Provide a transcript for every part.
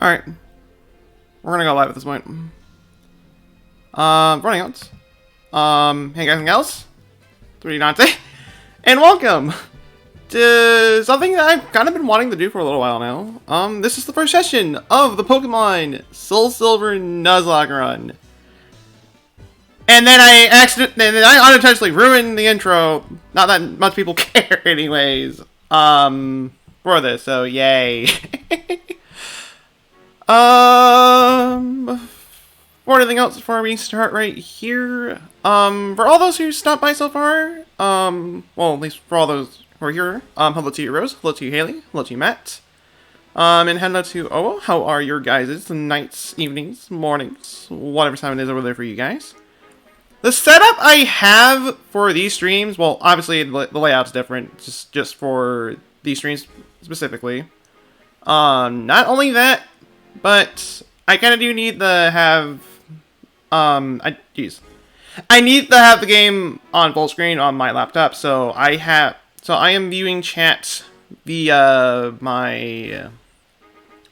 Alright. We're gonna go live at this point. Running out. Hey guys and gals. 3D Dante. And welcome to something that I've kind of been wanting to do for a little while now. This is the first session of the Pokemon SoulSilver Nuzlocke run. And then I unintentionally ruined the intro. Not that much people care anyways. For this, so yay. Before anything else, before we start right here, for all those who stopped by so far, well, at least for all those who are here, hello to you, Rose, hello to you, Haley, hello to you, Matt, and hello to Owo. How are your guys' nights, evenings, mornings, whatever time it is over there for you guys? The setup I have for these streams, well, obviously the layout's different, just for these streams specifically. Not only that, but I kind of do need to have, I need to have the game on full screen on my laptop, so I am viewing chat via my,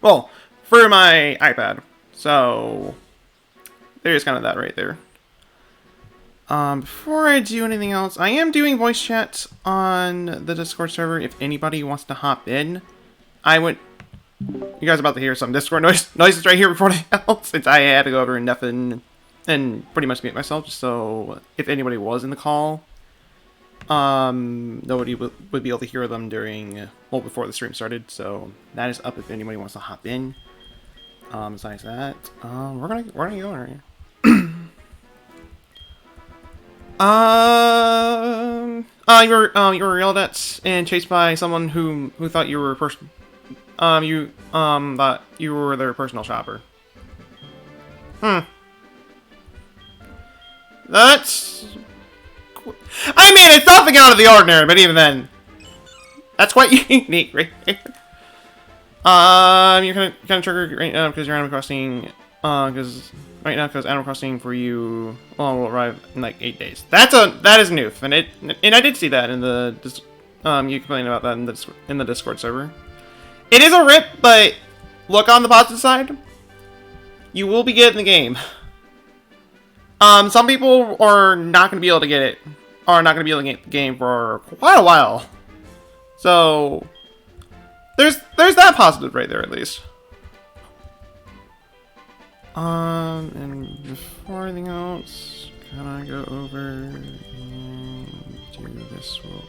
well, for my iPad, so there's kind of that right there. Before I do anything else, I am doing voice chat on the Discord server if anybody wants to hop in. You guys are about to hear some Discord noises right here before anything else, since I had to go over and pretty much mute myself, just so if anybody was in the call, nobody would be able to hear them during, well, before the stream started, so that is up if anybody wants to hop in. Besides that, we're gonna go right here. You were yelled at and chased by someone who thought you were thought you were their personal shopper. That's, I mean, it's nothing out of the ordinary, but even then, that's quite unique, right here. You're kind of triggered right now because you're Animal Crossing, because Animal Crossing for you, well, will arrive in like 8 days. That is new, and I did see that in the you complaining about that in the Discord server. It is a rip, but look on the positive side. You will be getting the game. Some people are not going to be able to get it, are not going to be able to get the game for quite a while. So there's that positive right there at least. And before anything else, can I go over and do this real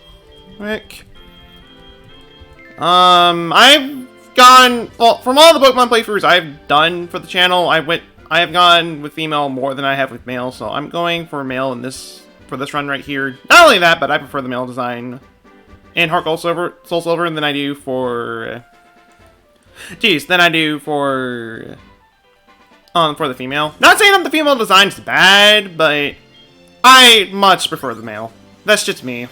quick? I've gone, well, from all the Pokemon playthroughs I've done for the channel, I have gone with female more than I have with male, so I'm going for male for this run right here. Not only that, but I prefer the male design in Heart Gold SoulSilver than I do for, for the female. Not saying that the female design's bad, but I much prefer the male. That's just me.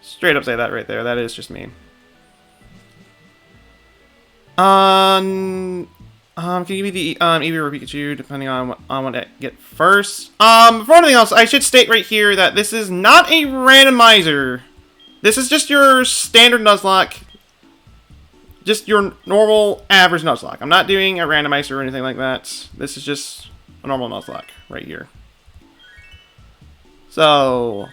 Straight up say that right there. That is just me. Can you be the Eevee or Pikachu, depending on what I get first? Before anything else, I should state right here that this is not a randomizer. This is just your standard Nuzlocke. Just your normal, average Nuzlocke. I'm not doing a randomizer or anything like that. This is just a normal Nuzlocke right here. So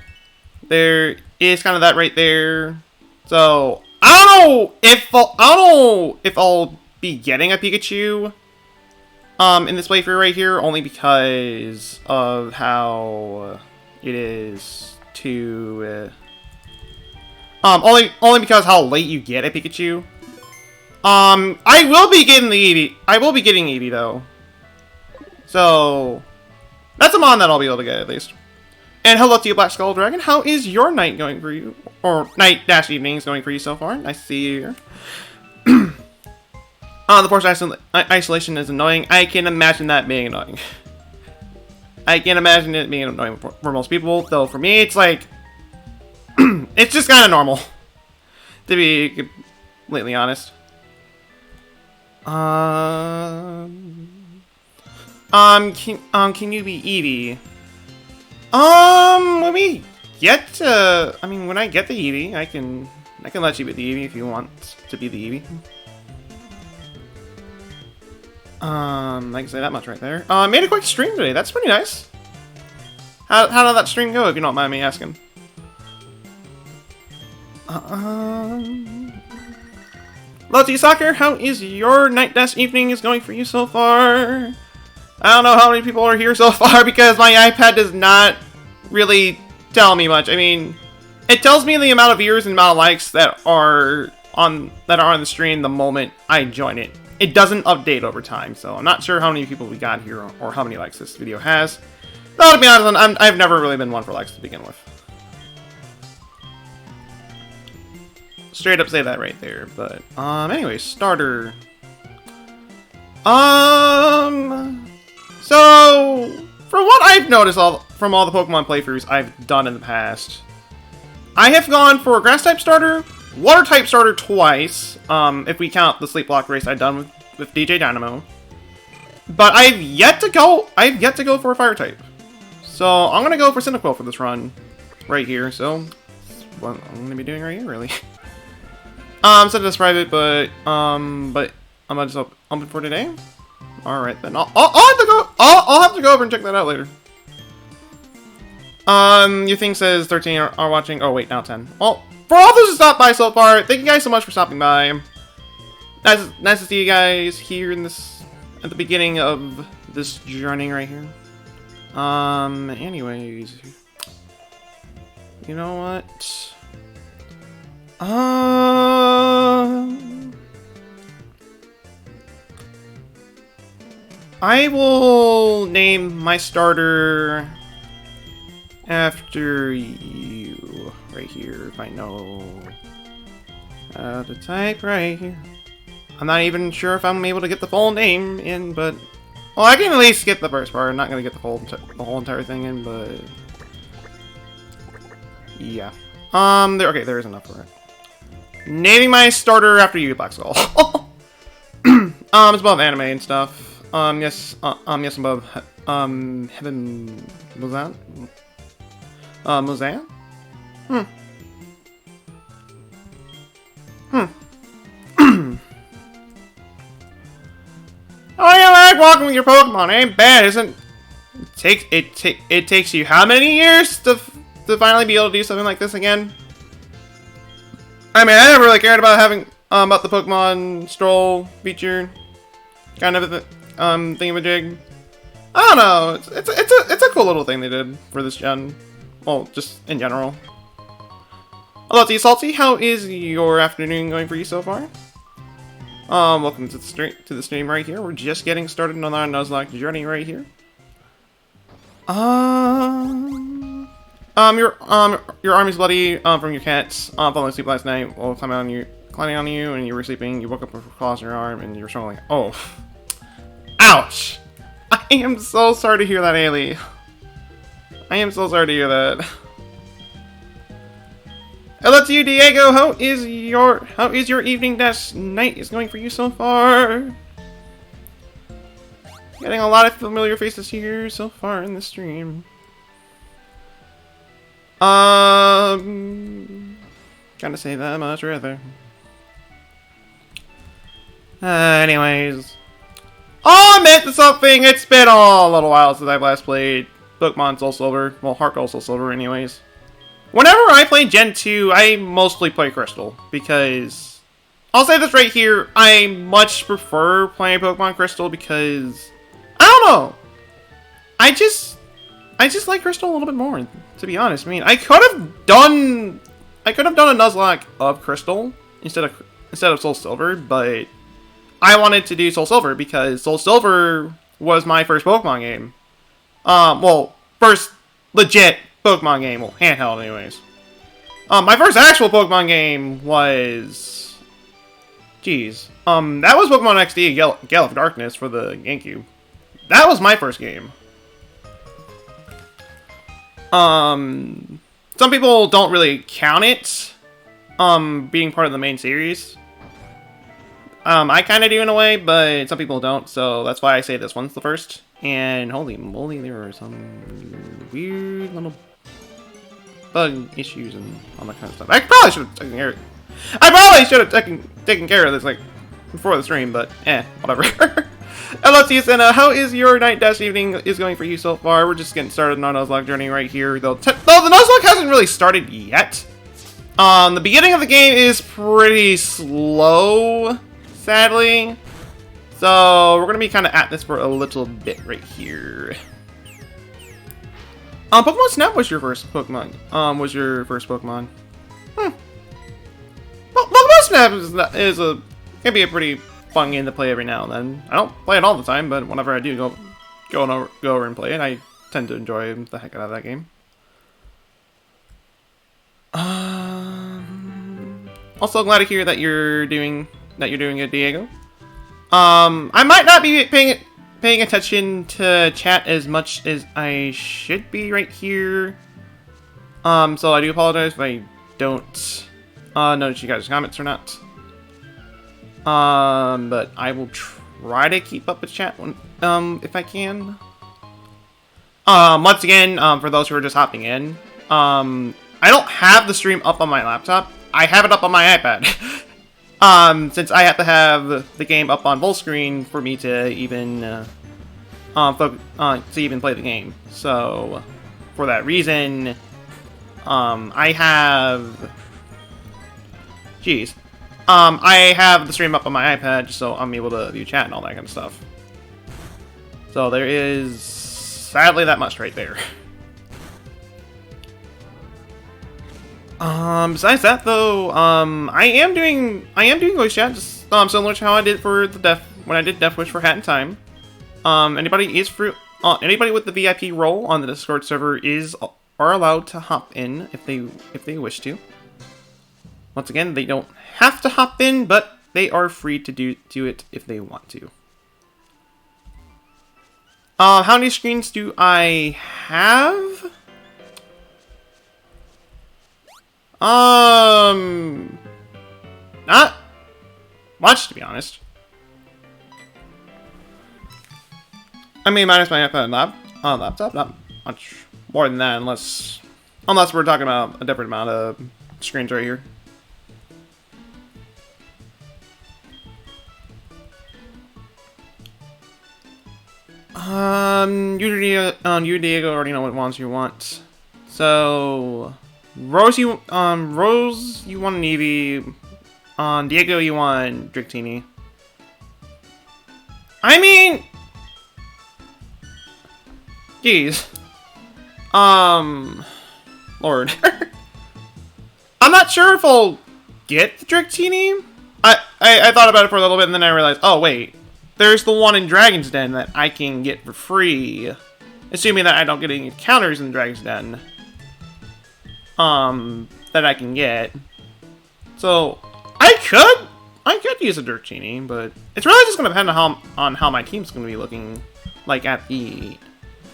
there is kind of that right there. So I don't know if I'll be getting a Pikachu in this playthrough right here, only because of how it is to only because how late you get a Pikachu. I will be getting the Eevee. I will be getting Eevee though. So that's a mon that I'll be able to get at least. And hello to you, Black Skull Dragon. How is your night going for you? Or night-evenings going for you so far? Nice to see you here. The forced isolation is annoying. I can imagine that being annoying. I can imagine it being annoying for most people. Though for me, it's like, it's just kind of normal. To be completely honest. Can you be Eevee? When we get to, when I get the Eevee, I can let you be the Eevee if you want to be the Eevee. I can say that much right there. Made a quick stream today. That's pretty nice. How did that stream go, if you don't mind me asking? Lottie Soccer, how is your night desk evening is going for you so far? I don't know how many people are here so far because my iPad does not really tell me much. I mean, it tells me the amount of viewers and amount of likes that are on the stream the moment I join it. It doesn't update over time, so I'm not sure how many people we got here or how many likes this video has. Though, to be honest, I've never really been one for likes to begin with. Straight up say that right there, but, anyway, starter. So, from what I've noticed from all the Pokemon playthroughs I've done in the past, I have gone for a Grass-type starter, Water-type starter twice, if we count the sleeplocke race I've done with DJ Dynamo. But I've yet to go for a Fire-type. So, I'm gonna go for Cyndaquil for this run, right here, so, that's what I'm gonna be doing right here, really. Set this private, but I'm just open for today. Alright then, I'll have to go over and check that out later. Your thing says 13 are watching. Oh wait, now 10. Well, for all those who stopped by so far, thank you guys so much for stopping by. Nice to see you guys here at the beginning of this journey right here. Anyways, you know what? I will name my starter after you right here, if I know how to type right here. I'm not even sure if I'm able to get the full name in, but well, I can at least get the first part. I'm not gonna get the whole entire thing in, but yeah. There is enough for it. Naming my starter after you, Black Skull. It's above anime and stuff. Yes, above, Heaven Muzan? Muzan? Oh, you like walking with your Pokemon, ain't bad, isn't it? It takes you how many years to finally be able to do something like this again? I mean, I never really cared about having about the Pokemon Stroll feature, kind of a thingamajig. I don't know. It's a cool little thing they did for this gen. Well, just in general. Hello, T Salty. How is your afternoon going for you so far? Welcome to the stream right here. We're just getting started on our Nuzlocke journey right here. Your army's bloody, from your cats, falling asleep last night while climbing on you, and you were sleeping, you woke up with claws in your arm, and you were struggling. Oh. Ouch! I am so sorry to hear that, Ailey. I am so sorry to hear that. Hello to you, Diego. How is your evening night is going for you so far? Getting a lot of familiar faces here so far in the stream. Gotta say that much rather. Anyways. Oh, I meant something! It's been a little while since I've last played Pokemon SoulSilver. Well, Heart Gold SoulSilver anyways. Whenever I play Gen 2, I mostly play Crystal, because I'll say this right here, I much prefer playing Pokemon Crystal because I don't know. I just like Crystal a little bit more, to be honest. I mean, I could have done a Nuzlocke of Crystal instead of SoulSilver, but I wanted to do SoulSilver because SoulSilver was my first Pokemon game. Well, first legit Pokemon game, well, handheld anyways. My first actual Pokemon game was, that was Pokemon XD Gale of Darkness for the GameCube. That was my first game. Some people don't really count it, being part of the main series. I kind of do in a way, but some people don't, so that's why I say this one's the first. And holy moly, there are some weird little bug issues and all that kind of stuff. I probably should have taken care of it. I probably should have taken care of this, like, before the stream, but whatever. Hello to you, Senna. How is your night dash evening is going for you so far? We're just getting started on our Nuzlocke journey right here. Though the Nuzlocke hasn't really started yet. The beginning of the game is pretty slow, sadly. So we're gonna be kind of at this for a little bit right here. Pokemon Snap was your first Pokemon. Well, Pokemon Snap can be a pretty fun game to play every now and then. I don't play it all the time, but whenever I do go over and play it, I tend to enjoy the heck out of that game. Also glad to hear that you're doing it, Diego. I might not be paying attention to chat as much as I should be right here. So I do apologize if I don't notice you guys' comments or not. But I will try to keep up with chat when, if I can. Once again, for those who are just hopping in, I don't have the stream up on my laptop. I have it up on my iPad. Since I have to have the game up on full screen for me to even play the game. So, for that reason, I have the stream up on my iPad just so I'm able to view chat and all that kind of stuff. So there is sadly that much right there. Besides that though, I am doing voice chat, just similar to how I did for when I did Death Wish for Hat in Time. Anybody with the VIP role on the Discord server are allowed to hop in if they wish to. Once again, they don't have to hop in, but they are free to do it if they want to. How many screens do I have? Not much, to be honest. I mean, minus my iPad and laptop, not much more than that, unless we're talking about a different amount of screens right here. You Diego already know what ones you want. So Rose, you want an Eevee. Diego, you want Dratini. I mean, jeez. Lord. I'm not sure if I'll get the Dratini. I thought about it for a little bit and then I realized, oh wait, there's the one in Dragon's Den that I can get for free. Assuming that I don't get any encounters in Dragon's Den. That I can get. So, I could use a Dratini, but it's really just going to depend on how my team's going to be looking like at the,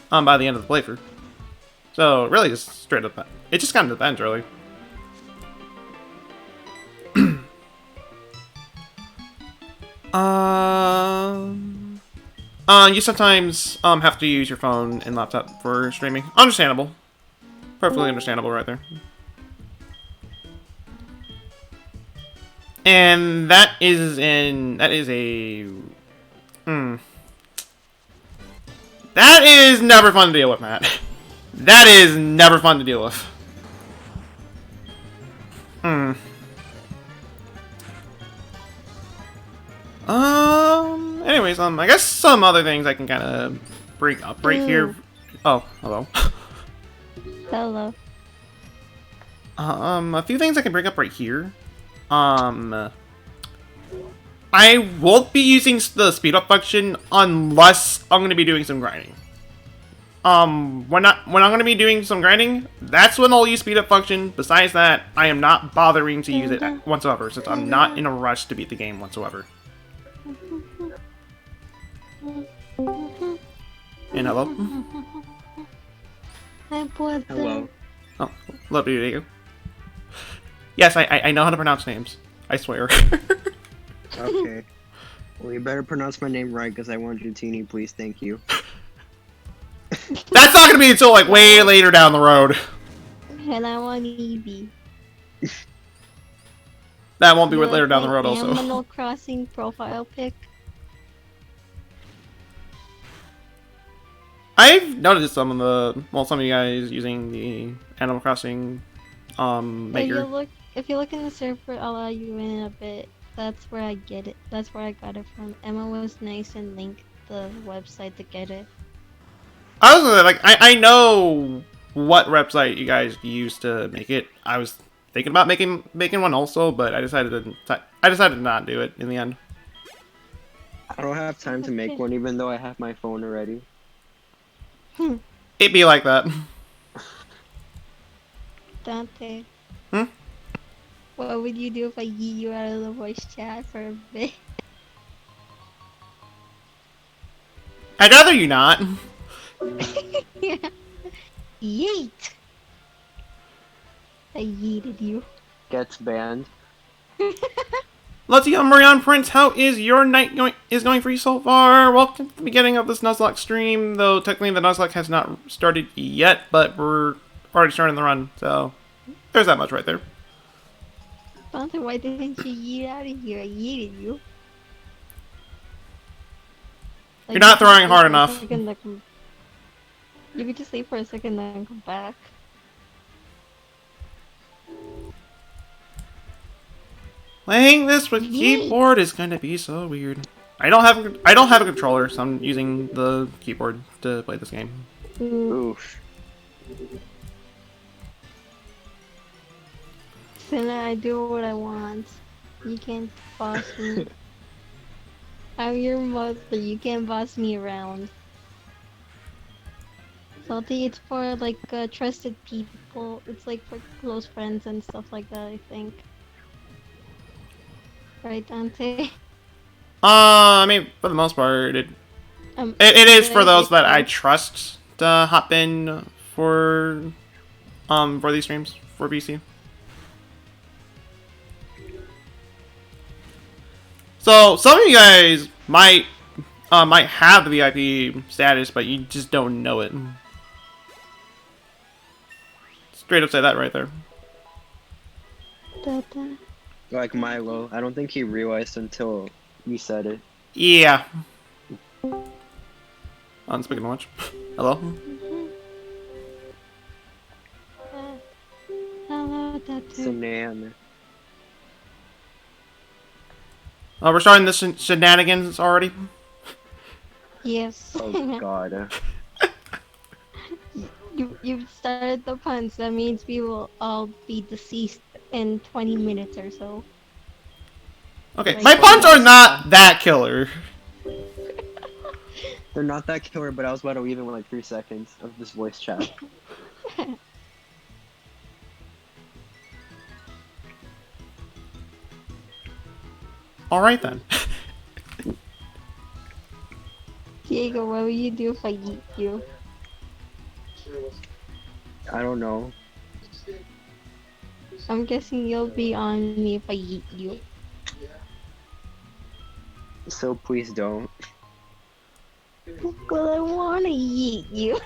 by the end of the playthrough. So, really just straight up, it just kind of depends, really. You sometimes have to use your phone and laptop for streaming. Understandable. Perfectly understandable right there. And that is never fun to deal with, Matt. That is never fun to deal with. Anyways, I guess some other things I can kind of bring up right here. Oh, hello. Hello. A few things I can bring up right here. I won't be using the speed up function unless I'm going to be doing some grinding. When I'm going to be doing some grinding, that's when I'll use speed up function. Besides that, I am not bothering to use it whatsoever, since I'm not in a rush to beat the game whatsoever. And hello. Hi, brother. Hello. Oh, love you, Diego. Yes, I know how to pronounce names. I swear. Okay. Well, you better pronounce my name right, because I want Dratini, please. Thank you. That's not gonna be until like way later down the road. And I want Eevee. That won't be later down the road, also. Animal Crossing profile pic. I've noticed some of you guys using the Animal Crossing maker. If you look in the server, I'll allow you in a bit. That's where I get it. That's where I got it from. Emma was nice and linked the website to get it. I was gonna say, like, I know what website you guys used to make it. I was thinking about making one also, but I decided to not do it in the end. I don't have time to make Okay. one, even though I have my phone already. It'd be like that. Dante, Hmm? what would you do if I yeet you out of the voice chat for a bit? I'd rather you not. Yeet! I yeeted you. Gets banned. Let's see, Marion Prince, how is your night going for you so far? Welcome to the beginning of this Nuzlocke stream, though technically the Nuzlocke has not started yet, but we're already starting the run, so there's that much right there. Dante, why didn't you yeet out of here? I yeeted you. Like, You're not you could throwing just hard leave for a enough. second, you could just leave for a second then come back. Playing this with Yeet. keyboard is going to be so weird. I don't have a controller, so I'm using the keyboard to play this game. Oof. Sinna, I do what I want. You can't boss me. I'm your mother, you can't boss me around. Salty, it's for like trusted people. It's like for close friends and stuff like that, I think. Right, Dante? I mean, for the most part, it is for those that I trust to hop in for these streams for BC. So some of you guys might have the VIP status, but you just don't know it. Straight up say that right there. Like Milo. I don't think he realized until you said it. Yeah. Speaking of which, hello. Hello, Tattoo. Banana. We're starting the shenanigans already. Yes. Oh god. You've started the puns. That means we will all be deceased in 20 minutes or so. Okay, Like, my puns are not that killer. They're not that killer, but I was about to leave in like 3 seconds of this voice chat. All right then. Diego, what will you do if I eat you? I don't know. I'm guessing you'll be on me if I eat you. So please don't. Well, I wanna eat you.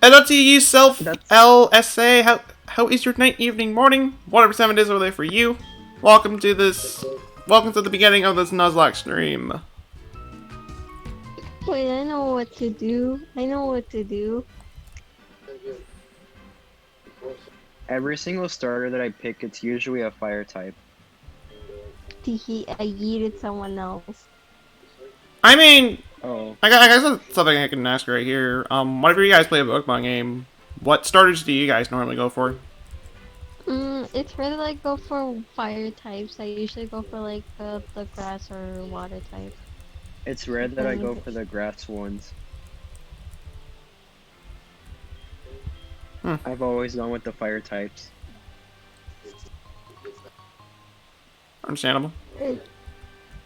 LTE self That's- LSA. How is your night, evening, morning? Whatever time it is over there for you. Welcome to the beginning of this Nuzlocke stream. Wait, I know what to do. I know what to do. Every single starter that I pick, it's usually a fire type. I yeeted someone else. I mean, Oh. I guess that's something I can ask right here. Whenever you guys play a Pokemon game, what starters do you guys normally go for? It's rare that I go for fire types. I usually go for like the grass or water type. It's rare that I go for the grass ones. I've always gone with the fire types. Understandable.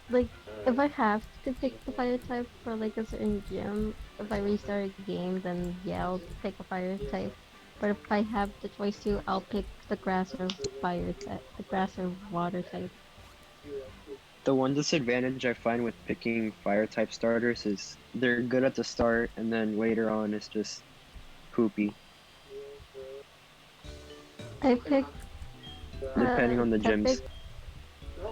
Like, if I have to pick the fire type for like a certain gym, if I restart a game, then yeah, I'll pick a fire type. But if I have the choice to, I'll pick the grass or fire type, the grass or water type. The one disadvantage I find with picking fire type starters is they're good at the start, and then later on it's just poopy. I picked. Depending on the gyms.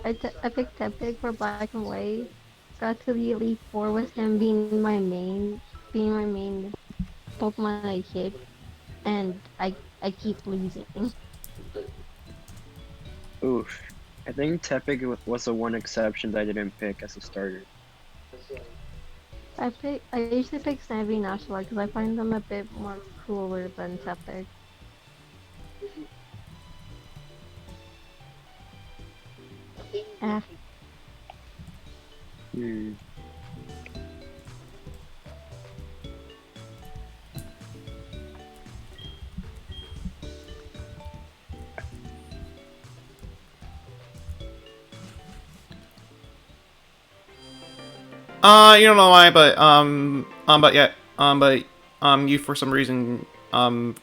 I picked Epic for Black and White. Got to the Elite Four with him being my main being my main Pokemon I hit, and I keep losing. Oof. I think Tepig was the one exception that I didn't pick as a starter. I usually pick Snivy and Nuzlocke because I find them a bit more cooler than Tepig. Ah, Hmm. You don't know why, you for some reason,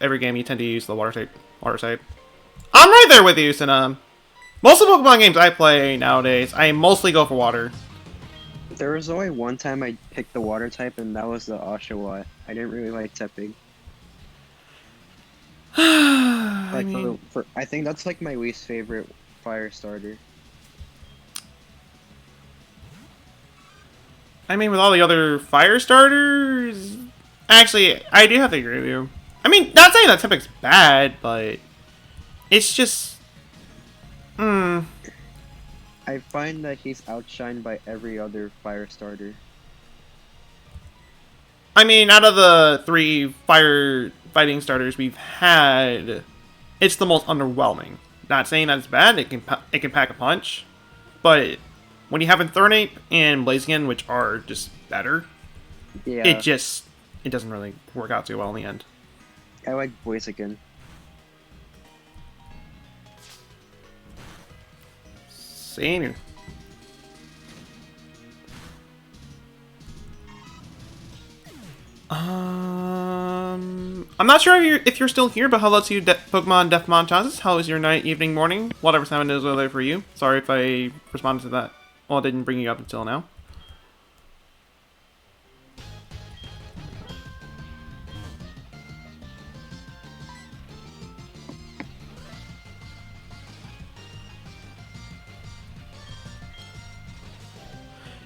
every game you tend to use the water type. I'm right there with you, Sina. Most of the Pokemon games I play nowadays, I mostly go for water. There was only one time I picked the water type, and that was the Oshawott. I didn't really like Tepig. I Like mean, for I think that's like my least favorite fire starter. with all the other fire starters, actually, I do have to agree with you. I mean, not saying that Tepig's bad, but it's just, hmm. I find that he's outshined by every other fire starter. I mean, out of the 3 fire fighting starters we've had, it's the most underwhelming. Not saying that it's bad; it can pack a punch, but when you have Infernape and Blaziken, which are just better, Yeah, it doesn't really work out too well in the end. I like Blaziken. Same. I'm not sure if you're still here, but hello to you, Pokemon Deathmon Chances. How is your night, evening, morning, whatever time it is over there for you? Sorry if I responded to that. Well, I didn't bring you up until now.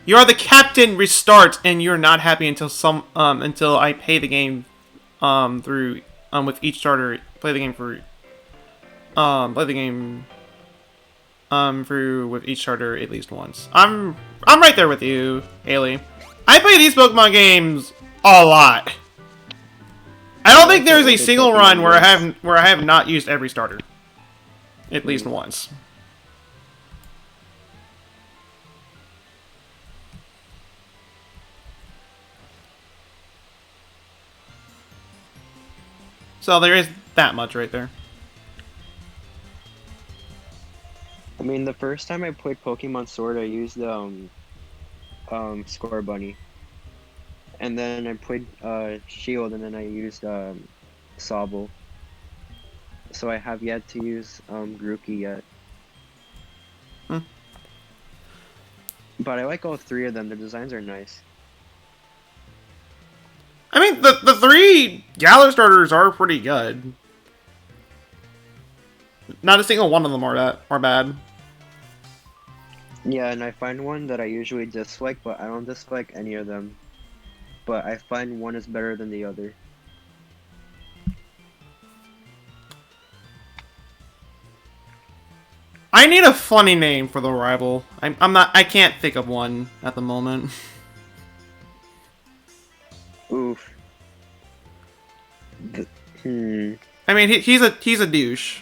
You are the captain. Restart, and you're not happy until I pay the game through with each starter. Play the game through with each starter at least once. I'm right there with you, Haley. I play these Pokemon games a lot. I don't think there's a single run where I have not used every starter at least once. So there is that much right there. I mean, the first time I played Pokemon Sword, I used Score Bunny, and then I played Shield, and then I used Sobble. So I have yet to use Grookey yet. Hmm. But I like all 3 of them. The designs are nice. I mean, the 3 Galar starters are pretty good. Not a single one of them are bad. Yeah, and I find one that I usually dislike, but I don't dislike any of them. But I find one is better than the other. I need a funny name for the rival. I can't think of one at the moment. Oof. Hmm. I mean, he's a douche.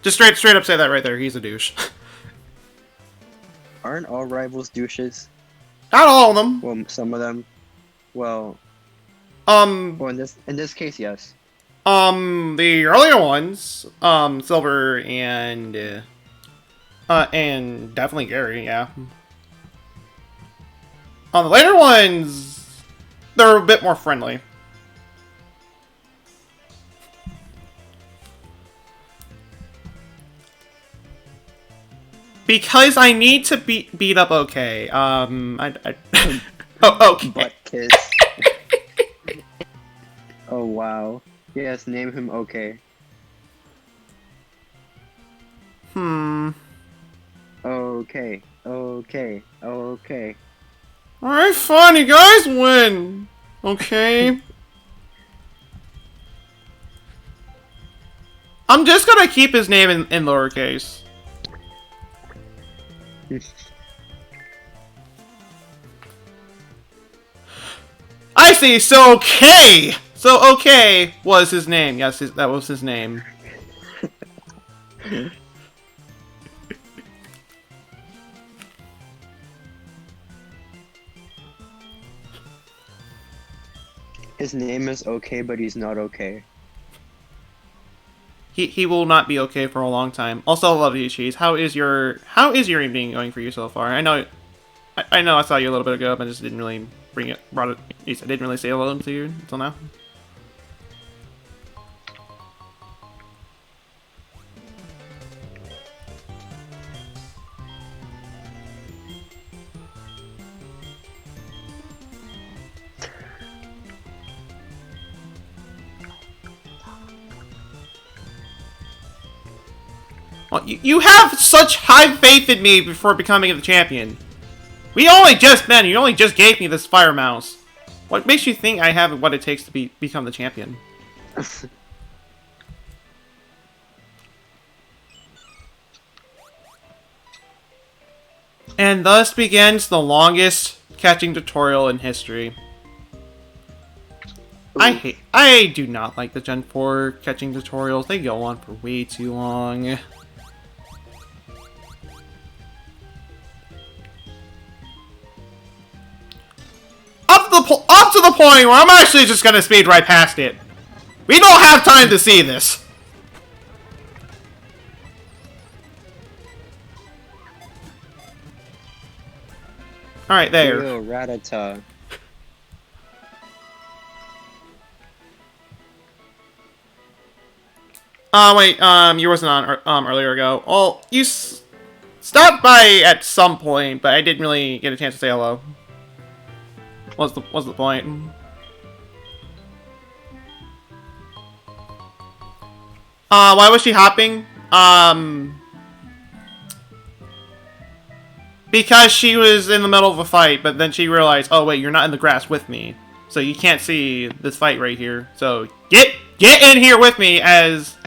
Just straight up say that right there. He's a douche. Aren't all rivals douches? Not all of them. Well, some of them. Well, Um, well, in this case, yes. the earlier ones, Silver and definitely Gary, yeah. On the later ones, they're a bit more friendly. Because I need to beat up okay. Oh, okay. Butt kiss. Oh wow. Yes, name him okay. Okay. Okay. Okay. Alright, fine, you guys win! Okay. I'm just gonna keep his name in lowercase. I see. So okay. So okay was his name. Yes, that was his name. His name is okay, but he's not okay. He will not be okay for a long time. Also, love you, Cheese. How is your evening going for you so far? I know I saw you a little bit ago, but I just didn't really brought it. I didn't really say hello to you until now. Well, you have such high faith in me before becoming the champion. We only just met. You only just gave me this fire mouse. What makes you think I have what it takes to become the champion? And thus begins the longest catching tutorial in history. I do not like the Gen 4 catching tutorials. They go on for way too long. Up to the point where I'm actually just gonna speed right past it. We don't have time to see this. Alright, there. Ew, Rattata. Wait, you wasn't on earlier ago. Well, you stopped by at some point, but I didn't really get a chance to say hello. What's the point? Why was she hopping? Because she was in the middle of a fight, but then she realized, oh wait, you're not in the grass with me, so you can't see this fight right here. So get in here with me as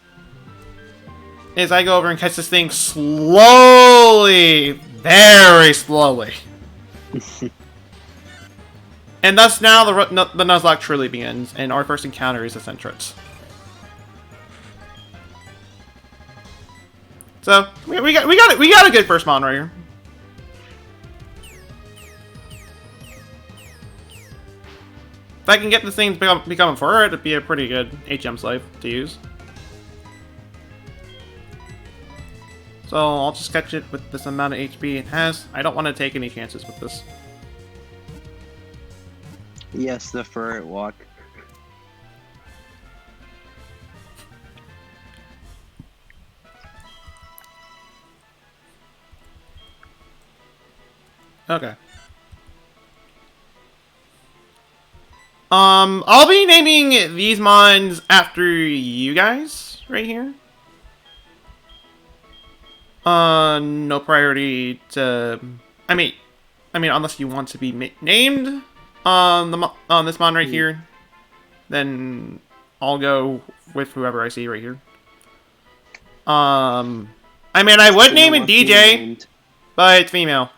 I go over and catch this thing slowly, very slowly. And thus now the Nuzlocke truly begins, and our first encounter is the Centrets. So we got a good first mon right here. If I can get this thing to become a fur, it'd be a pretty good HM slave to use. So I'll just catch it with this amount of HP it has. I don't want to take any chances with this. Yes, the fur walk. Okay. I'll be naming these mons after you guys right here. No priority to. I mean, unless you want to be named on this mon right here, then I'll go with whoever I see right here. I mean, I would name it DJ, but it's female.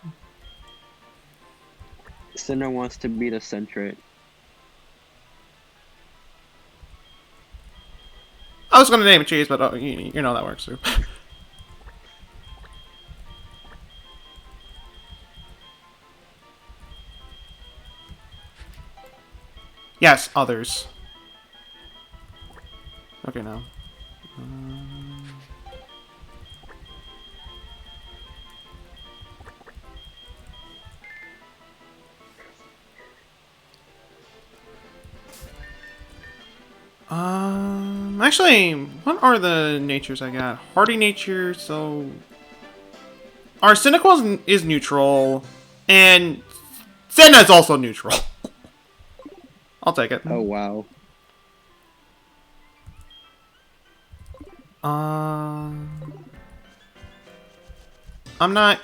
Cinna wants to be the Centret. I was gonna name it Cheese, but you know that works too. Yes, others. Okay, now. Actually, what are the natures I got? Hardy nature, so... Our Cynical is neutral, and Senna is also neutral. I'll take it. Oh, wow. I'm not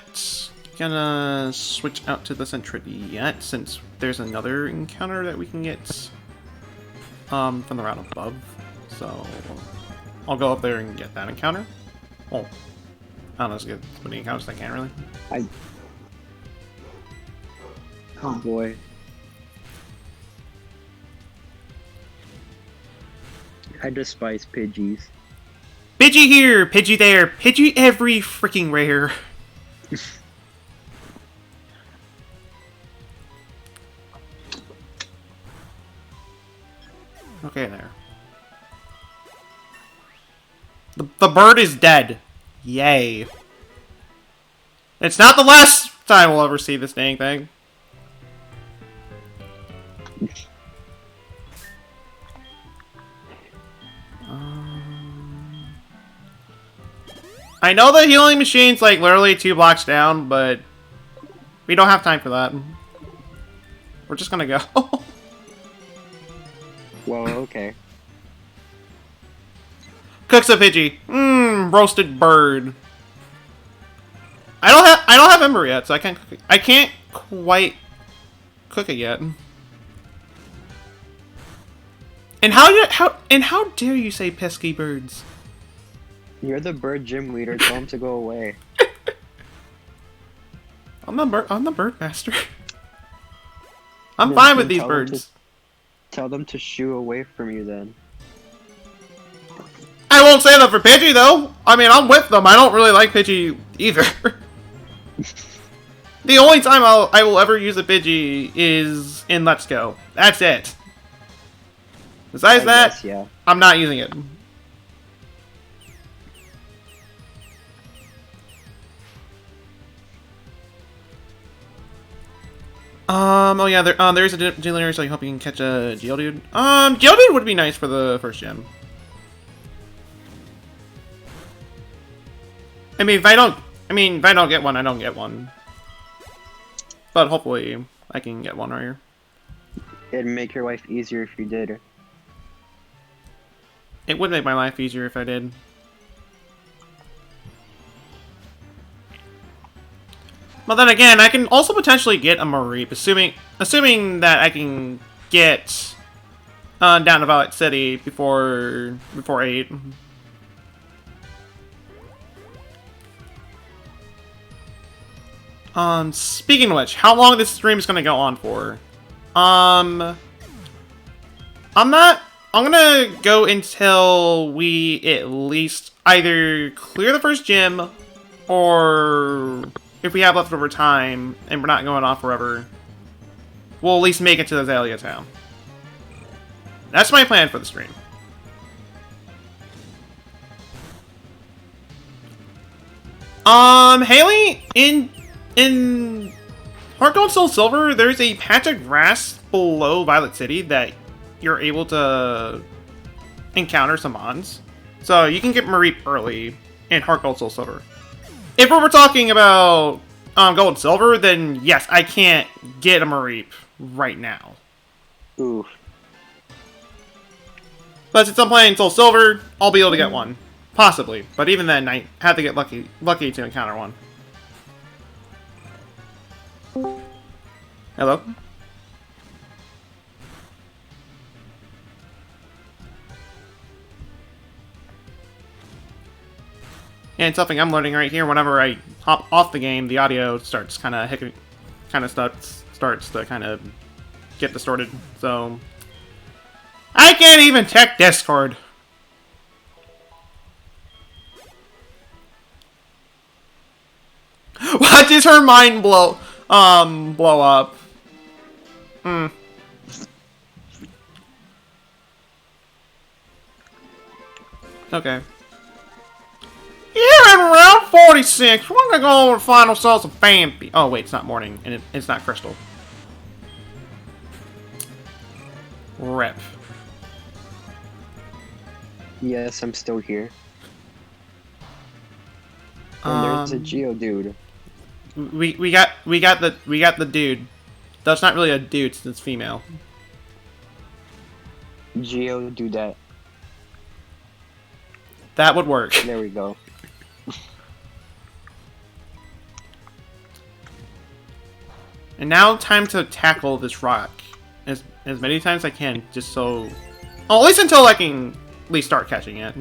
gonna switch out to the Centrid yet, since there's another encounter that we can get from the route above. So I'll go up there and get that encounter. Well, I don't know, let's get as many encounters as I can, really. Oh boy. I despise Pidgeys. Pidgey here, Pidgey there, Pidgey every freaking rare. Okay, there. The bird is dead. Yay. It's not the last time we'll ever see this dang thing. I know the healing machine's like literally 2 blocks down, but we don't have time for that. We're just gonna go. Well, okay. Cooks a Pidgey. Roasted bird. I don't have Ember yet, so I can't quite cook it yet. And how dare you say pesky birds? You're the bird gym leader. Tell him to go away. I'm the bird master. I'm Then fine with these tell them birds. Tell them to shoo away from you then. I won't say that for Pidgey though. I mean, I'm with them. I don't really like Pidgey either. The only time I will ever use a Pidgey is in Let's Go. That's it. Besides that, Guess, yeah. I'm not using it. Oh yeah, there's a gym leader, so I hope you can catch a Geodude. Geodude would be nice for the first gym. I mean, if I don't get one, I don't get one. But hopefully, I can get one right here. It'd make your life easier if you did. It would make my life easier if I did. But then again, I can also potentially get a Mareep, assuming that I can get down to Violet City before 8. Speaking of which, how long this stream is gonna go on for? I'm gonna go until we at least either clear the first gym, or if we have leftover time and we're not going off forever, we'll at least make it to Azalea Town. That's my plan for the stream. Haley, in Heart Gold SoulSilver, there's a patch of grass below Violet City that you're able to encounter some mons. So you can get Mareep early in Heart Gold SoulSilver. If we were talking about Gold and Silver, then yes, I can't get a Mareep right now. Oof. But since I'm playing SoulSilver, I'll be able to get one. Possibly. But even then, I have to get lucky to encounter one. Hello? And something I'm learning right here, whenever I hop off the game, the audio starts kind of starts to kind of get distorted. So I can't even check Discord. Watch is her mind blow up. Okay. Here in round 46, we're gonna go over and find ourselves a Fampi. Oh wait, it's not morning, and it's not Crystal. Rep. Yes, I'm still here. And there's a Geodude. We got the dude. That's not really a dude since it's female. Geodudette. That would work. There we go. And now time to tackle this rock as many times as I can, just so... Oh, at least until I can at least start catching it.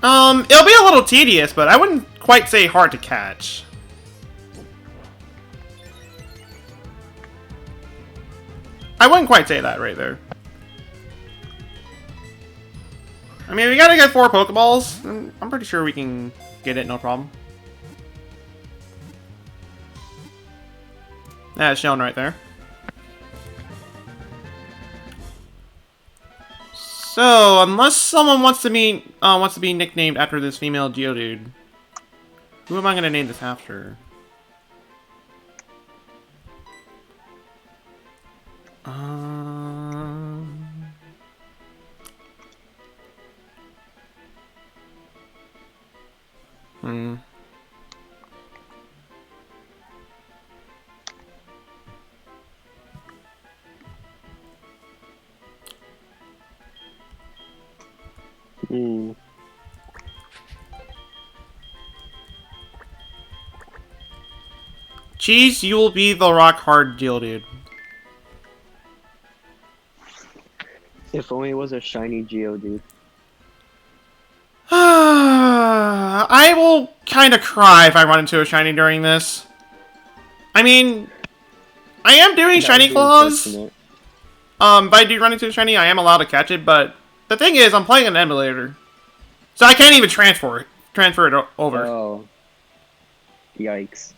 It'll be a little tedious, but I wouldn't quite say hard to catch. I wouldn't quite say that right there. I mean, we gotta get 4 Pokeballs. I'm pretty sure we can get it, no problem. That's shown right there. So, unless someone wants to be nicknamed after this female Geodude, who am I gonna name this after? Hmm. Cheese, you will be the rock hard deal, dude. If only it was a shiny Geodude. I will kind of cry if I run into a shiny during this. I mean, I am doing shiny claws. If I do run into a shiny, I am allowed to catch it, but the thing is, I'm playing an emulator. So I can't even transfer it over. Oh. Yikes.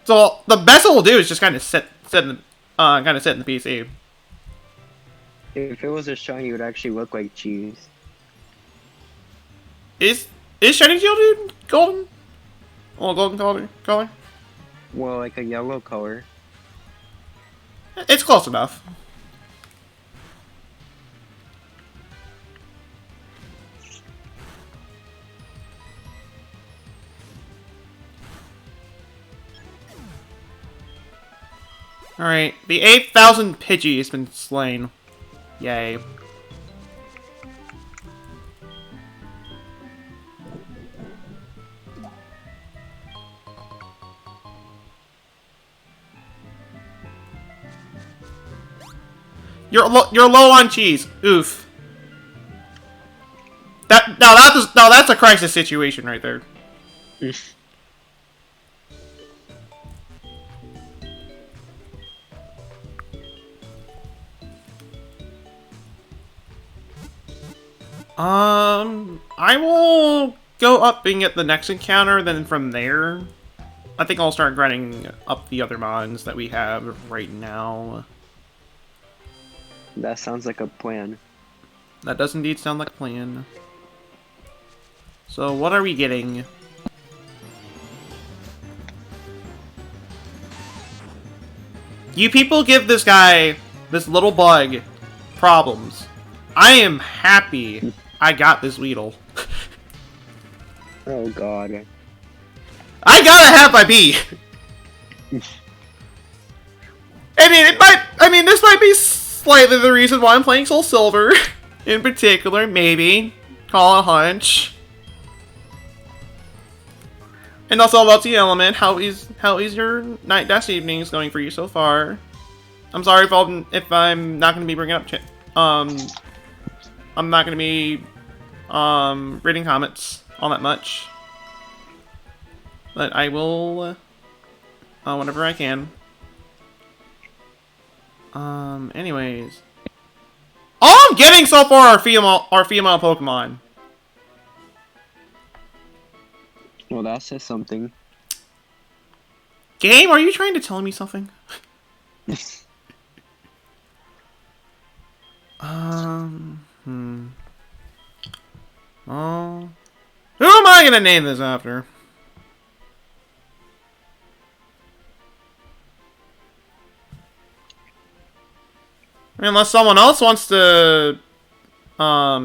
So the best it will do is just kind of sit in the PC. If it was a shiny, it would actually look like cheese. Is shiny Geodude golden? Oh, golden color? Well, like a yellow color. It's close enough. Alright, the 8,000 Pidgey has been slain. Yay. You're low on cheese. Oof. That's a crisis situation right there. I will go up and get the next encounter, then from there, I think I'll start grinding up the other mons that we have right now. That sounds like a plan. That does indeed sound like a plan. So, what are we getting? You people give this guy, this little bug, problems. I am happy I got this Weedle. Oh god. I gotta have my B! This might be slightly the reason why I'm playing SoulSilver. In particular, maybe. Call it a hunch. And also about the element, how is your night dash evenings going for you so far? I'm sorry if I'm not gonna be bringing up I'm not gonna be reading comments all that much, but I will whenever I can. Anyways, all I'm getting so far are female Pokemon. Well, that says something. Game, are you trying to tell me something? Oh. Who am I gonna name this after? Unless someone else wants to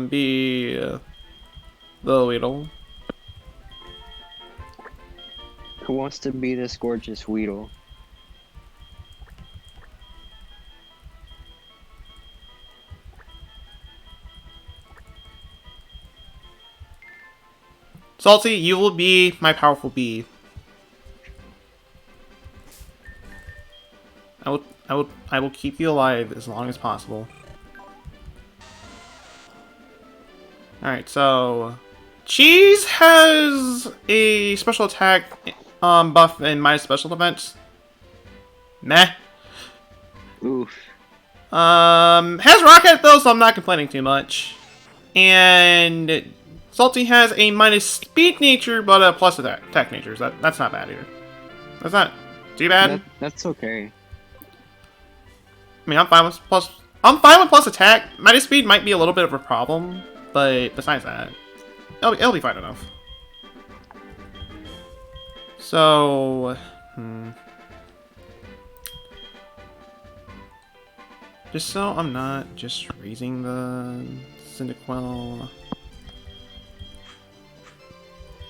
be the Weedle. Who wants to be this gorgeous Weedle? Salty, you will be my powerful bee. I will keep you alive as long as possible. Alright, so Cheese has a special attack buff and minus special defense. Meh. Oof. Has Rocket though, so I'm not complaining too much. And Salty has a minus speed nature, but a plus attack nature. So that's not bad either. That's not too bad. That's okay. I mean, I'm fine with plus. I'm fine with plus attack. Minus speed might be a little bit of a problem, but besides that, it'll be fine enough. So, just so I'm not just raising the Cyndaquil,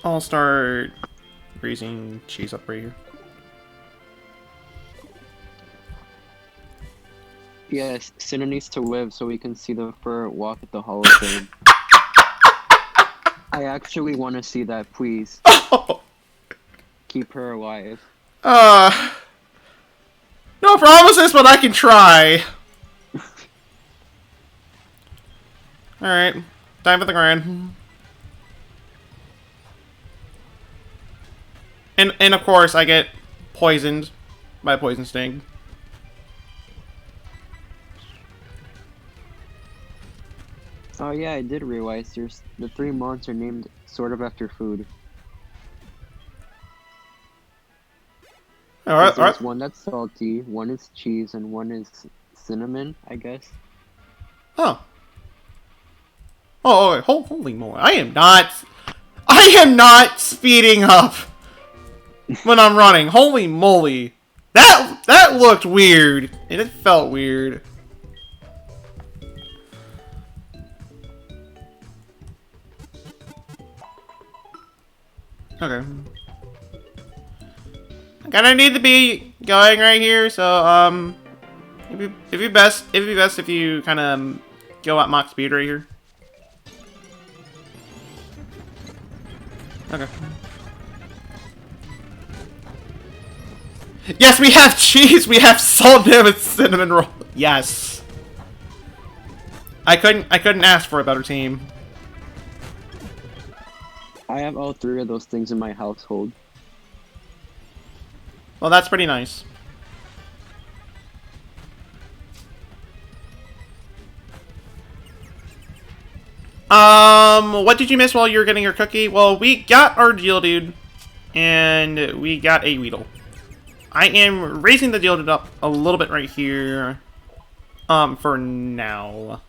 I'll start raising Cheese up right here. Yes, Cinna needs to live so we can see the fur walk at the Hall of Fame. I actually want to see that, please. Keep her alive. No promises, but I can try. Alright, time for the grind. And of course, I get poisoned by Poison Sting. Oh yeah, I did realize the 3 mons are named sort of after food. Alright, There's one that's salty, one is cheese, and one is cinnamon, I guess. Huh. Oh, holy moly. I am not speeding up when I'm running. Holy moly. That looked weird. And it felt weird. Okay. I kinda need to be going right here, so it'd be best if you kinda go at max speed right here. Okay. Yes, we have cheese. We have salt and cinnamon roll. Yes. I couldn't ask for a better team. I have all 3 of those things in my household. Well, that's pretty nice. What did you miss while you were getting your cookie? Well, we got our Geodude, and we got a Weedle. I am raising the Geodude up a little bit right here, for now.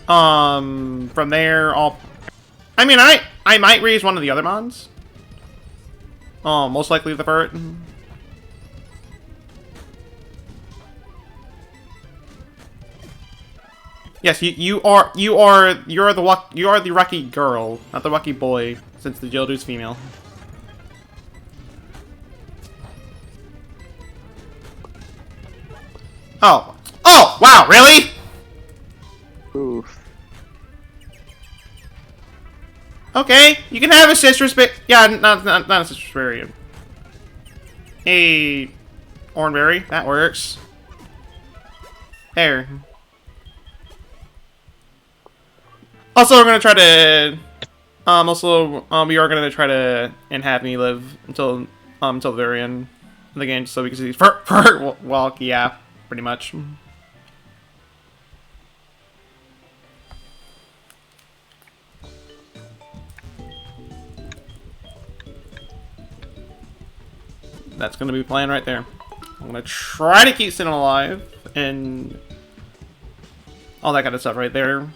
From there, I mean, I might raise one of the other mons. Most likely the Ferret. Yes, you are the lucky girl, not the lucky boy, since the Geodude's female. Oh, wow, really? Oof. Okay, you can have a citrus, but yeah, not a citrus berry. A orangeberry, that works. There. Also, we're gonna try to. We are gonna try to and have me live until the very end of the game, so we can see well, yeah, pretty much. That's gonna be playing right there. I'm gonna try to keep Sin alive and all that kind of stuff right there.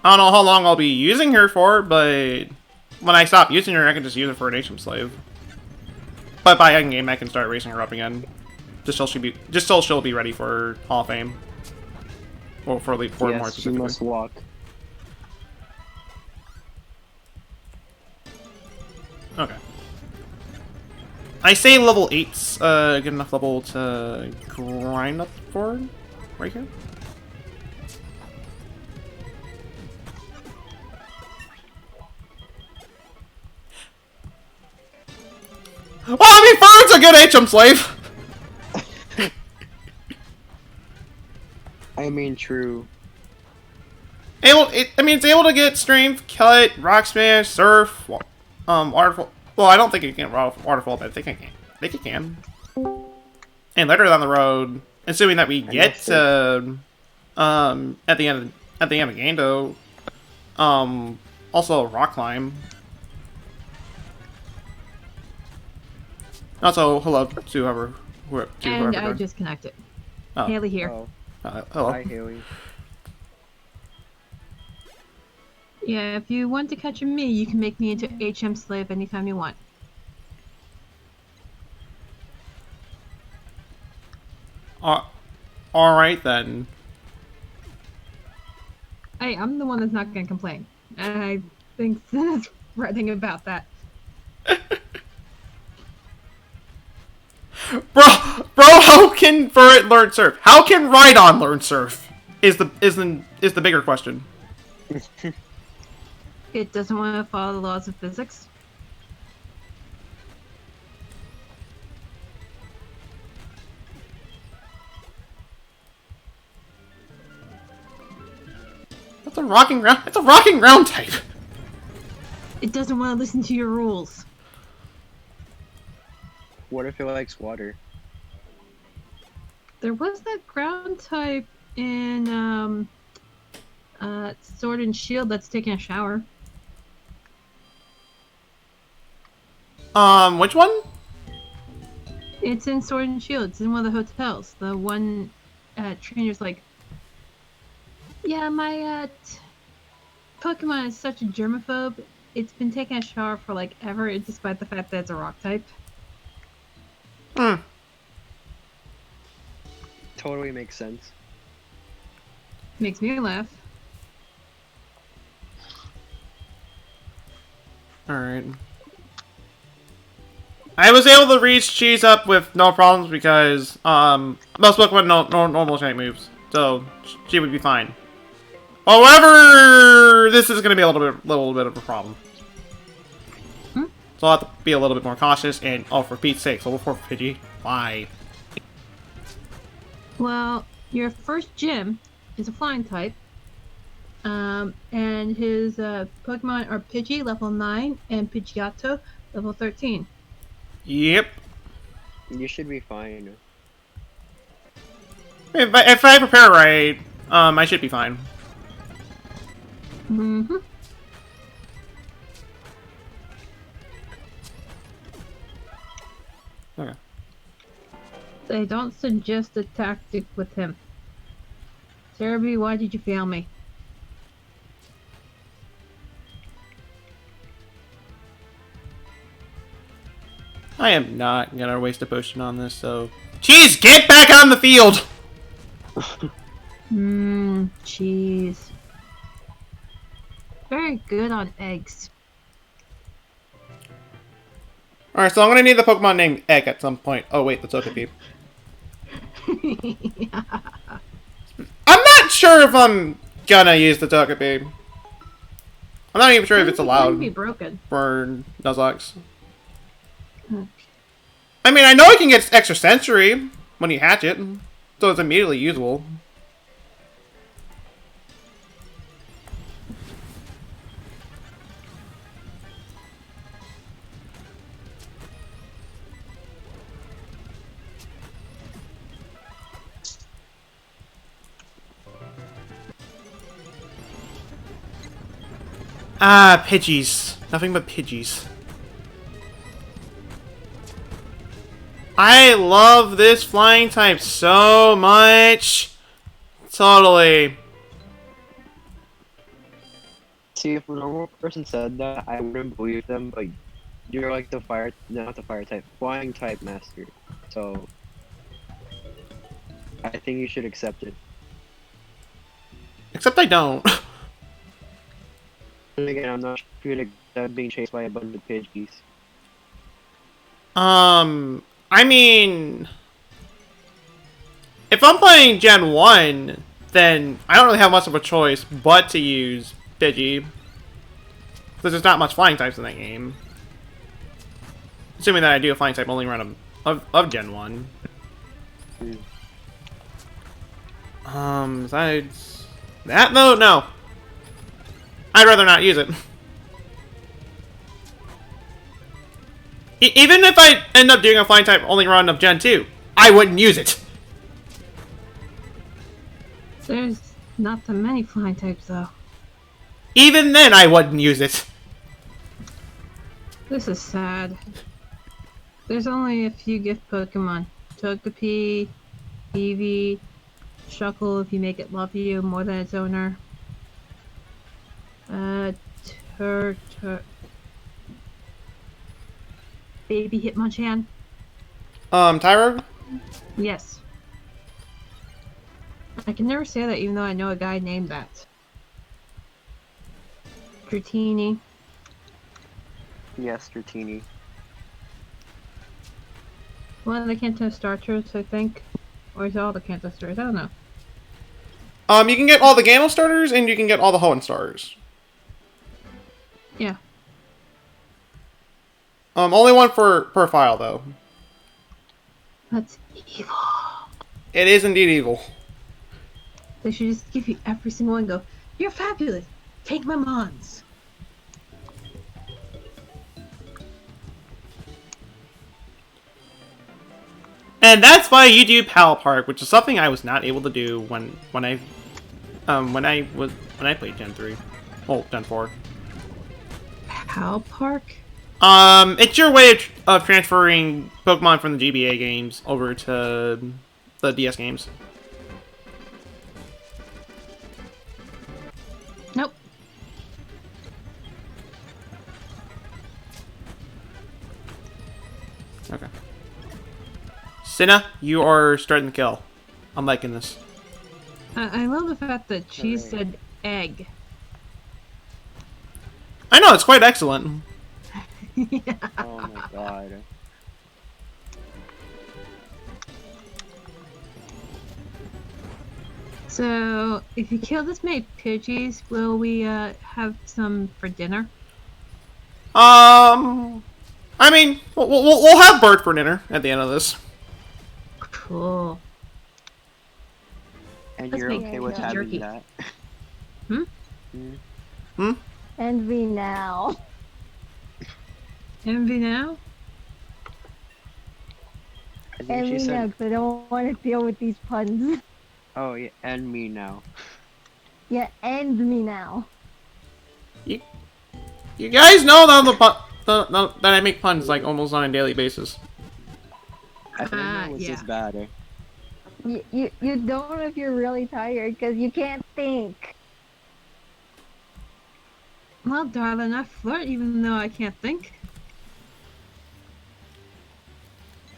I don't know how long I'll be using her for, but when I stop using her, I can just use her for a nation slave. But by end game, I can start raising her up again, just so she'll be ready for Hall of Fame. Well, for more Yes, she specifically. must walk. Okay. I say level 8's good enough level to grind up for right here. Well, I mean, Fern's a good HM slave. I mean, true. I mean, it's able to get strength, cut, rock smash, surf, waterfall. Well, I don't think it can waterfall, but I think it can. I think it can. And later down the road, assuming that we get to, at the end of Gando, also rock climb. Also, hello to whoever. And I just connected. Oh. Haley here. Oh, Hello. hi, Haley. Yeah, if you want to catch a me, you can make me into HM slave anytime you want. Alright then. Hey, I'm the one that's not gonna complain. I think that's right thing about that. Bro, how can Furret learn surf? How can Rhydon learn surf? Is the bigger question. It doesn't want to follow the laws of physics. That's a rocking ground. It's a rocking ground type. It doesn't want to listen to your rules. What if it likes water? There was that ground type in Sword and Shield that's taking a shower. Which one? It's in Sword and Shield. It's in one of the hotels. The one trainer's like, yeah, my Pokemon is such a germaphobe. It's been taking a shower for like ever, despite the fact that it's a rock type. Hmm. Totally makes sense. Makes me laugh. Alright. I was able to reach Cheese up with no problems because, most Pokemon no normal type moves. So, she would be fine. However, this is going to be a little bit of a problem. Hmm? So I'll have to be a little bit more cautious and, oh, for Pete's sake, level 4 for Pidgey. Why? Well, your first gym is a flying type. And his Pokemon are Pidgey, level 9, and Pidgeotto, level 13. Yep. You should be fine. If I prepare right, I should be fine. Mm-hmm. Okay. They don't suggest a tactic with him. Cerebi, why did you fail me? I am not gonna waste a potion on this, so... Cheese, get back on the field! Cheese. Very good on eggs. Alright, so I'm gonna need the Pokemon named Egg at some point. Oh wait, the Togepi. I'm not sure if I'm gonna use the Togepi. I'm not even sure if it's allowed Be broken. for Nuzlocke. I mean, I know it can get extra sensory when you hatch it, so it's immediately usable. Ah, Pidgeys. Nothing but Pidgeys. I love this flying type so much. Totally. See, if a normal person said that, I wouldn't believe them, but you're like the fire, not the fire type, flying type master. So, I think you should accept it. Except I don't. And again, I'm not sure if you'd accept being chased by a bunch of Pidgeys. I mean... If I'm playing Gen 1, then I don't really have much of a choice but to use Pidgey. Because there's not much flying types in that game. Assuming that I do a flying type only run of Gen 1. Besides that, though, no. I'd rather not use it. Even if I end up doing a flying type only run of Gen 2, I wouldn't use it. There's not that many flying types, though. Even then, I wouldn't use it. This is sad. There's only a few gift Pokemon. Togepi, Eevee, Shuckle if you make it love you more than its owner. Baby Hitmonchan. Tyro? Yes. I can never say that even though I know a guy named that. Dratini. Yes, Dratini. One of the Kanto starters, I think. Or is it all the Kanto starters? I don't know. You can get all the Gano starters, and you can get all the Hoenn starters. Yeah. Only one per file, though. That's evil. It is indeed evil. They should just give you every single one and go, you're fabulous! Take my mons! And that's why you do Pal Park, which is something I was not able to do when I played Gen 3. Oh, Gen 4. Pal Park? It's your way of transferring Pokemon from the GBA games over to the DS games. Nope. Okay. Cinna, you are starting to kill. I'm liking this. I love the fact that she said egg. I know, it's quite excellent. Yeah. Oh my god. So, if you kill this many Pidgeys, will we have some for dinner? I mean, we'll have bird for dinner at the end of this. Cool. And Let's you're make okay with having jerky. that? Envy now. Envy now? I think Envy she now, said, because I don't want to deal with these puns. oh yeah, and me now. Yeah, end me now. You guys know that I make puns like almost on a daily basis. I didn't know it was yeah. this bad. You don't know if you're really tired, because you can't think. Well, darling, I flirt even though I can't think.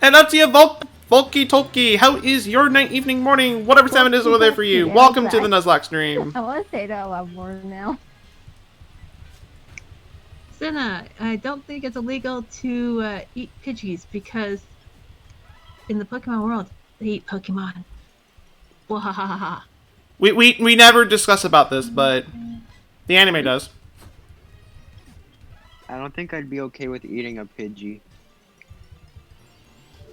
And up to you, Volky Tolky. How is your night, evening, morning, whatever time it is over there for you? Yeah, Welcome to the exactly. Nuzlocke stream. I want to say that a lot more now. Senna, I don't think it's illegal to eat Pidgeys because in the Pokemon world, they eat Pokemon. Wahahaha. We never discuss about this, but the anime does. I don't think I'd be okay with eating a Pidgey.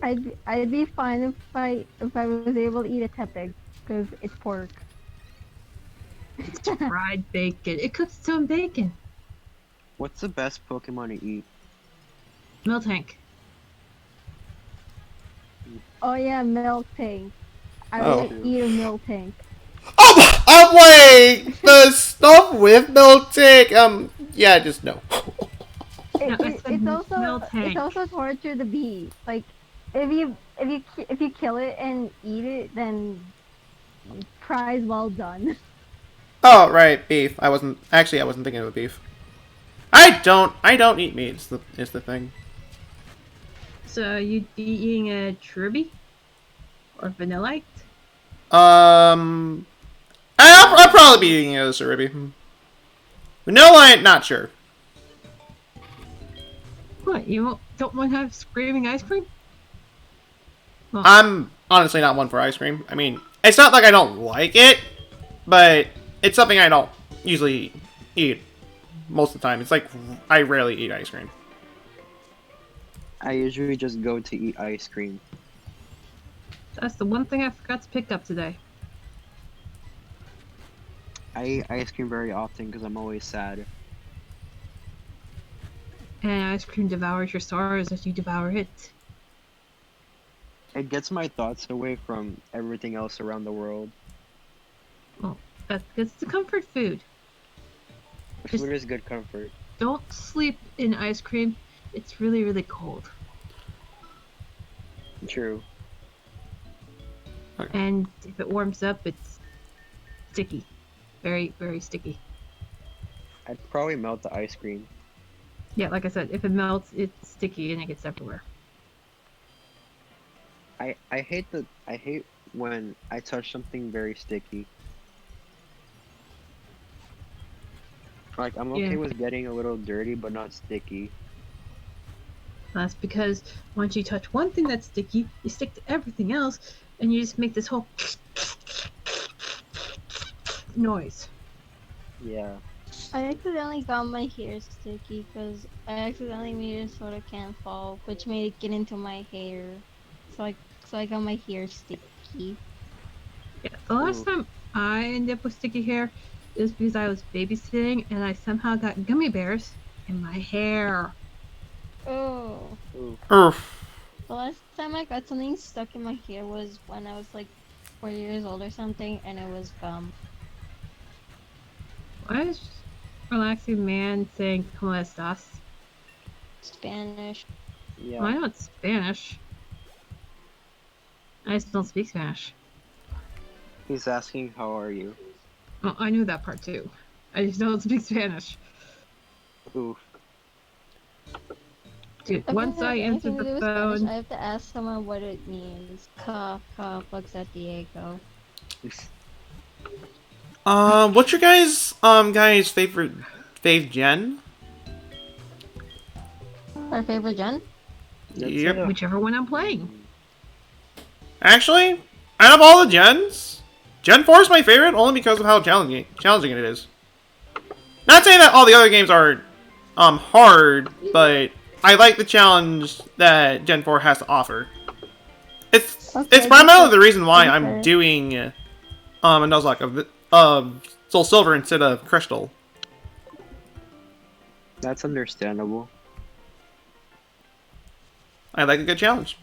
I'd be fine if I was able to eat a Tepig, because it's pork. It's fried bacon. It cooks its own bacon. What's the best Pokemon to eat? Miltank. Oh yeah, milk tank. I Oh. would eat a milk tank. Oh wait, the stuff with Miltank. Yeah, just no. No, I said It's also torture to be like, if you kill it and eat it, then prize well done. Oh right, beef. I wasn't thinking of beef. I don't eat meat. Is the thing. So you'd be eating a Cherubi? Or Vanillite? I'll probably be eating a Cerebi. Vanilla, not sure. What, you don't want to have screaming ice cream? Well, I'm honestly not one for ice cream. I mean, it's not like I don't like it, but it's something I don't usually eat most of the time. It's like I rarely eat ice cream. I usually just go to eat ice cream. That's the one thing I forgot to pick up today. I eat ice cream very often because I'm always sad. And ice cream devours your sorrows as you devour it. It gets my thoughts away from everything else around the world. Well, that's because it's a comfort food. Just Food is good comfort. don't sleep in ice cream. It's really, really cold. True. And if it warms up, it's sticky. Very, very sticky. I'd probably melt the ice cream. Yeah, like I said, if it melts, it's sticky and it gets everywhere. I hate when I touch something very sticky. Like I'm okay Yeah. with getting a little dirty, but not sticky. That's because once you touch one thing that's sticky, you stick to everything else, and you just make this whole noise. Yeah. I accidentally got my hair sticky because I accidentally made a soda can fall, which made it get into my hair. So I got my hair sticky. Yeah, the last Ooh. time I ended up with sticky hair is because I was babysitting and I somehow got gummy bears in my hair. Oh, Ooh. Oof. the last time I got something stuck in my hair was when I was like 4 years old or something, and it was gum. Why is relaxing man saying "Como estas"? Spanish. Well, I Yeah. know it's Spanish. I just don't speak Spanish. He's asking how are you? Well, I knew that part too. I just don't speak Spanish. Oof. Dude, If it once I has answered anything to the do with Spanish, phone, I have to ask someone what it means. Looks at Diego. What's your guys' favorite gen? Our favorite gen? That's Yep. a whichever one I'm playing. Actually, out of all the gens, Gen 4 is my favorite only because of how challenging it is. Not saying that all the other games are hard, but I like the challenge that Gen 4 has to offer. It's Okay, primarily the reason why give I'm credit. doing a Nuzlocke of SoulSilver instead of Crystal. That's understandable. I like a good challenge.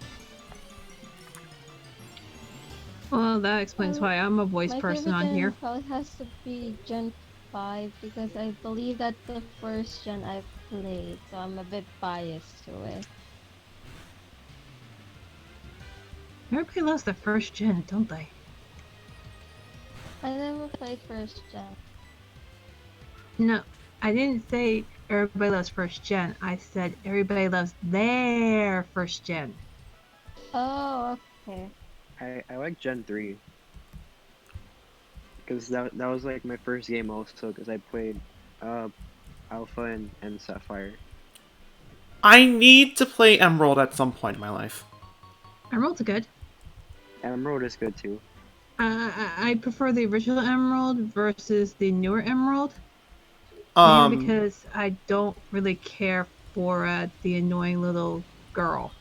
Well, that explains why I'm a voice My person favorite on gen here. probably has to be Gen 5 because I believe that's the first gen I played, so I'm a bit biased to it. Everybody loves the first gen, don't they? I never played first gen. No, I didn't say everybody loves first gen. I said everybody loves their first gen. Oh, okay. I like Gen 3 because that was like my first game also because I played uh Alpha and Sapphire. I need to play Emerald at some point in my life. Emerald's good. Emerald is good too. I prefer the original Emerald versus the newer Emerald, mainly Um, because I don't really care for the annoying little girl.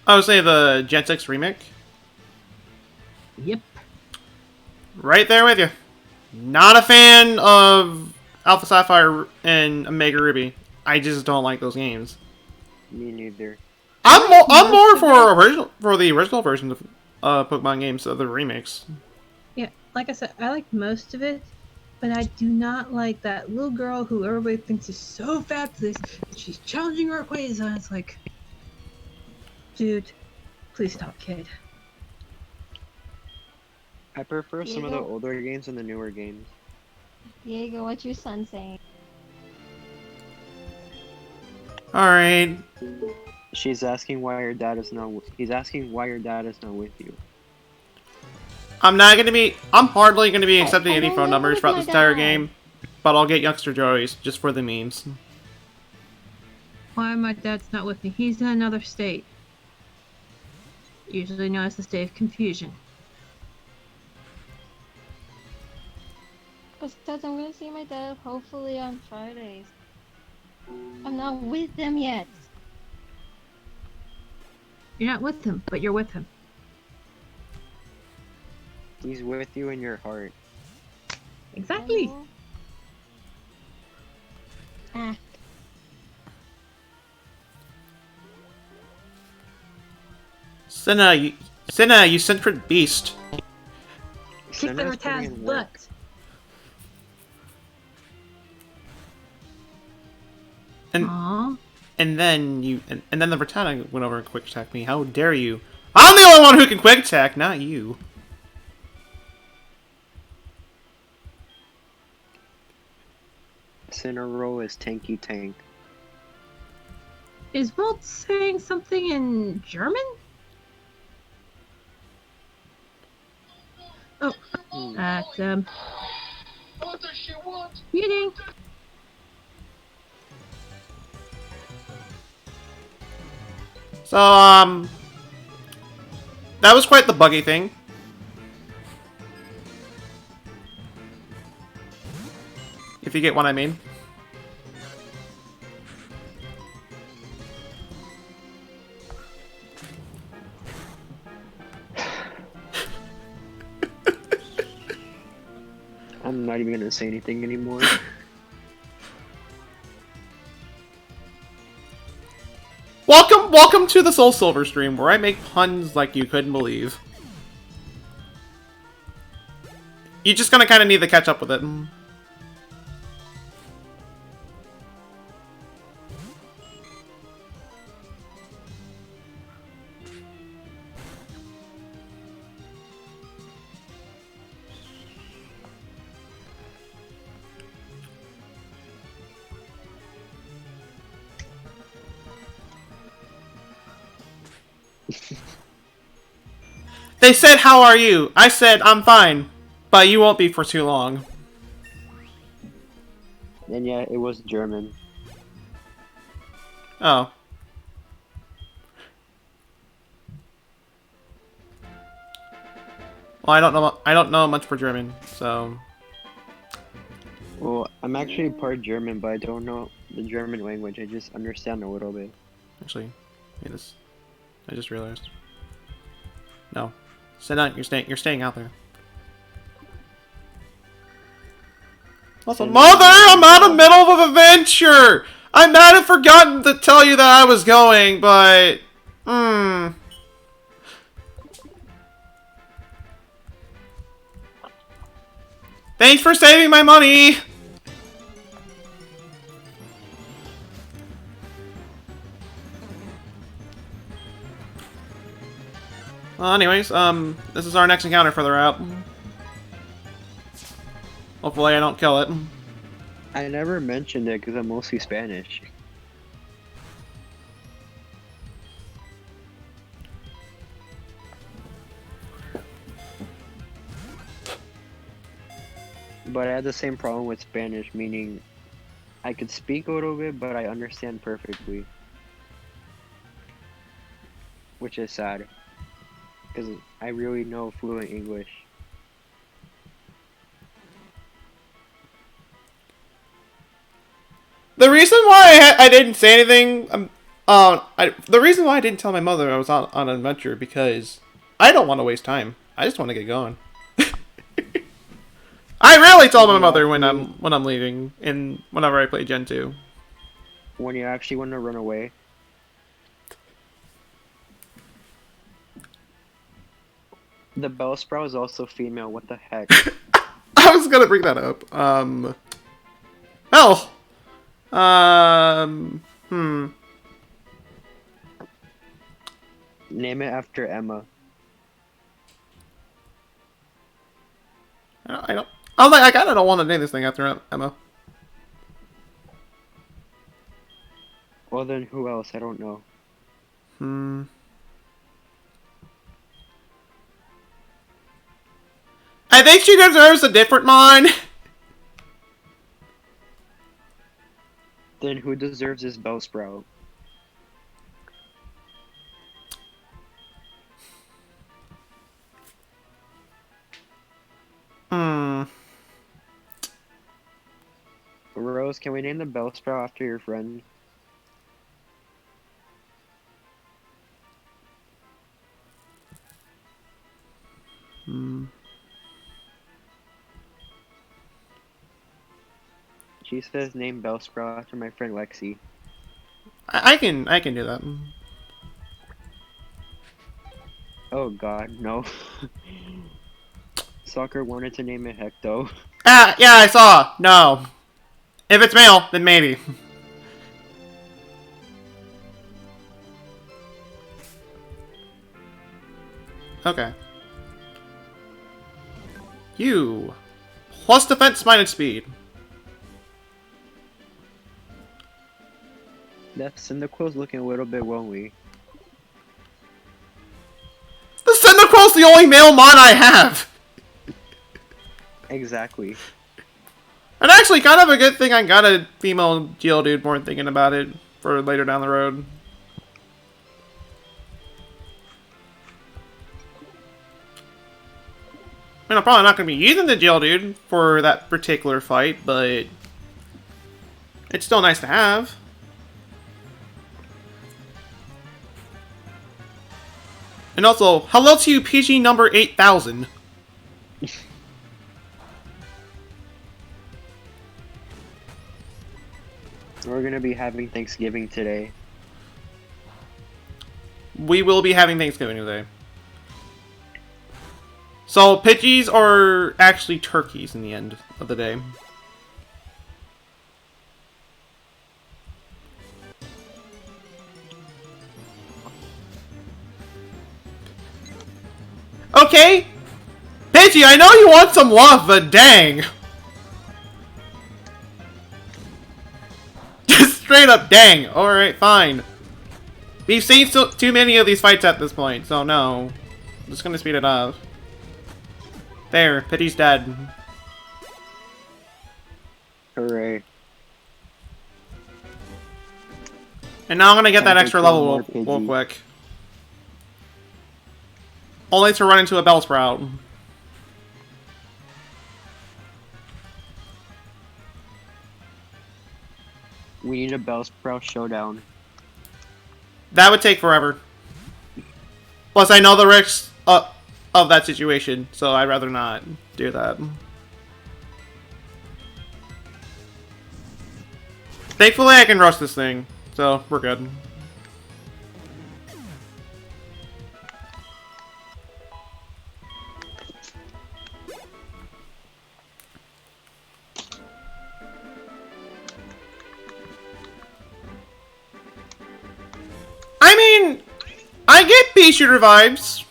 I would say the Gen 6 remake. Yep. Right there with you. Not a fan of Alpha Sapphire and Omega Ruby. I just don't like those games. Me neither. I like I'm most more of it. for the original version of Pokemon games, of the remakes. Yeah, like I said, I like most of it, but I do not like that little girl who everybody thinks is so fabulous and she's challenging our ways, and it's like, dude, please stop, kid. I prefer some of the Diego, older games and the newer games. Diego, what's your son saying? Alright. She's asking why your dad is not. He's asking why your dad is not with you. I'm hardly gonna be accepting I any don't phone live numbers with throughout my this entire dad. game, but I'll get Youngster Joey's just for the memes. Why my dad's not with me? He's in another state, usually known as the state of confusion. Besides, I'm gonna see my dad hopefully on Fridays. I'm not with them yet. You're not with him, but you're with him. He's with you in your heart. Exactly. Hello? Ah, Senna, you centered beast. Kick the Senna's putting Rataz's in work. butt. And Aww. and then and then the Rattata went over and quick attacked me. How dare you? I'm the only one who can quick attack, not you. Cinnarol is tanky tank. Is Bolt saying something in German? Oh, that's What does she want? muting. So that was quite the buggy thing. If you get what I mean. I'm not even gonna say anything anymore. Welcome to the SoulSilver stream, where I make puns like you couldn't believe. You're just gonna kind of need to catch up with it. They said, "How are you?" I said, "I'm fine, but you won't be for too long." And yeah, it was German. Oh. Well, I don't know. I don't know much for German, so. Well, I'm actually part German, but I don't know the German language. I just understand a little bit. Actually, wait, this. I just realized. No, sit down. You're staying. You're staying out there. Also, Mother, I'm out of the middle of an adventure. I might have forgotten to tell you that I was going, but Thanks for saving my money. Well, anyways, this is our next encounter further out. Hopefully I don't kill it. I never mentioned it because I'm mostly Spanish. But I had the same problem with Spanish, meaning I could speak a little bit, but I understand perfectly. Which is sad. Because I really know fluent English. The reason why I didn't say anything, the reason why I didn't tell my mother I was on an adventure because I don't want to waste time. I just want to get going. I rarely tell my mother when I'm leaving, and whenever I play Gen 2. When you actually want to run away. The Bellsprout is also female, what the heck? I was gonna bring that up. Hell. Name it after Emma. I don't. I kind of don't want to name this thing after Emma. Well then, who else? I don't know. I think she deserves a different mine. Then who deserves this Bellsprout? Rose, can we name the Bellsprout after your friend? She says name Bellsprout after my friend Lexi. I can do that. Oh god, no. Soccer wanted to name it Hecto. Ah, yeah, I saw. No. If it's male, then maybe. Okay. You. Plus defense minus speed. That Cyndaquil's looking a little bit lonely. The Cyndaquil's the only male mon I have! Exactly. And actually, kind of a good thing I got a female Geodude more thinking about it for later down the road. I mean, I'm probably not going to be using the Geodude for that particular fight, but it's still nice to have. And also, hello to you, PG number 8000. We're gonna be having Thanksgiving today. We will be having Thanksgiving today. So, Pidgeys are actually turkeys in the end of the day. Okay! Pidgey, I know you want some love, but dang! Just straight up dang. Alright, fine. We've seen too many of these fights at this point, so no. I'm just gonna speed it up. There, Pidgey's dead. Hooray. And now I'm gonna get that I extra think level one real more Pidgey. quick. Only to run into a Bellsprout. We need a Bellsprout showdown. That would take forever. Plus, I know the risks of that situation, so I'd rather not do that. Thankfully, I can rush this thing, so we're good. I mean, I get pea shooter vibes,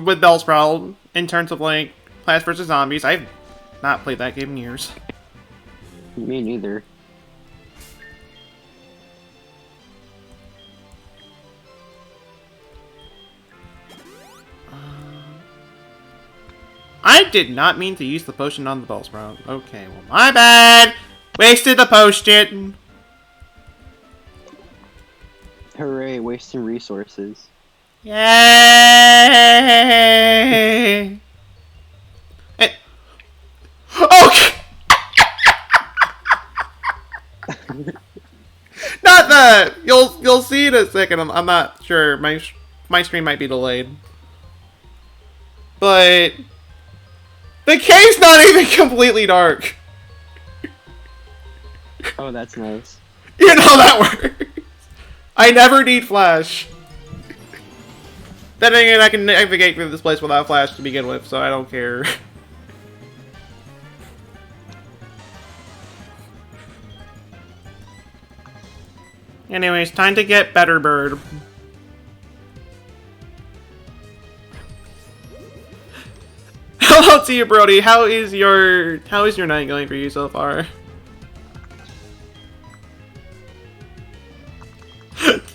with Bellsprout in terms of like Plants vs Zombies. I've not played that game in years. Me neither. I did not mean to use the potion on the Bellsprout. Okay, well, my bad. Wasted the potion. Hooray, wasting resources. Yay! Okay. Not that. You'll see in a second. I'm not sure. My stream might be delayed. But the cave's not even completely dark. Oh, that's nice. You know that works. I never need flash. Then again, I can navigate through this place without flash to begin with, so I don't care. Anyways, time to get better, bird. Hello to you, Brody. How is your night going for you so far?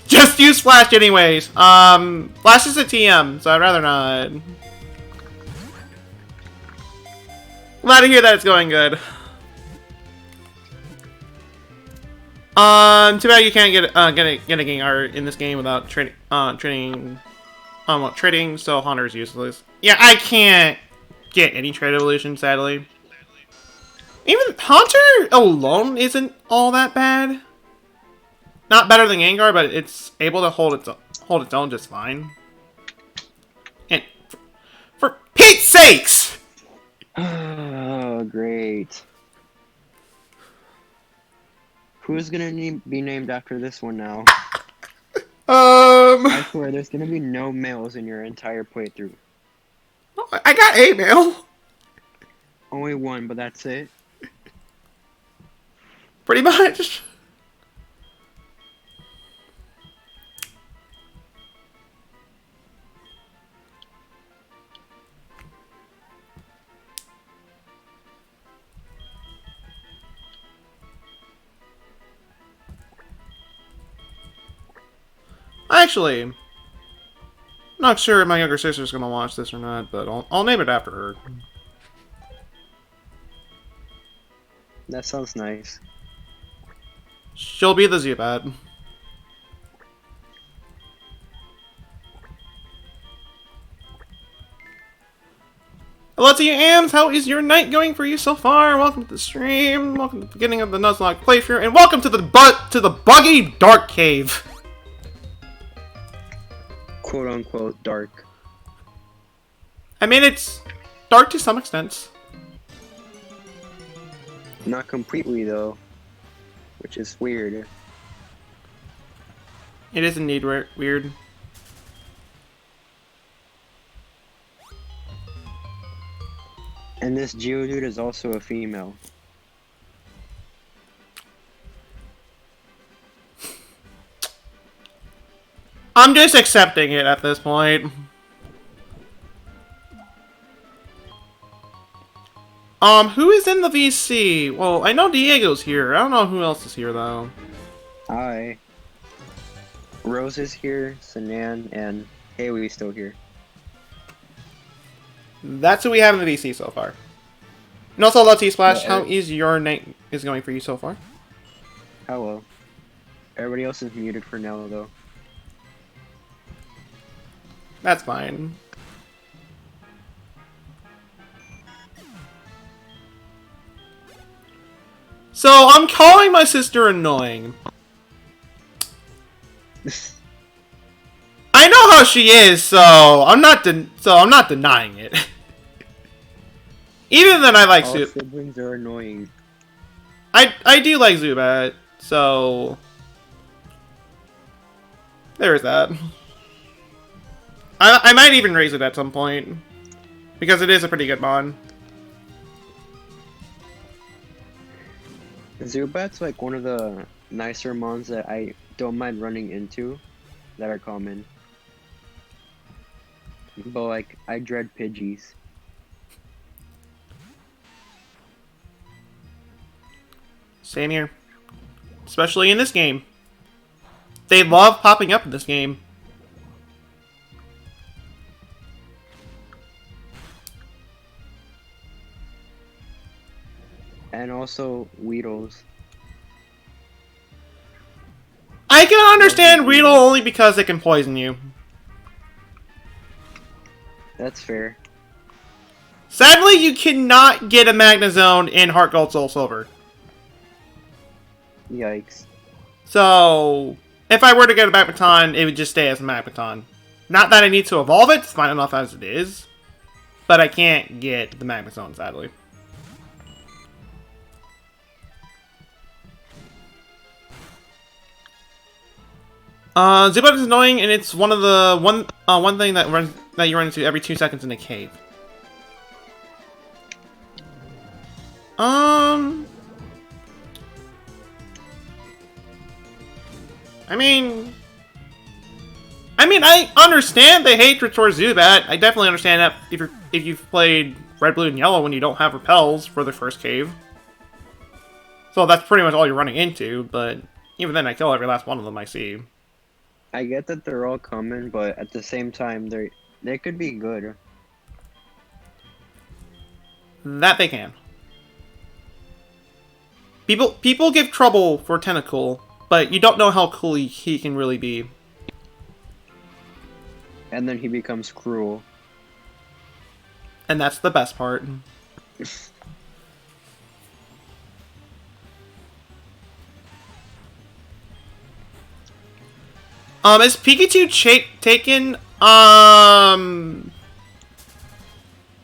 Just use flash anyways. Flash is a TM, so I'd rather not. Glad to hear that it's going good. Too bad you can't get a Gengar in this game without trading. Trading, so Haunter's useless. Yeah, I can't get any trade evolution, sadly. Even Haunter alone isn't all that bad. Not better than Gengar, but it's able to hold its own just fine. And for Pete's sakes! Oh, great. Who's gonna be named after this one now? I swear, there's gonna be no males in your entire playthrough. I got a mail. Only one, but that's it. Pretty much. Actually, not sure if my younger sister's gonna watch this or not, but I'll name it after her. That sounds nice. She'll be the Zubat. Hello to you, Ams! How is your night going for you so far? Welcome to the stream, welcome to the beginning of the Nuzlocke playthrough, and welcome to the buggy dark cave! Quote unquote dark. I mean, it's dark to some extent. Not completely though, which is weird. It is indeed weird. And this Geodude is also a female. I'm just accepting it at this point. Who is in the VC? Well, I know Diego's here. I don't know who else is here, though. Hi. Rose is here, Sanan, and Haley's still here. That's who we have in the VC so far. And also, Let's Splash, Yeah, how is your night is going for you so far? Hello. Everybody else is muted for now, though. That's fine. So, I'm calling my sister annoying. I know how she is, so I'm not denying it. Even then, I like All Zubat. siblings are annoying. I do like Zubat, so there's that. I might even raise it at some point because it is a pretty good mon. Zubat's like one of the nicer mons that I don't mind running into that are common. But like, I dread Pidgeys. Same here. Especially in this game. They love popping up in this game. And also Weedles. I can understand Weedle only because it can poison you. That's fair. Sadly, you cannot get a Magnezone in Heart Gold Soul Silver. Yikes. So, if I were to get a Magneton, it would just stay as a Magneton. Not that I need to evolve it, it's fine enough as it is. But I can't get the Magnezone, sadly. Zubat is annoying, and it's one of the one thing that you run into every 2 seconds in a cave. I mean, I understand the hatred towards Zubat. I definitely understand that if you've played Red, Blue, and Yellow when you don't have repels for the first cave. So that's pretty much all you're running into, but even then I kill every last one of them I see. I get that they're all common, but at the same time, they could be good. That they can. People give trouble for Tentacle, but you don't know how cool he can really be. And then he becomes cruel. And that's the best part. Is Pikachu taken?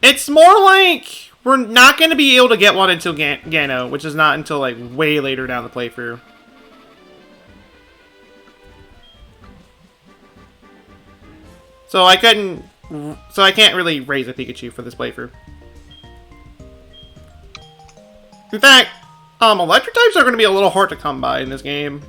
It's more like we're not going to be able to get one until Gano, which is not until like way later down the playthrough. So I couldn't. So I can't really raise a Pikachu for this playthrough. In fact, electric types are going to be a little hard to come by in this game.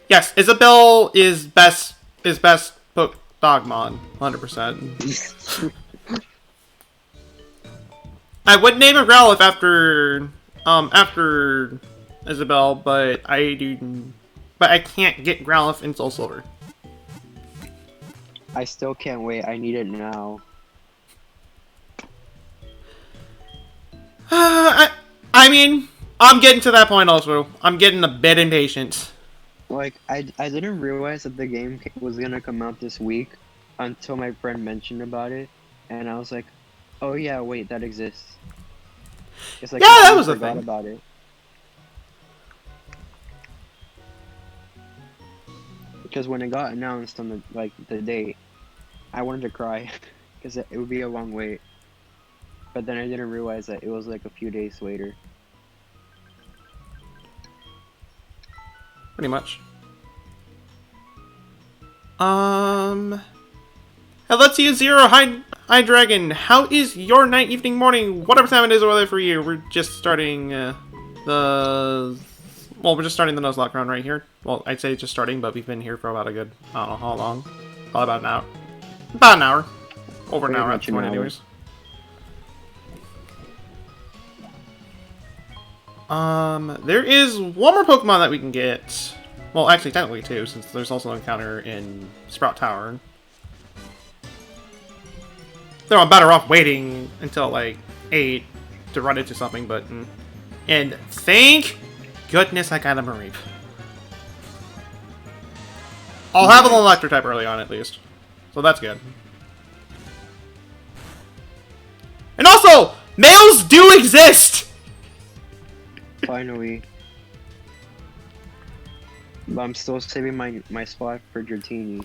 Yes, Isabelle is best Dogmon, 100%. I would name a Growlithe after Isabelle, but I can't get Growlithe in SoulSilver. I still can't wait. I need it now. I mean, I'm getting to that point also. I'm getting a bit impatient. Like, I didn't realize that the game was gonna come out this week until my friend mentioned about it, and I was like, oh yeah, wait, that exists. It's like, Yeah, I that was a forgot thing. about it. Because when it got announced on the date, I wanted to cry because it would be a long wait. But then I didn't realize that it was like a few days later. Pretty much. Let's see, Zero. Hi, Dragon. How is your night, evening, morning, whatever time it is over there for you? We're just starting we're just starting the Nuzlocke run right here. Well, I'd say just starting, but we've been here for about a good, I don't know how long. Probably about an hour. About an hour. Over an Pretty hour at much this an point, hour. anyways. There is one more Pokemon that we can get. Well, actually, technically two, since there's also an encounter in Sprout Tower. Though I'm better off waiting until, like, 8 to run into something, but... And thank goodness I got a Mareep. I'll have an electric type early on, at least. So that's good. And also, males do exist! Finally. But I'm still saving my spot for Dratini.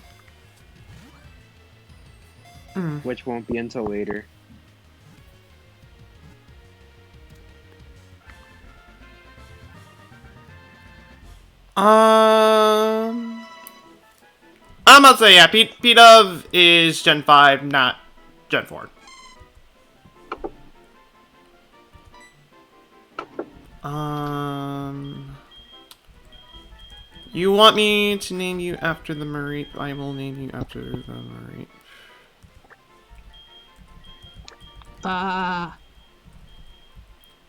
Which won't be until later. I'm about to say, yeah, P-Dove is Gen 5, not Gen 4. You want me to name you after the Mareep? I will name you after the Mareep.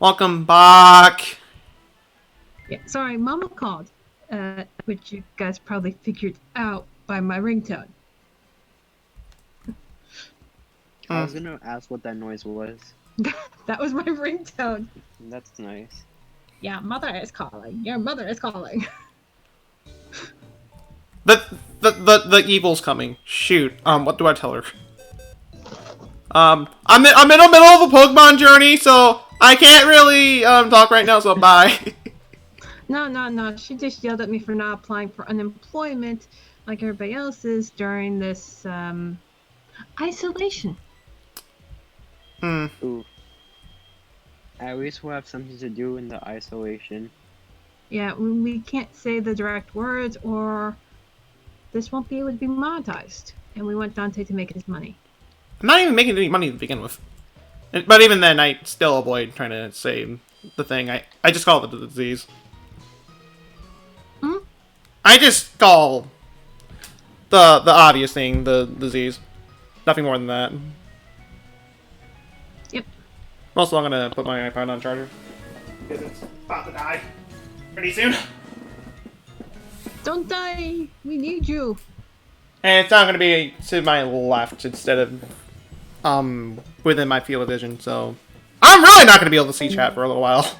Welcome back. Yeah, sorry, Mama called, which you guys probably figured out by my ringtone. I was gonna ask what that noise was. That was my ringtone. That's nice. Yeah, mother is calling. Your mother is calling. The evil's coming. Shoot. What do I tell her? I'm in the middle of a Pokemon journey, so I can't really talk right now. So bye. No. She just yelled at me for not applying for unemployment like everybody else is during this isolation. Ooh. At least we'll have something to do in the isolation. Yeah, we can't say the direct words or this won't be able to be monetized. And we want Dante to make his money. I'm not even making any money to begin with. But even then, I still avoid trying to say the thing. I just call it the disease. I just call the obvious thing the disease. Nothing more than that. Yep. Also, I'm gonna put my iPod on charger. Because it's about to die pretty soon. Don't die! We need you! And it's not gonna be to my left instead of within my field of vision, so I'm really not gonna be able to see chat for a little while.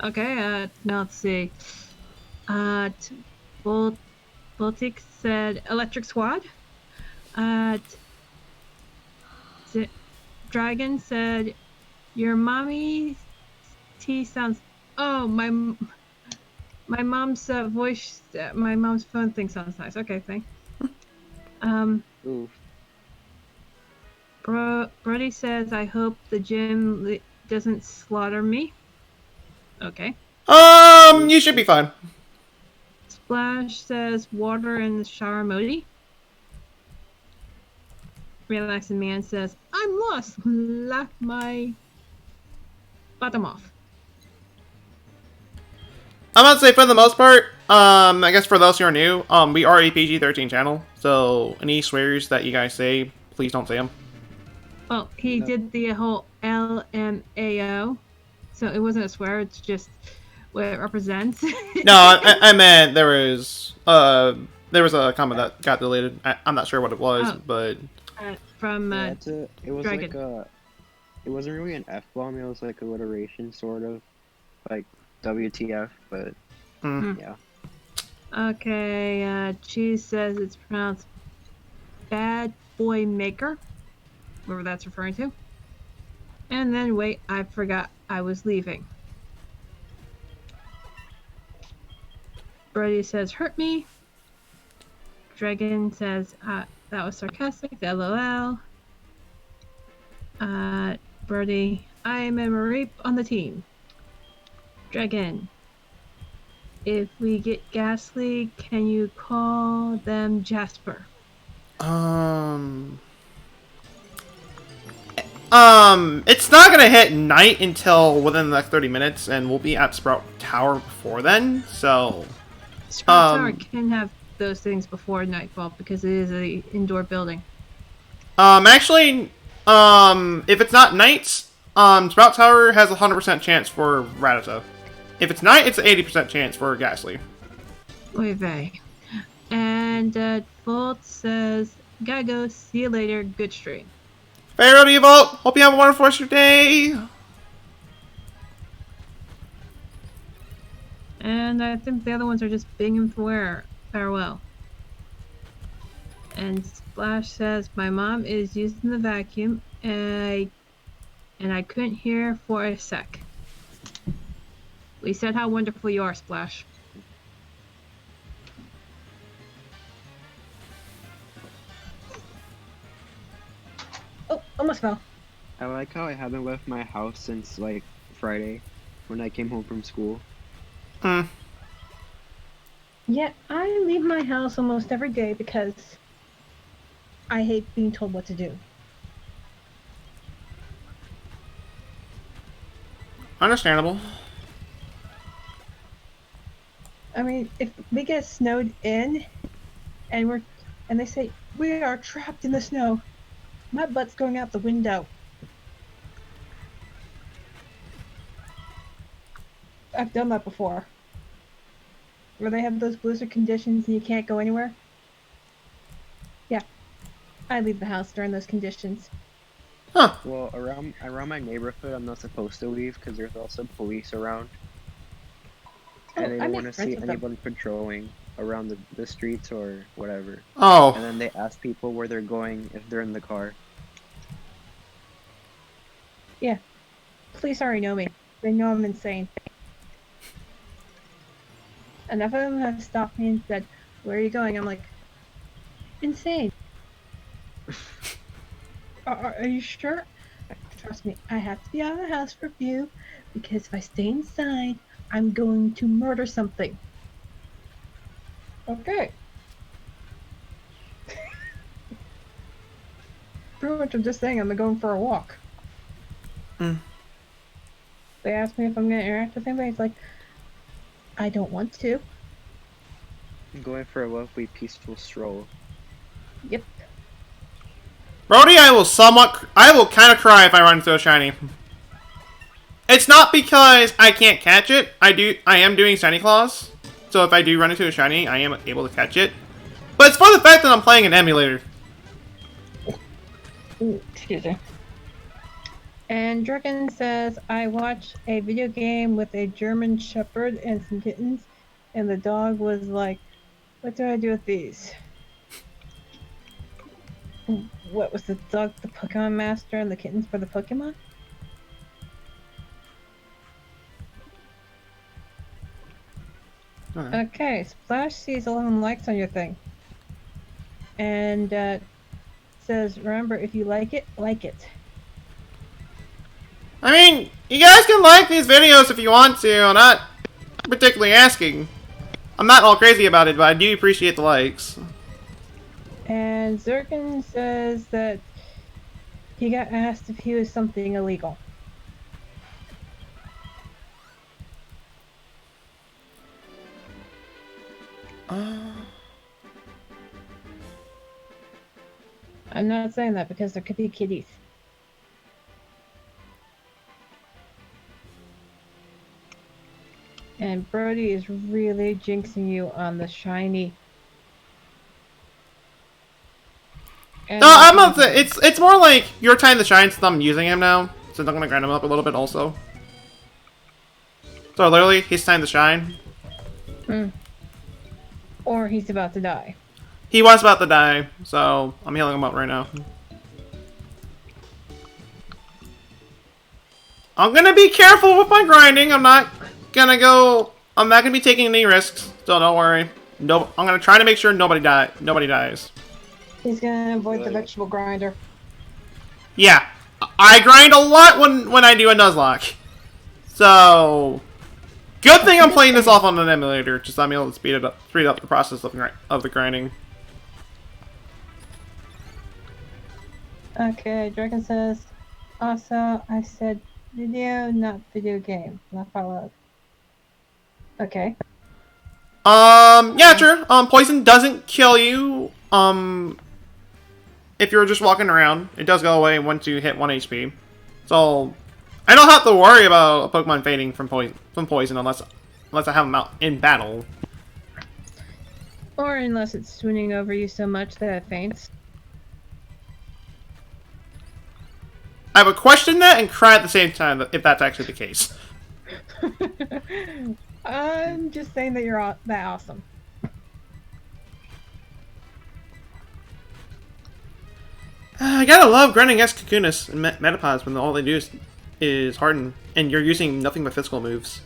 Okay, now let's see. Baltic said Electric Squad. Dragon said your mommy T sounds. Oh, my mom's voice. My mom's phone thing sounds nice. Okay, thanks. Oof. Brody says I hope the gym doesn't slaughter me. Okay. You should be fine. Splash says water in the shower modi. Relaxing Man says, I'm lost. Laugh my bottom off. I'm gonna say for the most part, I guess for those who are new, we are a PG-13 channel, so any swears that you guys say, please don't say them. Well, he did the whole LMAO, so it wasn't a swear, it's just what it represents. No, I meant there was a comment that got deleted. I'm not sure what it was, but from Yeah, it was Dragon. like it wasn't really an F-bomb, it was like alliteration, sort of. Like, WTF, but yeah. Okay, Cheese says it's pronounced Bad Boy Maker, whoever that's referring to. And then, wait, I forgot I was leaving. Brody says, hurt me. Dragon says, that was sarcastic, LOL. Brody, I am a Mareep on the team. Dragon, if we get Ghastly, can you call them Jasper? It's not gonna hit night until within the next 30 minutes, and we'll be at Sprout Tower before then, so... Sprout Tower can have those things before nightfall, because it is an indoor building. Actually, if it's not night, Sprout Tower has a 100% chance for Rattata. If it's night, it's an 80% chance for Ghastly. Oy vey. And, Volt says, gotta go, see you later, good stream. Farewell to you, Volt! Hope you have a wonderful rest of your day! And I think the other ones are just Bing and farewell. And Splash says, my mom is using the vacuum, and I couldn't hear for a sec. We said how wonderful you are, Splash. Oh, almost fell. I like how I haven't left my house since, like, Friday, when I came home from school. Yeah, I leave my house almost every day because I hate being told what to do. Understandable. I mean, if we get snowed in, and they say we are trapped in the snow, my butt's going out the window. I've done that before. Where they have those blizzard conditions and you can't go anywhere. Yeah, I leave the house during those conditions. Huh. Well, around my neighborhood, I'm not supposed to leave because there's also police around. And they don't want to see anyone patrolling around the streets or whatever. Oh. And then they ask people where they're going if they're in the car. Yeah. Police already know me. They know I'm insane. Enough of them have stopped me and said, where are you going? I'm like, insane. Are you sure? Trust me, I have to be out of the house for a few, because if I stay inside, I'm going to murder something. Okay. Pretty much I'm just saying I'm going for a walk. They asked me if I'm going to interact with anybody. It's like, I don't want to. I'm going for a lovely, peaceful stroll. Yep. Brody, I will kind of cry if I run into a shiny. It's not because I can't catch it. I am doing shiny claws. So if I do run into a shiny, I am able to catch it. But it's for the fact that I'm playing an emulator. Ooh, excuse me. And Draken says, I watched a video game with a German Shepherd and some kittens, and the dog was like, what do I do with these? What was the dog, the Pokemon Master, and the kittens for the Pokemon? Okay, Splash sees 11 likes on your thing. And says, remember, if you like it, like it. I mean, you guys can like these videos if you want to. I'm not particularly asking. I'm not all crazy about it, but I do appreciate the likes. And Zirkin says that he got asked if he was something illegal. I'm not saying that because there could be kitties. And Brody is really jinxing you on the shiny. And No, I'm not saying it's more like your time to shine since I'm using him now. Since I'm gonna grind him up a little bit also. So literally, he's time to shine. Or he's about to die. He was about to die, so I'm healing him up right now. I'm gonna be careful with my grinding. I'm not gonna be taking any risks, so don't worry. No, I'm gonna try to make sure nobody dies. He's gonna avoid the vegetable grinder. Yeah, I grind a lot when I do a Nuzlocke. So, good thing I'm playing this off on an emulator, just so I'm able to speed up the process of the grinding. Okay, Dragon says, also, I said video, not video game. Not followed. Okay. Yeah, true. Poison doesn't kill you, if you're just walking around. It does go away once you hit 1 HP. So, I don't have to worry about a Pokemon fading from poison unless I have them out in battle. Or unless it's swooning over you so much that it faints. I would question that and cry at the same time if that's actually the case. I'm just saying that you're that awesome. I gotta love grinding against Kakunas and Metapods when all they do is harden, and you're using nothing but physical moves.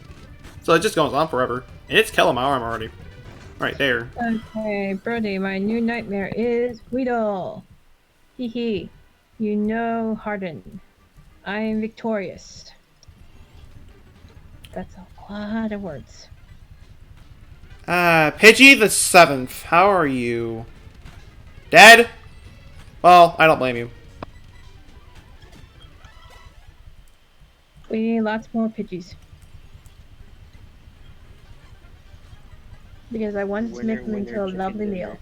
So it just goes on forever. And it's killing my arm already. Right there. Okay, Brody, my new nightmare is Weedle. Hee hee. You know Harden. I am victorious. That's a lot of words. Pidgey the 7th. How are you? Dead? Well, I don't blame you. We need lots more Pidgeys. Because I wanted to make them into a lovely meal.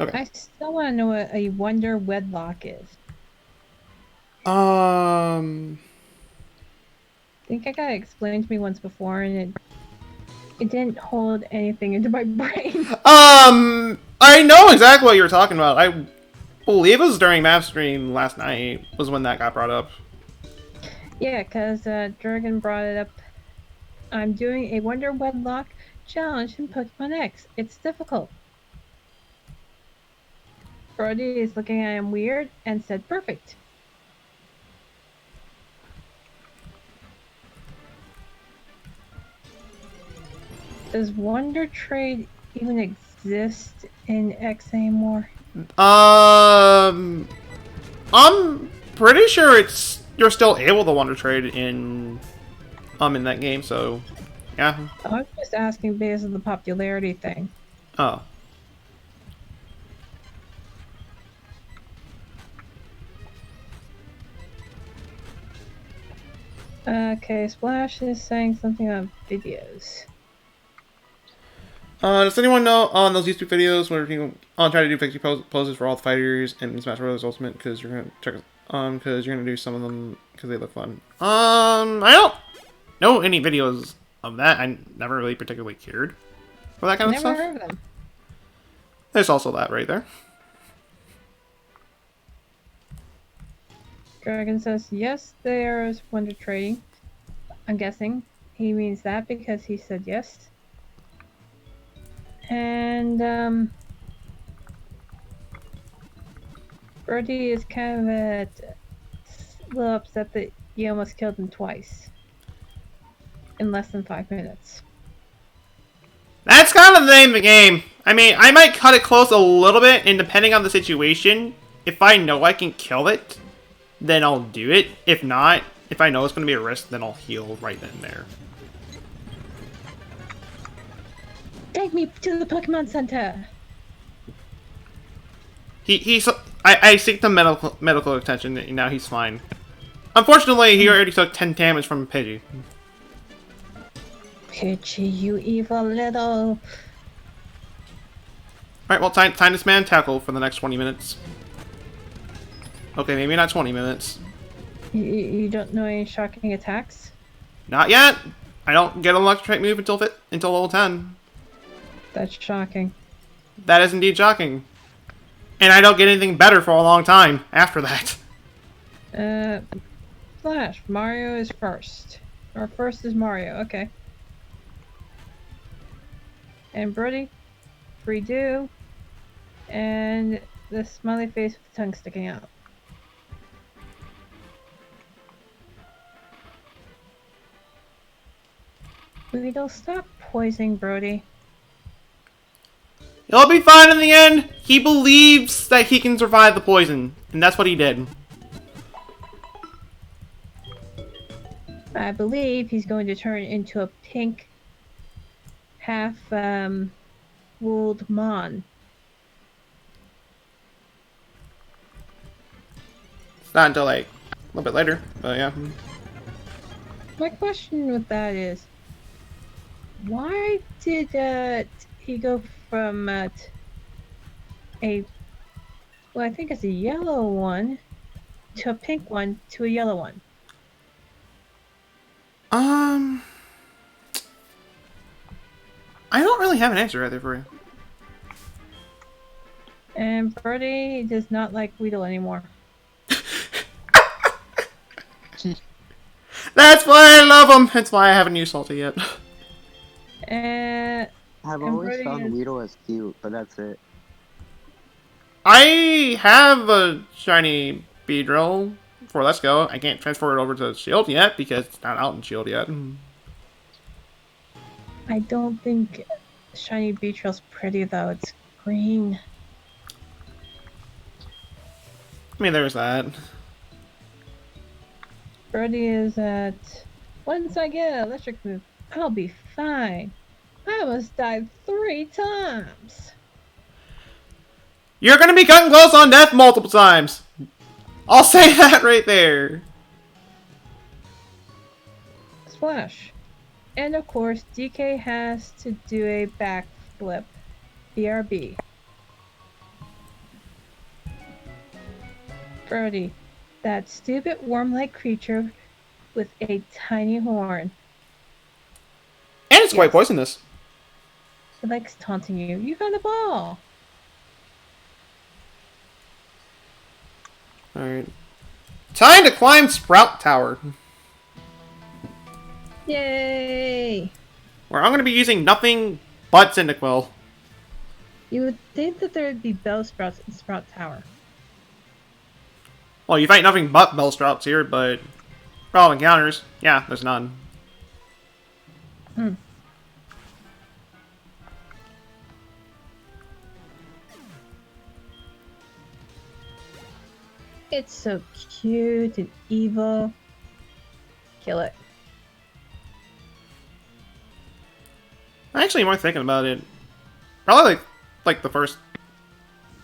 Okay. I still want to know what a Wonder Wedlock is. I I think I got it explained to me once before, and it didn't hold anything into my brain. I know exactly what you're talking about. I believe it was during map stream last night was when that got brought up. Yeah, because Dragon brought it up. I'm doing a Wonder Wedlock challenge in Pokemon X. It's difficult. Brody is looking at him weird and said perfect. Does Wonder Trade even exist in X anymore? I'm pretty sure you're still able to Wonder Trade in that game, so yeah. I was just asking because of the popularity thing. Oh. Okay, Splash is saying something about videos. Does anyone know on those YouTube videos where you try to do victory poses for all the fighters and Smash Bros. Ultimate because you're gonna check because you're gonna do some of them because they look fun. I don't know any videos of that. I never really particularly cared for that kind of stuff. Never heard of them. There's also that right there. Dragon says yes, there's Wonder Trading. I'm guessing he means that because he said yes. And Brody is kind of a little upset that you almost killed him twice in less than 5 minutes. That's kind of the name of the game. I mean, I might cut it close a little bit, and depending on the situation, if I know I can kill it, then I'll do it. If not, if I know it's going to be a risk, then I'll heal right then and there. Take me to the Pokemon Center. I seek the medical attention, and now he's fine. Unfortunately, he already took 10 damage from Pidgey. Pidgey, you evil little... Alright, well, time this man tackle for the next 20 minutes. Okay, maybe not 20 minutes. You don't know any shocking attacks? Not yet! I don't get an electric move until level 10. That's shocking. That is indeed shocking. And I don't get anything better for a long time after that. Flash, Mario is first. Or first is Mario, okay. And Brody, free do. And the smiley face with the tongue sticking out. Weedle, stop poisoning Brody. He'll be fine in the end. He believes that he can survive the poison. And that's what he did. I believe he's going to turn into a pink half wooled mon. It's not until like a little bit later, but yeah. My question with that is, why did he go from well, I think it's a yellow one to a pink one to a yellow one? I don't really have an answer right there for you. And Birdie does not like Weedle anymore. That's why I love him. That's why I haven't used Salty yet. I've always Brody found is- Weedle as cute, but that's it. I have a shiny Beedrill for Let's Go. I can't transfer it over to Shield yet because it's not out in Shield yet. I don't think shiny Beetrill's pretty though. It's green. I mean, there's that. Birdie is at... Once I get an electric move, I'll be fine. I almost died 3 times. You're gonna be cutting close on death multiple times. I'll say that right there. Splash. And of course, DK has to do a backflip. BRB. Birdie. That stupid worm-like creature with a tiny horn. And it's quite Yes. poisonous. It likes taunting you. You found the ball. Alright. Time to climb Sprout Tower. Yay! Where I'm gonna be using nothing but Cyndaquil. You would think that there would be Bellsprouts in Sprout Tower. Well, you fight nothing but Bellsprouts here, but for all encounters, yeah, there's none. It's so cute and evil. Kill it. Actually, more thinking about it, probably like the first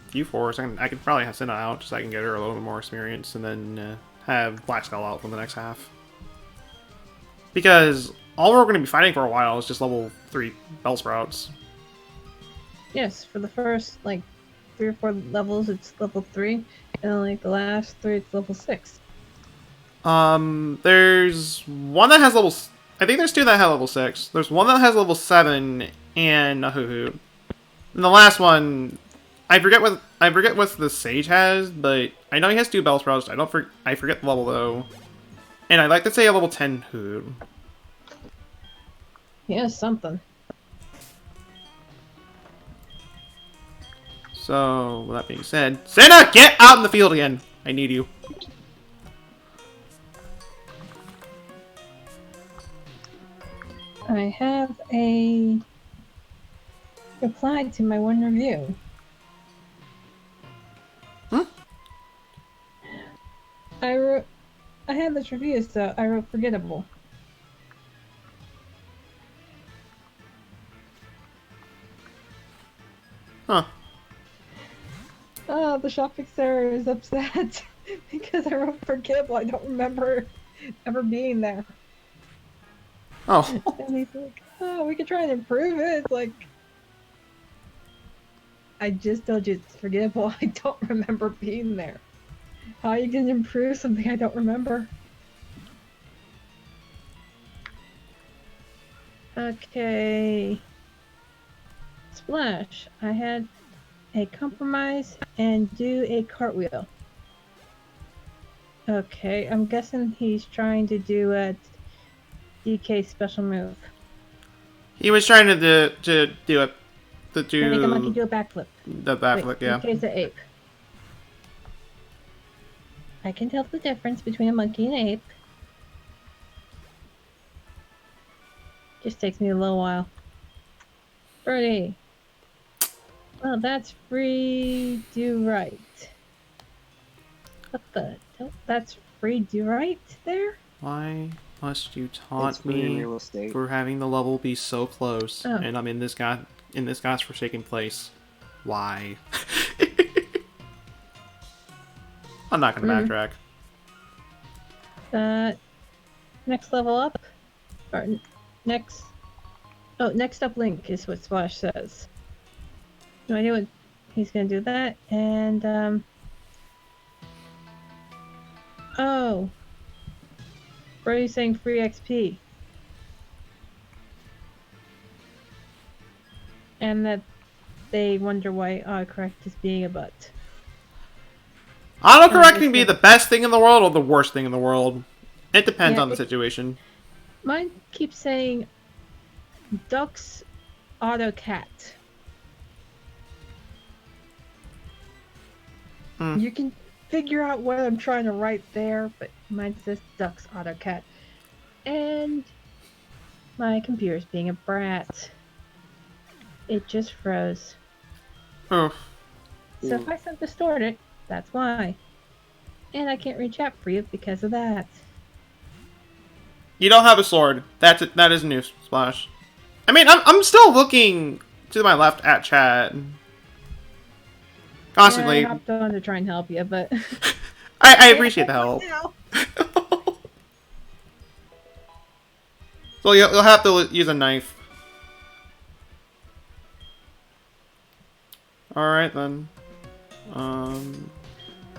few fours, I could probably have Cinna out so I can get her a little bit more experience, and then have Black Skull out for the next half. Because all we're going to be fighting for a while is just level 3 Bellsprouts. Yes, for the first like 3 or 4 levels, it's level 3, and then like the last 3, it's level 6. There's one that has level... I think there's 2 that have level 6. There's one that has level 7 and a Hoo-Hoo. And the last one, I forget what the Sage has, but I know he has 2 Bellsprouts. I forget the level though. And I'd like to say a level 10 Hoo. Yeah, something. So, with that being said, Cinna, get out in the field again! I need you. I have a replied to my one review. Hmm? I had this review, so I wrote forgettable. Huh. Oh, the shop fixer is upset because I wrote forgettable. I don't remember ever being there. Oh. And he's like, oh, we could try and improve it. It's like, I just told you it's forgettable. I don't remember being there. How you can improve something I don't remember? Okay. Splash. I had a compromise and do a cartwheel. Okay, I'm guessing he's trying to do a DK special move. He was trying to do it. To Make a monkey do do a backflip. the backflip, yeah. DK's an ape. I can tell the difference between a monkey and an ape. Just takes me a little while. Birdie. Well, that's free do right. What the? That's free do right there? Why must you It's taunt free me real estate. for having the level be so close, Oh. and I'm in this guy's forsaken place? Why? I'm not gonna backtrack. Next level up? Or next... Oh, next up link is what Splash says. No idea what... He's gonna do that, and, Oh! Brody's saying free XP. And that they wonder why autocorrect is being a butt. Autocorrect can be the best thing in the world or the worst thing in the world. It depends Yeah, on the situation. Mine keeps saying Ducks AutoCat. You can figure out what I'm trying to write there, but mine says Ducks AutoCat. And my computer's being a brat. It just froze. Oh. So if I sound distorted, that's why. And I can't reach out for you because of that. You don't have a sword. That is new, Splash. I mean, I'm still looking to my left at chat. Constantly. Yeah, I hopped on to try and help you, but... I appreciate the help. So you'll have to use a knife. Alright then.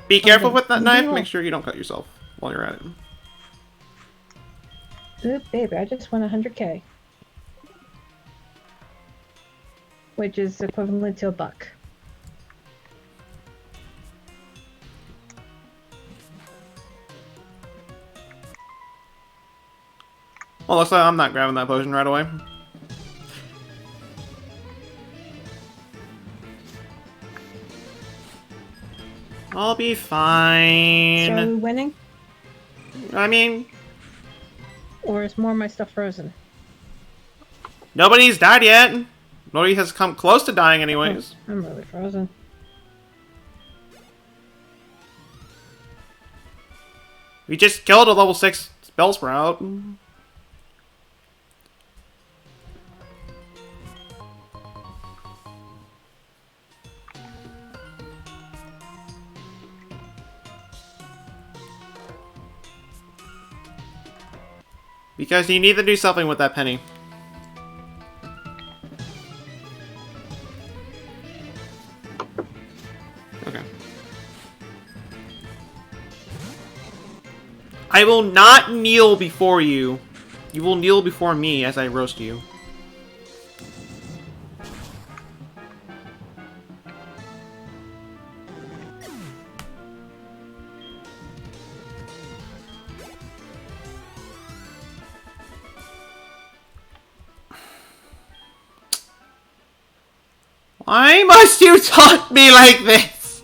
Be careful with that knife. Make sure you don't cut yourself while you're at it. Oop, baby, I just won 100k. Which is equivalent to $1. Well, looks like I'm not grabbing that potion right away. I'll be fine. So are we winning? I mean, Or is more of my stuff frozen? nobody's died yet. Nobody has come close to dying anyways. Oh, I'm really frozen. We just killed a level 6 spell sprout. Because you need to do something with that penny. Okay. I will not kneel before you. You will kneel before me as I roast you. Why must you taunt me like this?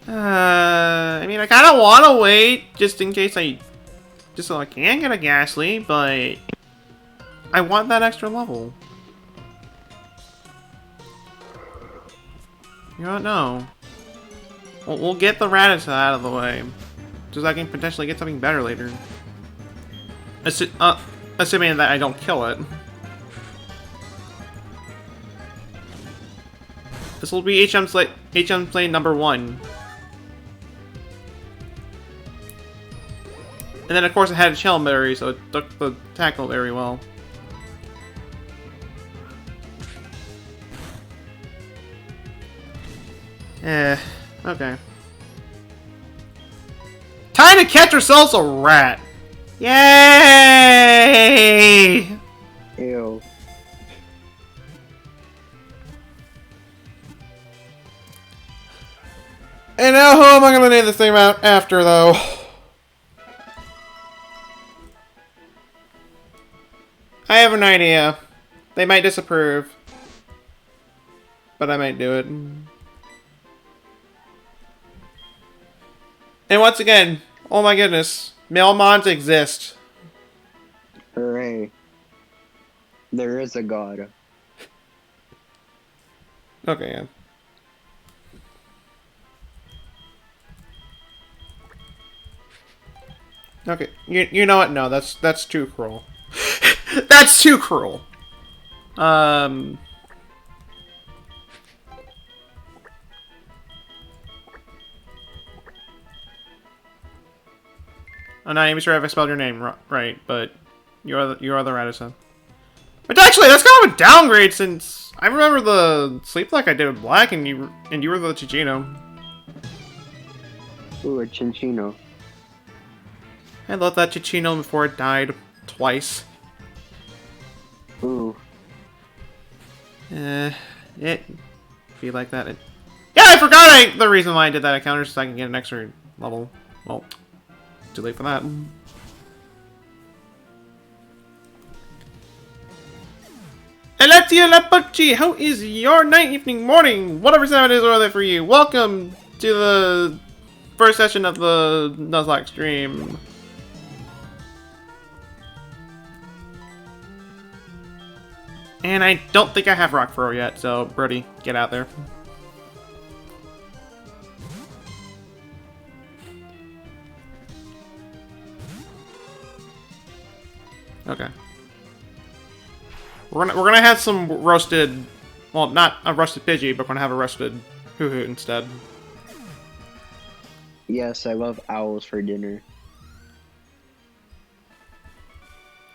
I mean, I kind of want to wait, just in case just so I can get a Ghastly, but I want that extra level. You don't know. We'll get the Rattata out of the way. So I can potentially get something better later. Assuming that I don't kill it. This will be HM Slate number 1. And then of course it had a Channel Berry, so it took the tackle very well. Okay. Time to catch ourselves a rat! Yay! Ew. And now who am I gonna name this thing out after, though? I have an idea. They might disapprove. But I might do it. And once again, oh my goodness, male mods exist. Hooray. There is a god. Okay, yeah. Okay, you know what? No, that's too cruel. That's too cruel. I'm not even sure if I spelled your name right, but you are the Rattata. But actually, that's kind of a downgrade since I remember the sleeplocke I did with Black, and you were the Chichino. Ooh, a Chinchino. I loved that Chichino before it died twice. Ooh. It be like that. Yeah, I forgot the reason why I did that encounter so I can get an extra level. Well, too late for that. Alexia Lapucci, how is your night, evening, morning, whatever time it is early for you? Welcome to the first session of the Nuzlocke stream. And I don't think I have Rock Throw yet, so Brody, get out there. Okay. We're gonna have some roasted, well, not a roasted Pidgey, but we're gonna have a roasted Hoo-Hoo instead. Yes, I love owls for dinner.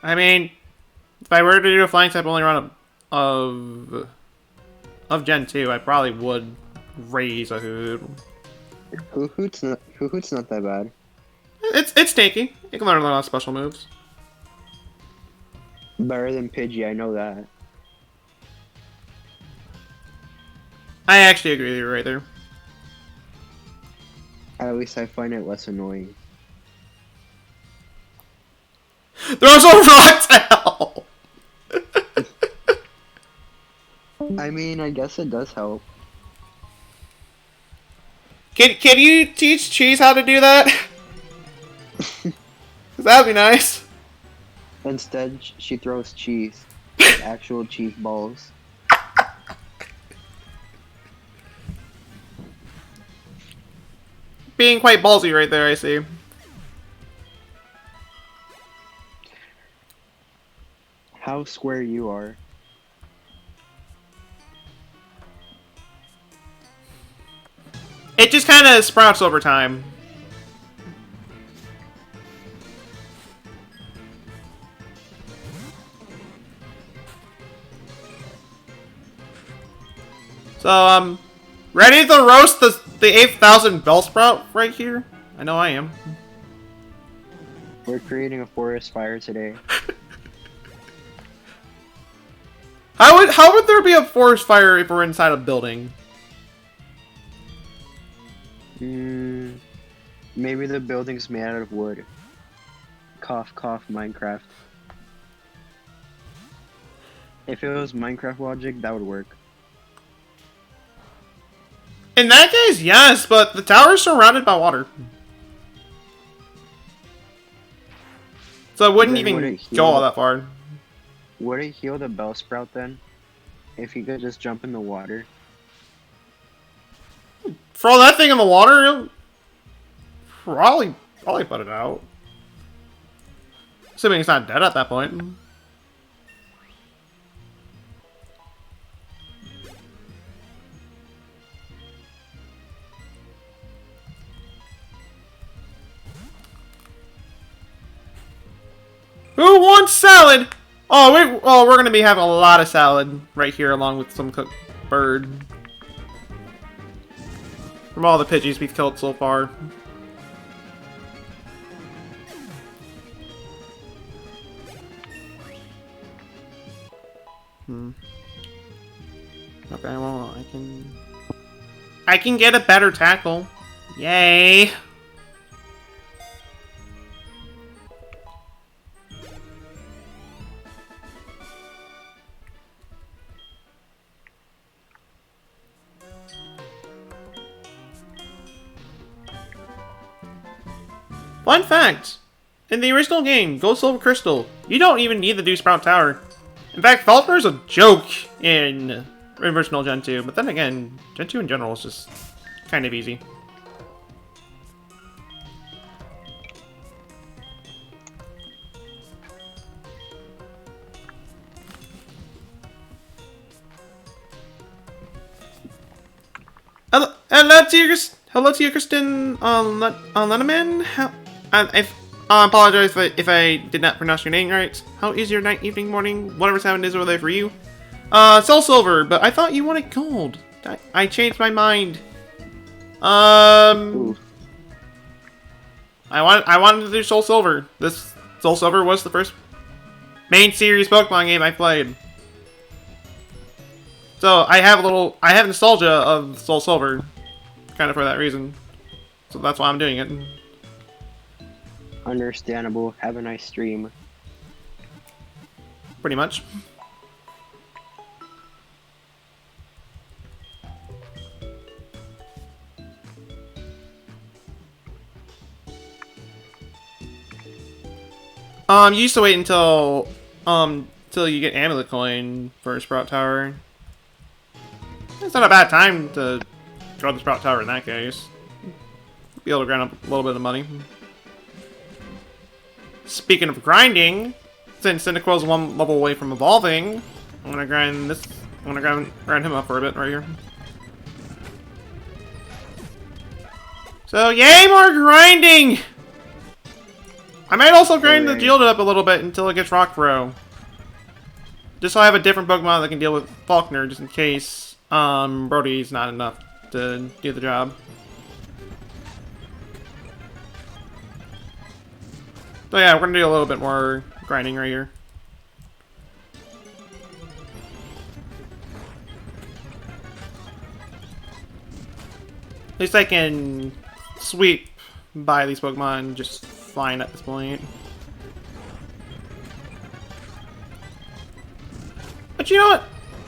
I mean, if I were to do a flying type only run of Gen 2, I probably would raise a Hoo-Hoo. Hoo-Hoot's not that bad. It's tanky. You can learn a lot of special moves. Better than Pidgey, I know that. I actually agree with you right there. At least I find it less annoying. There's a rock tail! I mean, I guess it does help. Can you teach Cheese how to do that? 'Cause that'd be nice. Instead, she throws cheese. Actual cheese balls. Being quite ballsy right there, I see. How square you are. It just kind of sprouts over time. So, ready to roast the 8,000 Bellsprout right here? I know I am. We're creating a forest fire today. How would there be a forest fire if we're inside a building? Maybe the building's made out of wood. Cough, cough, Minecraft. If it was Minecraft logic, that would work. In that case, yes, but the tower is surrounded by water. So it wouldn't Then would even it heal go all the- that far. Would it heal the Bellsprout then? If you could just jump in the water? throw that thing in the water, it'll probably put it out. Assuming it's not dead at that point. Who wants salad? Oh, we're gonna be having a lot of salad right here, along with some cooked bird. From all the Pidgeys we've killed so far. Okay, well, I can get a better tackle. Yay! Fun fact! In the original game, Gold Silver Crystal, you don't even need to do Sprout Tower. In fact, Falconer's a joke in original Gen 2, but then again, Gen 2 in general is just kind of easy. Hello to you, Kristen Lenneman. I apologize if I did not pronounce your name right. How is your night, evening, morning, whatever time it is over there for you? SoulSilver, but I thought you wanted gold. I changed my mind. Ooh. I wanted to do SoulSilver. This SoulSilver was the first main series Pokemon game I played. So I have nostalgia of SoulSilver, kind of for that reason. So that's why I'm doing it. Understandable. Have a nice stream. Pretty much. You used to wait until you get Amulet Coin for a Sprout Tower. It's not a bad time to go to the Sprout Tower in that case. Be able to grind up a little bit of money. Speaking of grinding, since Cyndaquil's one level away from evolving, I'm gonna grind this. I'm gonna grind him up for a bit right here. So yay, more grinding! I might also grind the Geodude up a little bit until it gets Rock Throw. Just so I have a different Pokemon that can deal with Falconer, just in case Brody's not enough to do the job. So yeah, we're gonna do a little bit more grinding right here. At least I can sweep by these Pokemon just fine at this point. But you know what?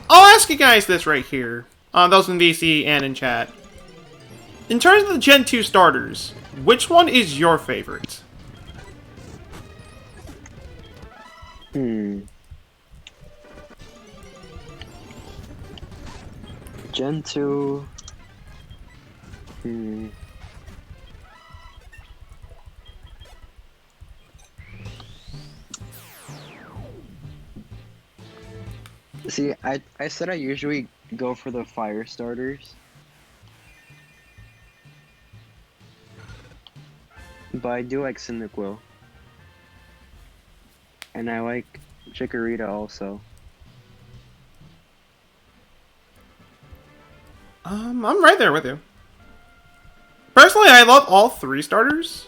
I'll ask you guys this right here. Those in VC and in chat. In terms of the Gen 2 starters, which one is your favorite? Gen 2. See, I said I usually go for the fire starters. But I do like Cyndaquil. And I like Chikorita also. I'm right there with you. Personally, I love all three starters.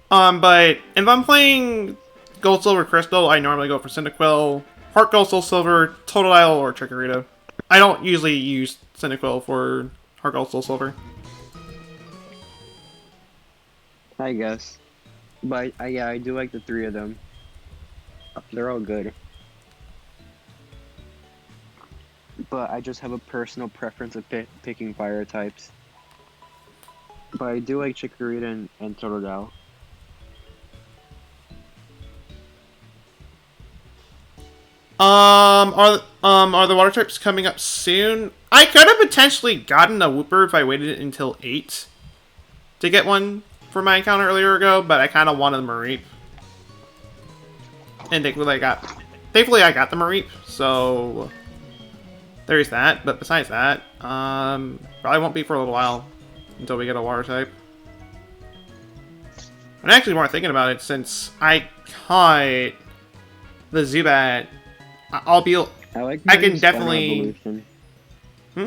But if I'm playing Gold, Silver, Crystal, I normally go for Cyndaquil, Heart Gold, Soul Silver, Totodile, or Chikorita. I don't usually use Cyndaquil for Heart Gold, Soul Silver. I guess. But yeah, I do like the three of them. They're all good. But I just have a personal preference of picking fire types. But I do like Chikorita and Totodile. Are the water types coming up soon? I could have potentially gotten a Wooper if I waited until 8 to get one for my encounter earlier ago, but I kind of wanted the Mareep. And thankfully I got the Mareep, so there's that. But besides that, probably won't be for a little while until we get a water type. And actually, more thinking about it, since I caught the Zubat, I can definitely. Hmm?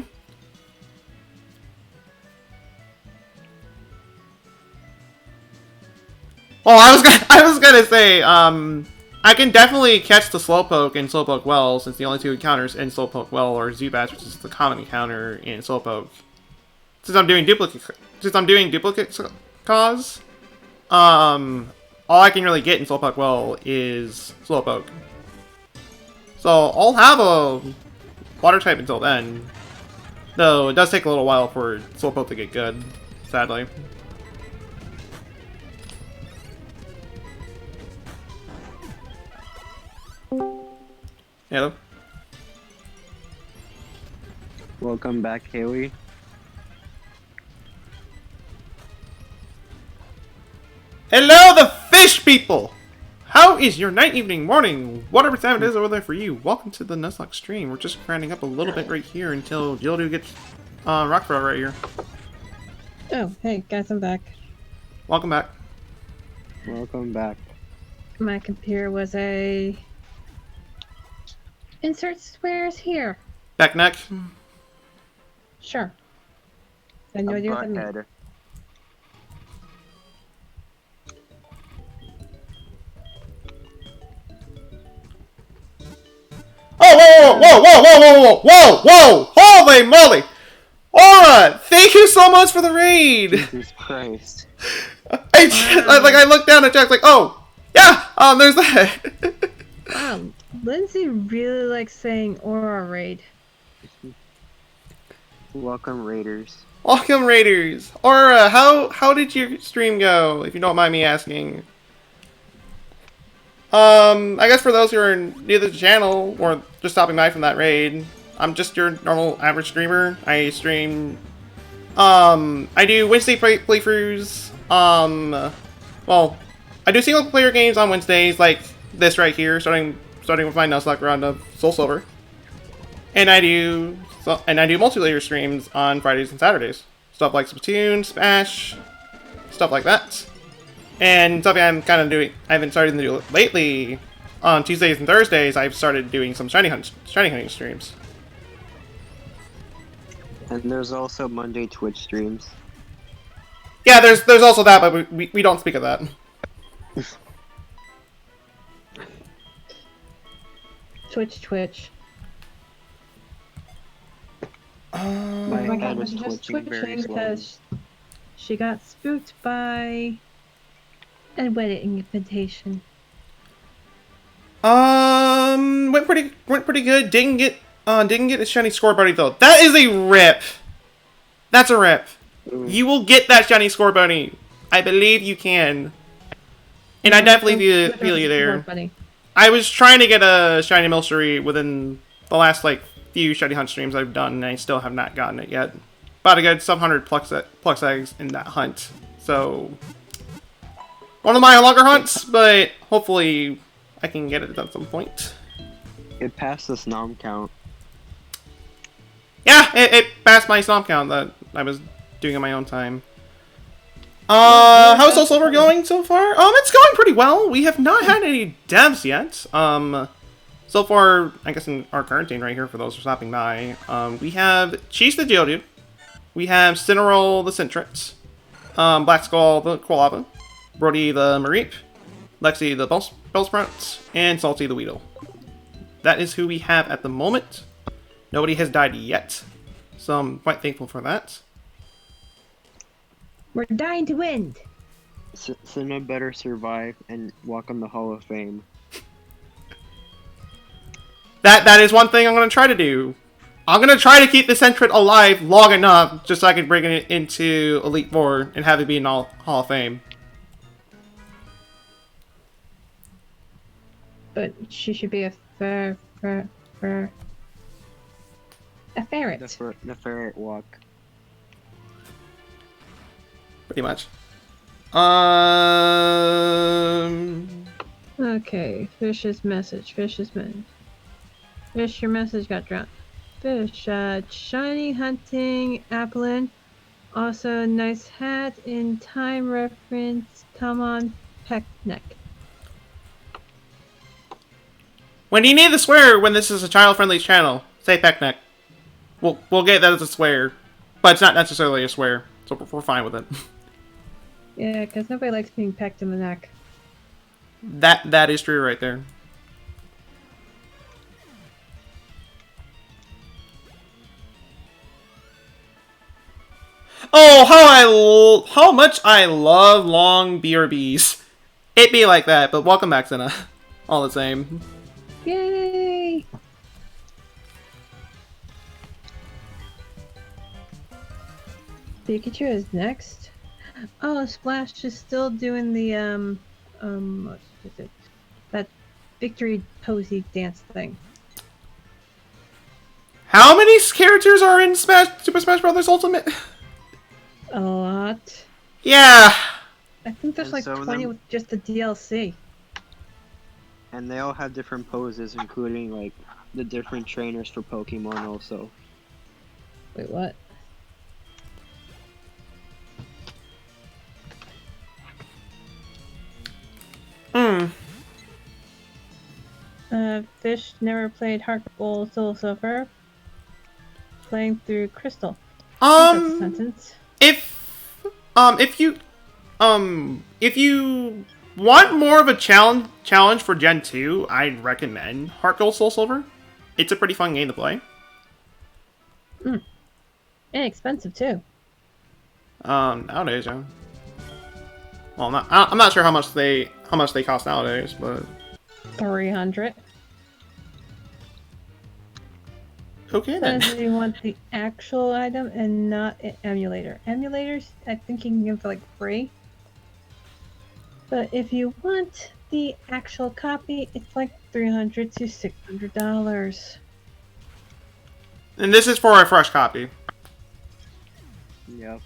Well, I was gonna say, I can definitely catch the Slowpoke in Slowpoke Well, since the only two encounters in Slowpoke Well are Zubats, which is the common encounter in Slowpoke. Since I'm doing duplicate cause, all I can really get in Slowpoke Well is Slowpoke. So I'll have a water type until then. Though it does take a little while for Slowpoke to get good, sadly. Hello. Welcome back, Haley. Hello, the fish people! How is your night, evening, morning, whatever time it is over there for you? Welcome to the Nuzlocke stream. We're just grinding up a little bit right here until Johto gets Rockfell right here. Oh, hey guys, I'm back. Welcome back. Welcome back. My computer was a... Insert squares here. Back neck. Sure. I know you have Butthead. Oh, whoa! Holy moly! Aura, thank you so much for the raid! Jesus Christ. I looked down and checked, like, oh, yeah, there's that. Wow, Lindsay really likes saying Aura Raid. Welcome, Raiders. Welcome, Raiders. Aura, how did your stream go, if you don't mind me asking? I guess for those who are new to the channel, or just stopping by from that raid, I'm just your normal average streamer. I stream, I do Wednesday playthroughs, well, I do single player games on Wednesdays, like this right here, starting with my Nuzlocke round of SoulSilver. And I do multiplayer streams on Fridays and Saturdays. Stuff like Splatoon, Smash, stuff like that. And something I'm kind of doing, I've been starting to do lately, on Tuesdays and Thursdays, I've started doing some shiny hunting streams. And there's also Monday Twitch streams. Yeah, there's also that, but we don't speak of that. Twitch. My Oh my head god, is she's just twitching very twitching slowly. because she got spooked by a wedding invitation. Went pretty good. Didn't get a shiny score buddy though. That is a rip. That's a rip. Ooh. You will get that shiny score buddy. I believe you can. And I definitely feel you there. Buddy. I was trying to get a shiny Milcery within the last few shiny hunt streams I've done, and I still have not gotten it yet. About a good 700 Plex eggs in that hunt. So one of my longer hunts, but hopefully I can get it at some point. It passed the Snom count. Yeah, it passed my stomp count that I was doing in my own time. How's SoulSilver going so far? It's going pretty well. We have not had any devs yet. So far, I guess in our current team right here, for those who are stopping by, we have Cheese the Geodude, we have Cineroll the Centret, Black Skull the Quilava, Brody the Mareep, Lexi the Bellsprout, and Salty the Weedle. That is who we have at the moment. Nobody has died yet, so I'm quite thankful for that. We're dying to win. Cinna better survive and walk on the Hall of Fame. That is one thing I'm going to try to do. I'm going to try to keep the Centret alive long enough just so I can bring it into Elite Four and have it be in Hall of Fame. But she should be a for a ferret. The ferret walk. Pretty much. Okay, Fish's message. Fish's message. Fish, your message got drowned. Fish, shiny hunting Applin. Also, nice hat in time reference. Come on, peck neck. When you need to swear when this is a child-friendly channel, say peckneck. We'll get that as a swear, but it's not necessarily a swear, so we're fine with it. Yeah, because nobody likes being pecked in the neck. That is true right there. Oh, how much I love long BRBs. It be like that, but welcome back, Senna. All the same. Yay! Pikachu is next. Oh, Splash is still doing the what is it? That victory posy dance thing. How many characters are in Super Smash Bros. Ultimate? A lot. Yeah. I think there's And like some of 20 them- with just the DLC. And they all have different poses, including like the different trainers for Pokemon also. Wait, what? Fish never played Heart Gold SoulSilver. Playing through Crystal. I think that's a sentence. If you want more of a challenge for Gen 2, I'd recommend Heart Gold SoulSilver. It's a pretty fun game to play. Inexpensive too. Nowadays, yeah. Well, I'm not sure how much they cost nowadays, but 300. okay then. Says you want the actual item and not an emulator. Emulators, I think you can get for like free. But if you want the actual copy, it's like $300 to $600. And this is for a fresh copy. Yep.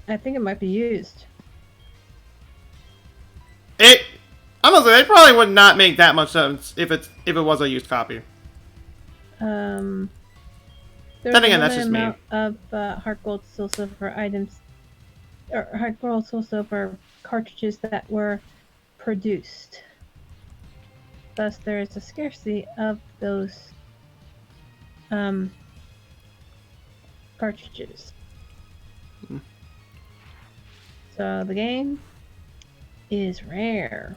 I think it might be used. I'm gonna say it probably would not make that much sense if it was a used copy. There's Then again, a that's just me. limited amount of Heart Gold SoulSilver items, or Heart Gold SoulSilver cartridges that were produced. Thus, there is a scarcity of those cartridges. So the game is rare.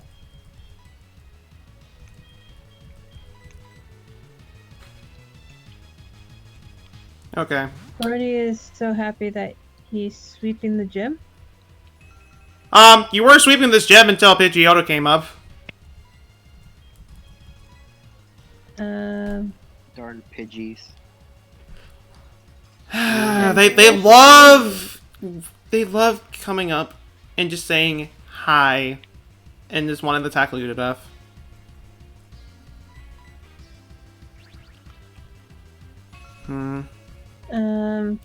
Okay. Brody is so happy that he's sweeping the gym. You were sweeping this gem until Pidgeotto came up. Darn Pidgeys. they love coming up and just saying hi and just wanting to tackle you to death.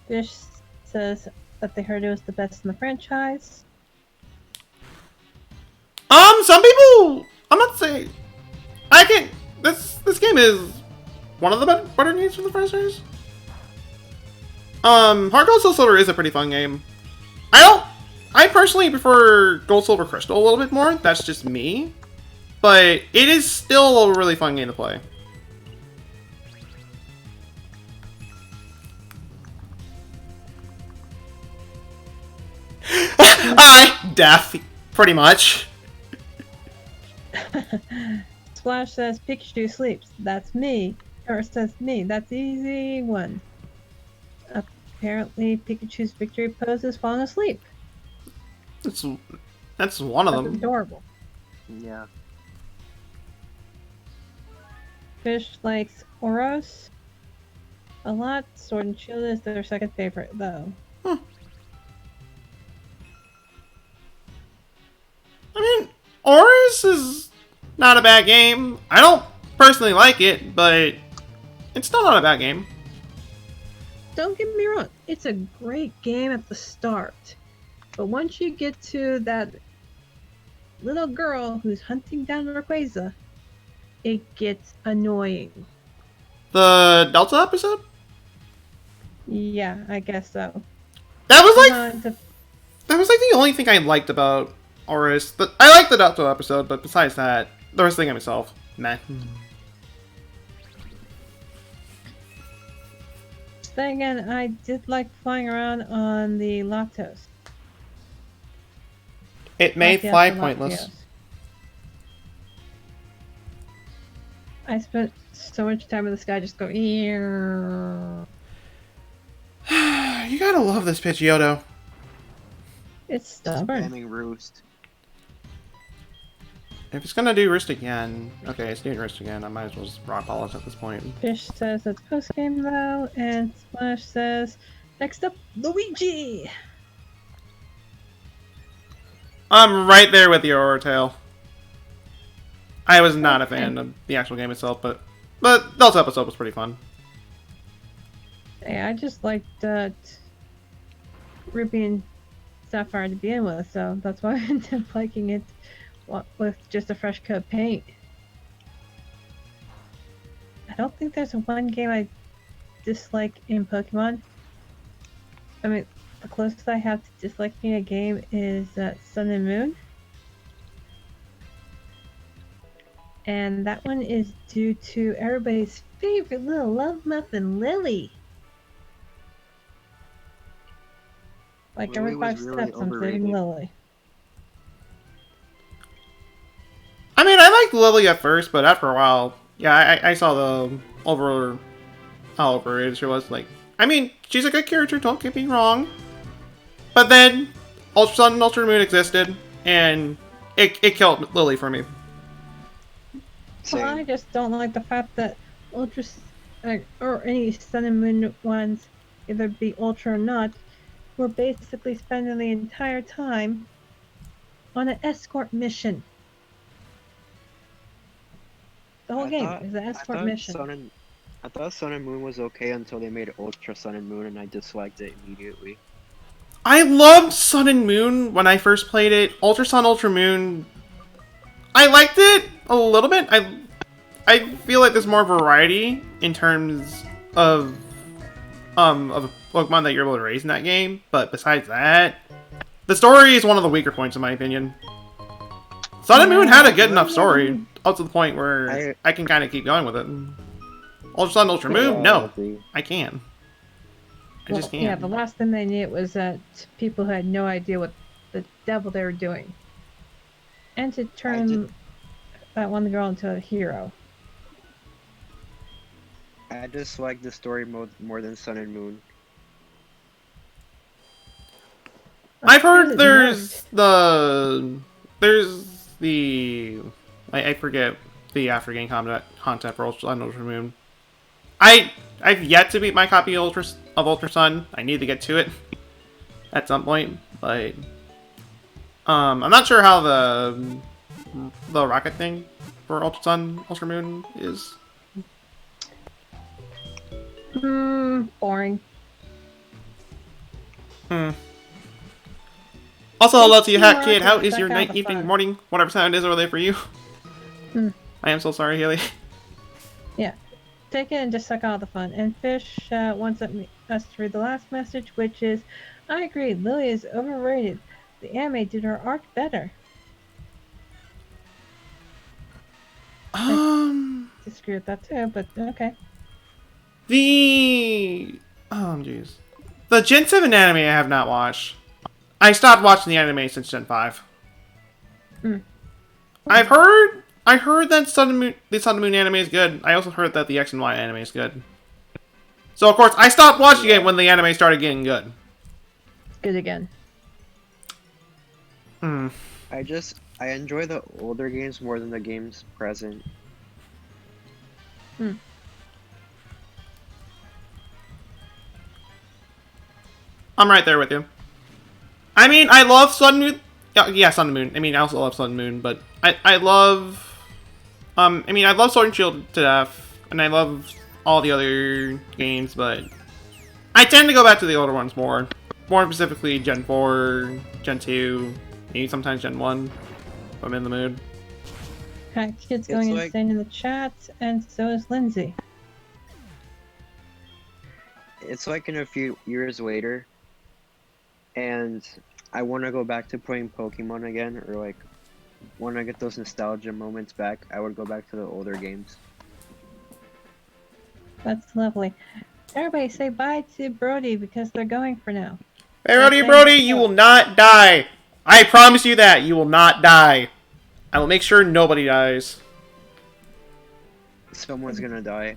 Fish says that they heard it was the best in the franchise. Some people, I'm not saying, this game is one of the better games from the franchise. Heart Gold SoulSilver is a pretty fun game. I personally prefer Gold Silver Crystal a little bit more. That's just me. But it is still a really fun game to play. Death, pretty much. Splash says Pikachu sleeps. That's me. Or says me. That's easy one. Apparently, Pikachu's victory pose is falling asleep. That's one of That's them. adorable. Yeah. Fish likes Oros a lot. Sword and Shield is their second favorite, though. I mean, Oris is not a bad game. I personally like it, but it's still not a bad game. Don't get me wrong, it's a great game at the start. But once you get to that little girl who's hunting down Rayquaza, it gets annoying. The Delta episode? Yeah, I guess so. That was like Come on to- that was like the only thing I liked about Oris. I liked the Delta episode, but besides that, the rest of the game itself, meh. Then again, I did like flying around on the Lactose. It made Latias fly and pointless. Latios. I spent so much time in the sky just going. "Eeer." You gotta love this Pidgeotto. It's stubborn. Spamming Roost. If it's gonna do Wrist again, okay, it's doing Wrist again. I might as well just rock polish at this point. Fish says it's post game though, and Splash says, "Next up, Luigi." I'm right there with your Ortail. I was not a fan of the actual game itself, but Delta episode was pretty fun. Hey, I just liked Ruby and Sapphire to begin with, so that's why I ended up liking it with just a fresh coat of paint. I don't think there's one game I dislike in Pokemon. I mean, the closest I have to disliking a game is Sun and Moon. And that one is due to everybody's favorite little love muffin, Lily. Like Lily every was 5 really steps, I'm overrated. saving Lily. I mean, I liked Lily at first, but after a while, yeah, I saw the how overrated she was. Like, I mean, she's a good character, don't get me wrong. But then, Ultra Sun and Ultra Moon existed, and it killed Lily for me. Well, I Same. just don't like the fact that or any Sun and Moon ones, either be Ultra or not, were basically spending the entire time on an escort mission. The whole game is an escort mission. I thought Sun and Moon was okay until they made Ultra Sun and Moon, and I disliked it immediately. I loved Sun and Moon when I first played it. Ultra Sun, Ultra Moon, I liked it a little bit. I feel like there's more variety in terms of Pokemon that you're able to raise in that game. But besides that, the story is one of the weaker points in my opinion. Sun and Moon had a good enough story up to the point where I can kind of keep going with it. Ultra Sun, Ultra Moon, no, I can. I just can't. Yeah, the last thing they knew was that people had no idea what the devil they were doing. And to turn that one girl into a hero. I dislike the story mode more than Sun and Moon. I've heard there's the I forget the after game content for Ultra Sun, Ultra Moon. I've yet to beat my copy of Ultra Sun. I need to get to it at some point, but I'm not sure how the rocket thing for Ultra Sun, Ultra Moon is. Boring. Also, hello to you, Hat More Kid. How to is your check out night, the evening, fun. morning, whatever time it is over there for you? I am so sorry, Haley. Yeah. Take it and just suck all the fun. And Fish wants us to read the last message, which is, I agree, Lily is overrated. The anime did her arc better. Disagree with that too, but okay. Jeez. The Gen 7 anime I have not watched. I stopped watching the anime since Gen 5. I heard that the Sun and Moon anime is good. I also heard that the X and Y anime is good. So of course I stopped watching it when the anime started getting good. Good again. I enjoy the older games more than the games present. I'm right there with you. I mean, I love Sun and Moon. Yeah, Sun and Moon. I mean, I also love Sun and Moon, but I love I mean, I love Sword and Shield to death, and I love all the other games, but I tend to go back to the older ones more. More specifically, Gen 4, Gen 2, maybe sometimes Gen 1, if I'm in the mood. Cat Kid's going like- insane in the chat, and so is Lindsay. It's like in a few years later, and I want to go back to playing Pokemon again, or like when I get those nostalgia moments back, I would go back to the older games. That's lovely. Everybody say bye to Brody because they're going for now. Hey, Brody, you will not die. I promise you that. You will not die. I will make sure nobody dies. Someone's gonna die.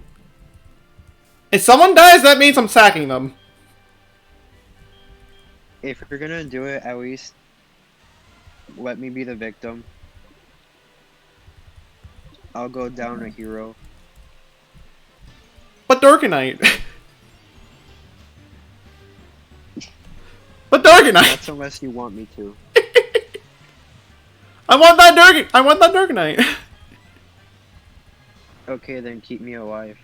If someone dies, that means I'm sacking them. If you're gonna do it, at least let me be the victim. I'll go down a hero. But Dorkanite. But Dorkanite. That's unless you want me to. I want that Dorkanite. Okay, then keep me alive.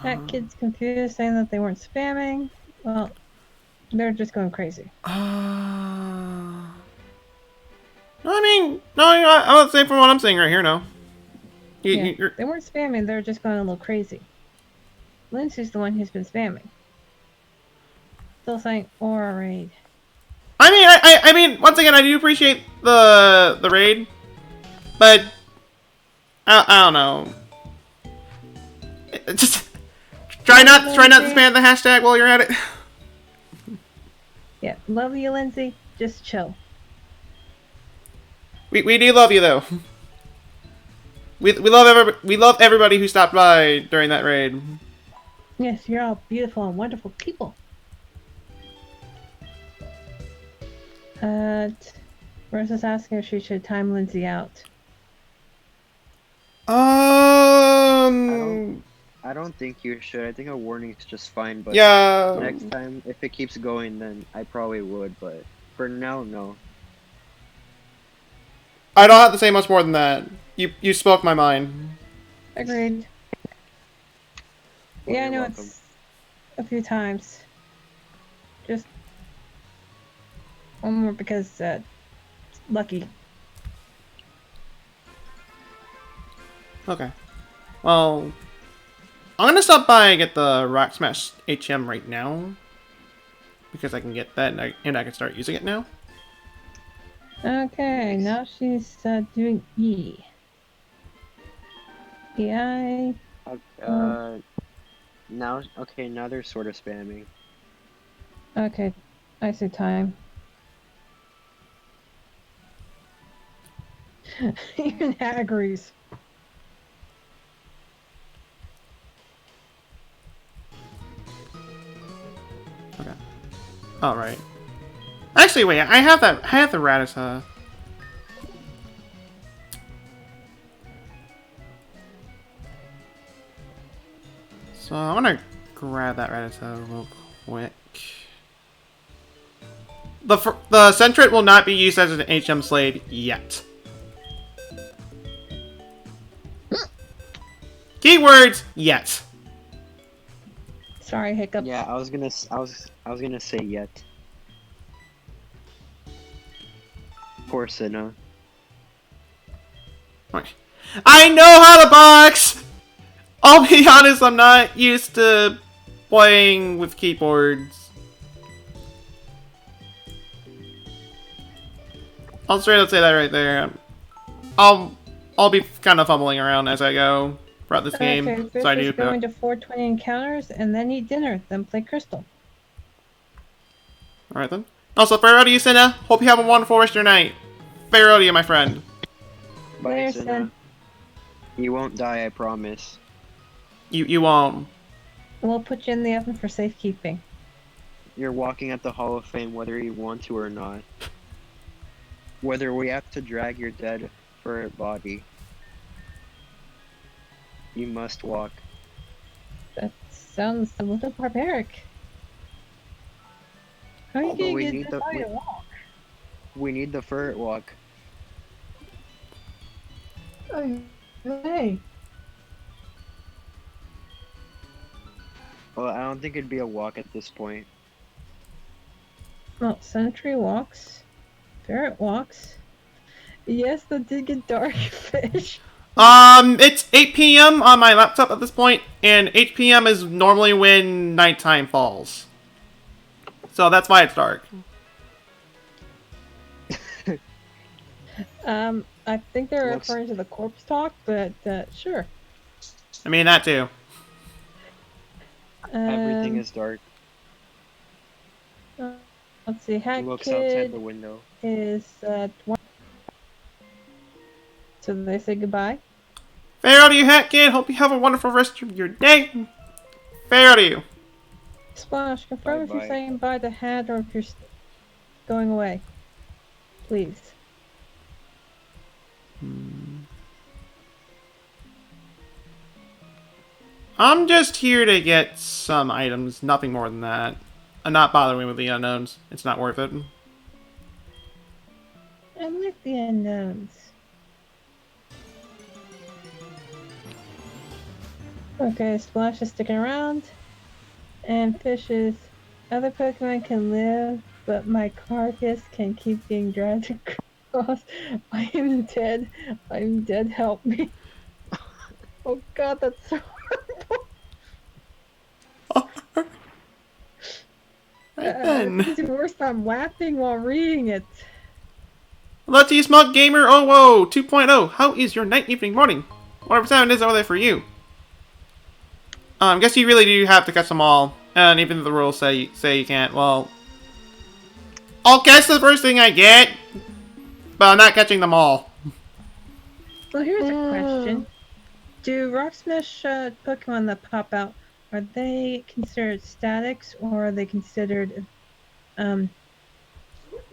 That kid's confused, saying that they weren't spamming. Well, they're just going crazy. No, I mean, no, I'm not saying from what I'm saying right here, no. Yeah, they weren't spamming, they're just going a little crazy. Lindsay's the one who's been spamming. Still saying Aura Raid. I mean, once again, I do appreciate the raid, but I don't know. Just try not to spam the hashtag while you're at it. Yeah, love you, Lindsay. Just chill. We do love you though. We love everybody who stopped by during that raid. Yes, you're all beautiful and wonderful people. Rose is asking if she should time Lindsay out. I don't think you should. I think a warning's just fine, but Yeah. next time, if it keeps going, then I probably would, but for now, no. I don't have to say much more than that. You spoke my mind. Agreed. Well, Yeah, I you're know welcome. it's a few times. Just one more because lucky. Okay. Well, I'm gonna stop by and get the Rock Smash HM right now because I can get that and I can start using it now. Okay, now she's doing E. EI. Now they're sort of spamming. Okay, I see time. Even agrees. Okay. All right. Actually, wait. I have the Rattata. So I want to grab that Rattata real quick. The Sentret will not be used as an HM slave yet. Keywords yet. Sorry, hiccup. Yeah, I was gonna say yet. Poor Sinna. I know how to box! I'll be honest, I'm not used to playing with keyboards. I'll straight up say that right there. I'll be kind of fumbling around as I go throughout this game. Okay, So I just do. going to 420 encounters and then eat dinner, then play Crystal. Alright then. Also, farewell to you, Senna. Hope you have a wonderful rest of your night. Farewell to you, my friend. Bye, Later, Sinna. Sin. You won't die, I promise. You won't. We'll put you in the oven for safekeeping. You're walking at the Hall of Fame whether you want to or not. Whether we have to drag your dead for a body. You must walk. That sounds a little barbaric. How are you But gonna we get need this the high to walk? we need the ferret walk. Oh, hey. Well, I don't think it'd be a walk at this point. Well, Sentry walks. Ferret walks. Yes, that did get dark, fish. It's 8 p.m. on my laptop at this point, and 8 p.m. is normally when nighttime falls. So that's why it's dark. I think they're Looks referring to the corpse talk, but sure. I mean, that too. everything is dark. Let's see. Hat Looks outside Kid the window. is one. So they say goodbye. Farewell to you, Hat Kid. Hope you have a wonderful rest of your day. Farewell to you. Splash, confirm if Bye-bye. you're saying bye to Hat or if you're going away. Please. I'm just here to get some items, nothing more than that. I'm not bothering me with the unknowns. It's not worth it. I like the unknowns. Okay, Splash is sticking around. And Fish is... Other Pokemon can live, but my carcass can keep being dragged across. I am dead. I'm dead. Help me. Oh god, that's so horrible. Right then. It's worse, I'm laughing while reading it. Let's see, Smug Gamer 2.0. How is your night, evening, morning? Whatever time it is over there for you. Guess you really do have to catch them all. And even if the rules say you can't, well... I'll catch the first thing I get. But I'm not catching them all. Well, here's a question. Do Rock Smash Pokemon that pop out, are they considered statics or are they considered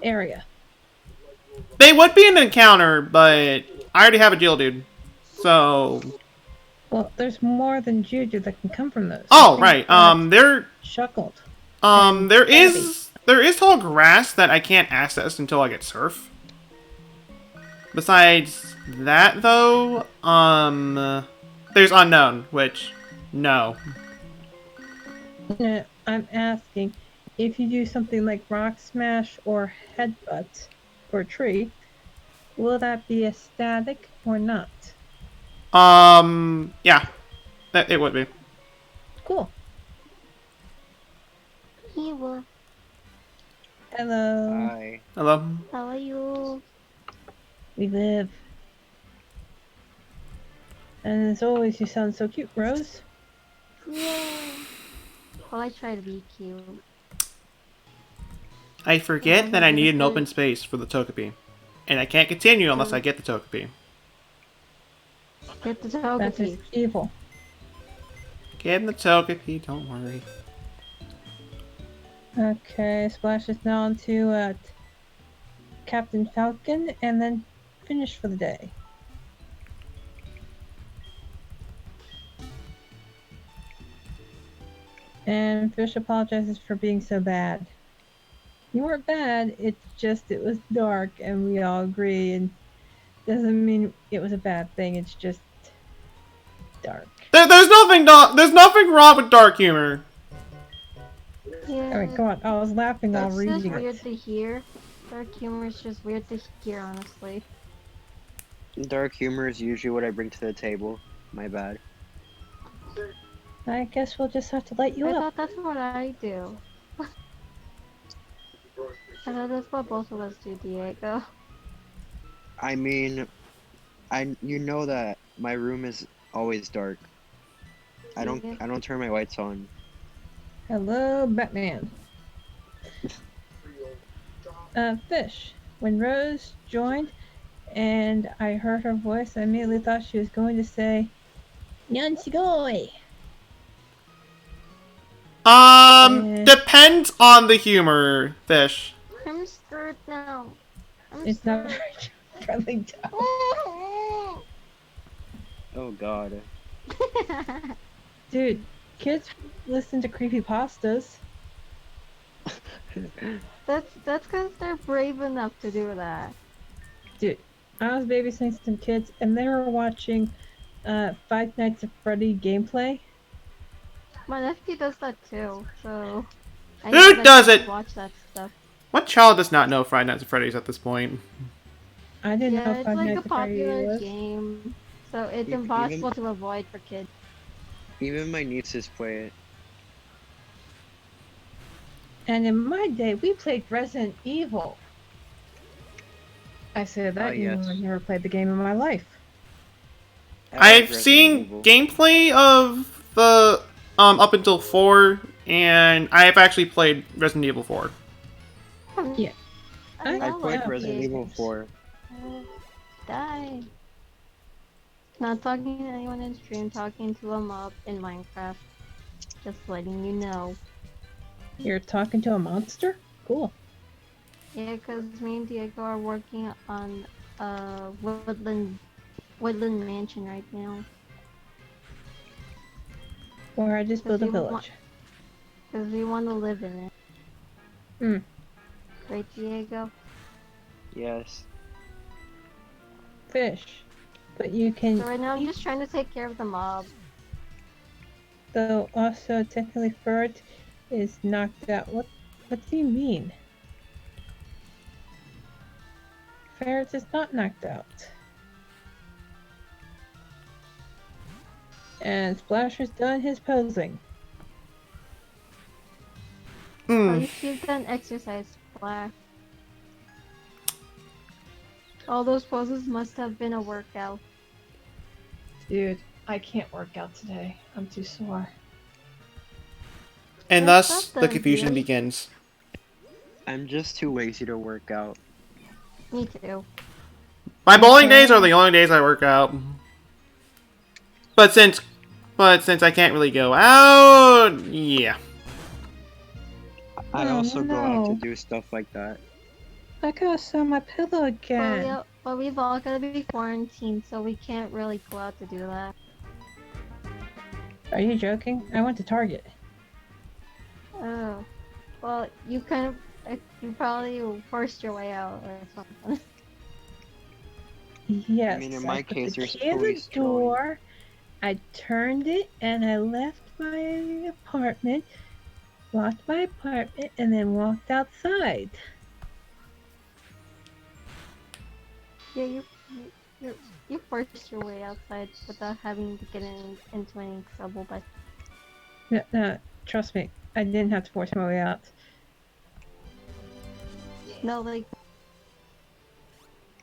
area? They would be an encounter, but I already have a Geodude. So... Well, there's more than Juju that can come from those. Oh, right. They're... Shuckled. There is tall grass that I can't access until I get Surf. Besides that, though, there's Unknown, which, no. No, I'm asking, if you do something like Rock Smash or Headbutt for a tree, will that be a static or not? Yeah. It would be. Cool. Ewa, Hello. Hi. Hello? how are you? We live. And as always, you sound so cute, Rose. Yay! Well, I try to be cute. I forget that I need an open space for the Togepi. And I can't continue unless I get the Togepi. Get the That's Togepi. just evil. Get the Togepi, don't worry. Okay, Splash is now on to Captain Falcon and then finish for the day. And Fish apologizes for being so bad. You weren't bad, it's just it was dark and we all agree, and doesn't mean it was a bad thing, it's just dark. There's nothing wrong with dark humor. Yeah. Alright, come on, I was laughing while It's just reading weird it. to hear. Dark humor is just weird to hear, honestly. Dark humor is usually what I bring to the table. My bad. I guess we'll just have to light you I up. thought that's what I do. I thought that's what both of us do, Diego. I mean, you know that my room is always dark. I don't turn my lights on. Hello, Batman. Fish. When Rose joined and I heard her voice, I immediately thought she was going to say, Nyansigoi! Depends on the humor, Fish. I'm scared now. It's not very friendly dog. Oh god. Dude, kids listen to creepypastas. That's because they're brave enough to do that. Dude, I was babysitting some kids and they were watching Five Nights at Freddy gameplay. My nephew does that too, so I know Who that does kids it? watch that stuff. What child does not know Friday Nights at Freddy's at this point? I didn't know Yeah, it's Five like a Nights at Freddy popular was. game, so it's Even impossible to avoid for kids. even my nieces play it. And in my day, we played Resident Evil. I said that even Yes. though I've never played the game in my life. I like I've Resident seen Evil. gameplay of the up until 4, and I have actually played Resident Evil 4. Yeah. I I know played like Resident Evil games. 4. Die. Not talking to anyone in stream, talking to a mob in Minecraft. Just letting you know. You're talking to a monster? Cool. Yeah, because me and Diego are working on a woodland mansion right now. Or I just built a village. Because we want to live in it. Hmm. Right, Diego? Yes. Fish. But you can So right now I'm eat, just trying to take care of the mob. though also technically Ferret is knocked out. What do you mean? Ferret is not knocked out. And Splasher's done his posing. At Hmm. least you've done exercise, Flash. All those poses must have been a workout. Dude, I can't work out today. I'm too sore. And That's thus, not the done, confusion really. begins. I'm just too lazy to work out. Me too. My bowling Okay. days are the only days I work out. But since I can't really go out, yeah. I Oh, also go out to no. do stuff like that. I gotta sew my pillow again. But we've all gotta be quarantined, so we can't really go out to do that. Are you joking? I went to Target. Oh. Well, you you probably forced your way out or something. Yes. mean, in my put case, the there's key in the police trolling. door. I turned it and I left my apartment, locked my apartment, and then walked outside. Yeah, you forced your way outside without having to get into any trouble, but No, trust me, I didn't have to force my way out. no, like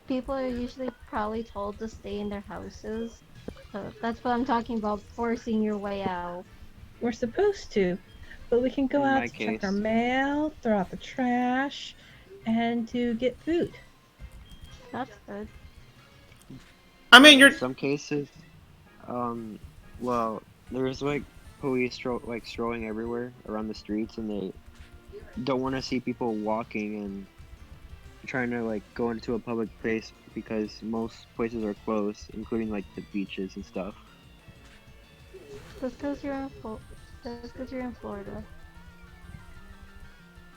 people are usually probably told to stay in their houses. So that's what I'm talking about, forcing your way out. We're supposed to, but we can go In out my to check our case. mail, throw out the trash, and to get food. That's good. I mean, In you're some cases, well, there's like police strolling everywhere around the streets, and they don't want to see people walking and trying to like go into a public place because most places are closed, including like the beaches and stuff. That's because that's because you're in Florida.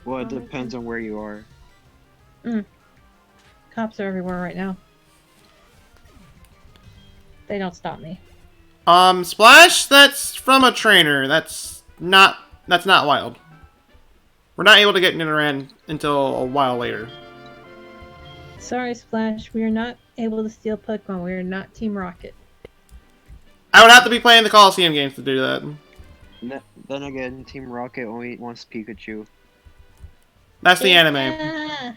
Well, it That makes depends sense. on where you are. Cops are everywhere right now. They don't stop me. Splash. That's from a trainer. That's not wild. We're not able to get Nidoran until a while later. Sorry, Splash, we are not able to steal Pokemon. We are not Team Rocket. I would have to be playing the Coliseum games to do that. Then again, Team Rocket only wants Pikachu. That's the anime. Yeah.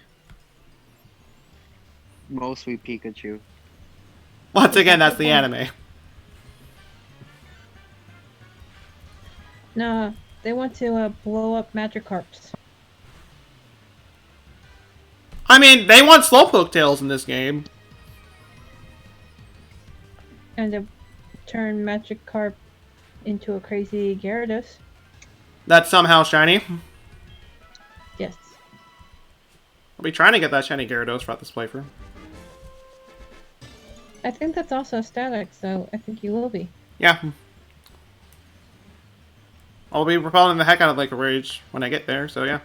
Mostly Pikachu. Once again, that's the anime. No, they want to blow up Magikarps. I mean, they want Slowpoke tails in this game. And to turn Magikarp into a crazy Gyarados. That's somehow shiny. Yes. I'll be trying to get that shiny Gyarados throughout this playthrough. I think that's also static, so I think you will be. Yeah. I'll be repelling the heck out of Lake of Rage when I get there, so yeah.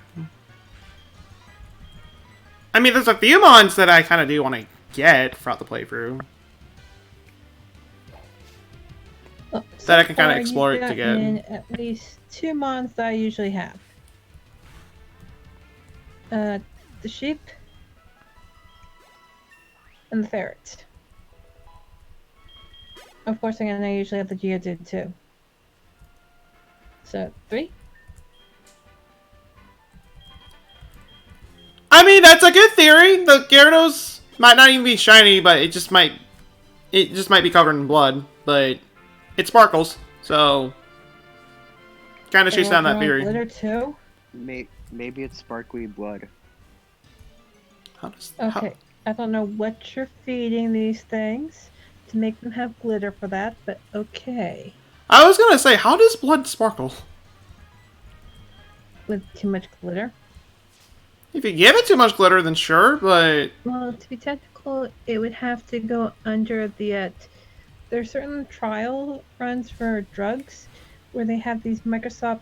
I mean, there's a few mons that I kind of do want to get throughout the playthrough. Well, That I can kinda far, explore you've it to get. gotten at least 2 mons that I usually have. The sheep and the ferret. Of course, again, I usually have the Geodude too. So 3. I mean, that's a good theory. The Gyarados might not even be shiny, but it just might be covered in blood. But it sparkles, so kind of shoots down that theory. Glitter too. Maybe it's sparkly blood. How does, Okay, I don't know what you're feeding these things to make them have glitter for that, but okay. I was gonna say, how does blood sparkle? With too much glitter. If you give it too much glitter, then sure, but Well, to be technical, it would have to go under the. There are certain trial runs for drugs where they have these microscopic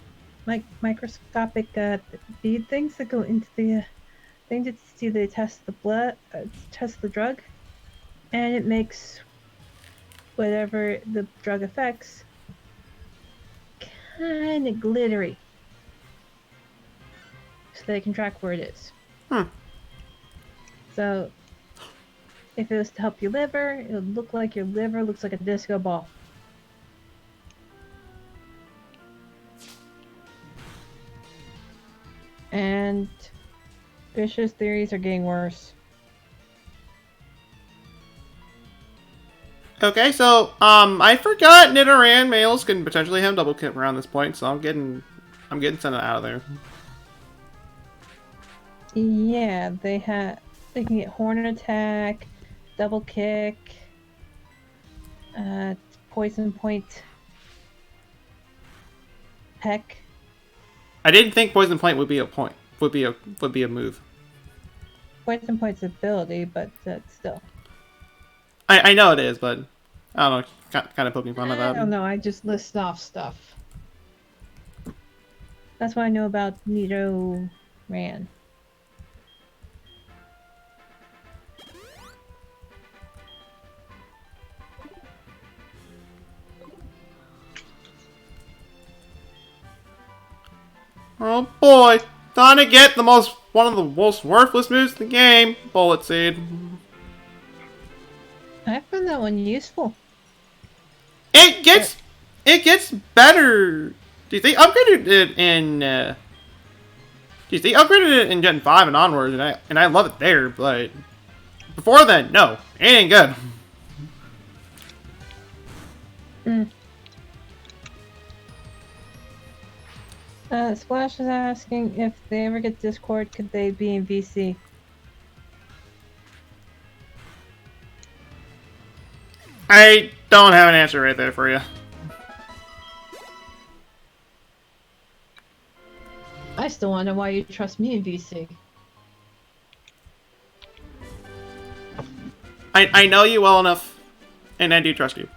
bead things that go into the thing to see they test the blood, test the drug, and it makes whatever the drug affects kind of glittery, so they can track where it is. So, if it was to help your liver, it would look like your liver looks like a disco ball. And Bish's theories are getting worse. okay. So, I forgot Nidoran males can potentially have double kick around this point, so I'm getting sent out of there. Yeah, they can get horn attack, double kick, poison point, peck. I didn't think Poison Point would be a move. Poison point's ability, but still. I know it is, but I don't know, kind of poking fun at I that. don't know. I just list off stuff. That's what I know about Nidoran. Oh boy, time to get one of the most worthless moves in the game, Bullet Seed. I found that one useful. It gets better. Do you think upgraded it in? Do you think upgraded it in Gen 5 and onwards, and I love it there, but before then, no, it ain't good. Splash is asking if they ever get Discord, could they be in VC? I don't have an answer right there for you. I still wonder why you trust me in VC. I know you well enough, and I do trust you.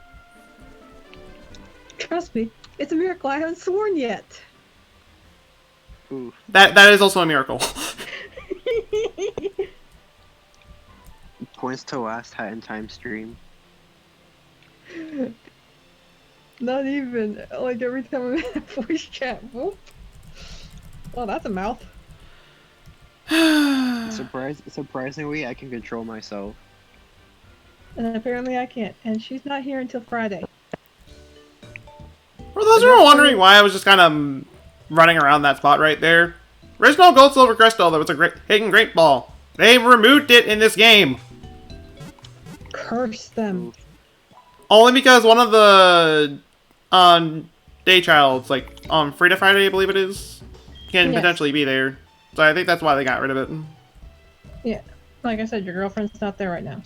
Trust me, it's a miracle I haven't sworn yet. Ooh. That is also a miracle. Points to last Hat in Time stream. Not even. Like every time I'm in a voice chat. Whoop. Oh, that's a mouth. Surprisingly, I can control myself. And apparently I can't. And she's not here until Friday. For those who are wondering why I was just kind of running around that spot right there, original Gold Silver Crystal, that was a hidden Great Ball. They removed it in this game. Curse them. Only because one of the day childs, like Free to Friday, I believe it is, can potentially be there. So I think that's why they got rid of it. Yeah. Like I said, your girlfriend's not there right now.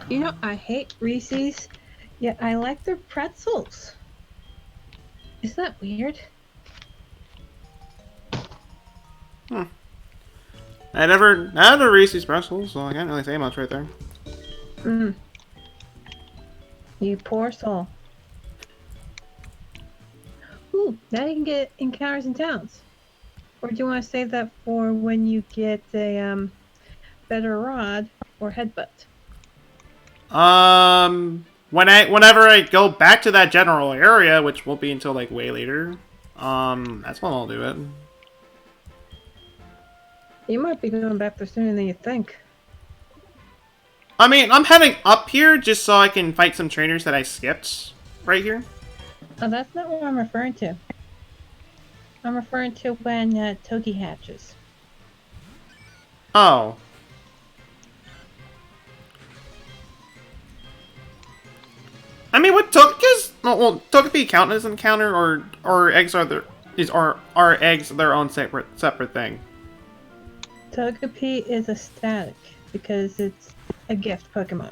You know, I hate Reese's, yet I like their pretzels. Is that weird? I never had a Reese's pretzel, so I can't really say much right there. You poor soul. Ooh, now you can get encounters in towns. Or do you want to save that for when you get a better rod or headbutt? Whenever I go back to that general area, which won't be until like way later, that's when I'll do it. You might be going back there sooner than you think. I mean, I'm heading up here just so I can fight some trainers that I skipped right here. Oh, that's not what I'm referring to. I'm referring to when Toki hatches. Oh. I mean, what Togeki's? Well, Togepi count as an encounter, or eggs are eggs their own separate thing? Togepi is a static because it's a gift Pokemon.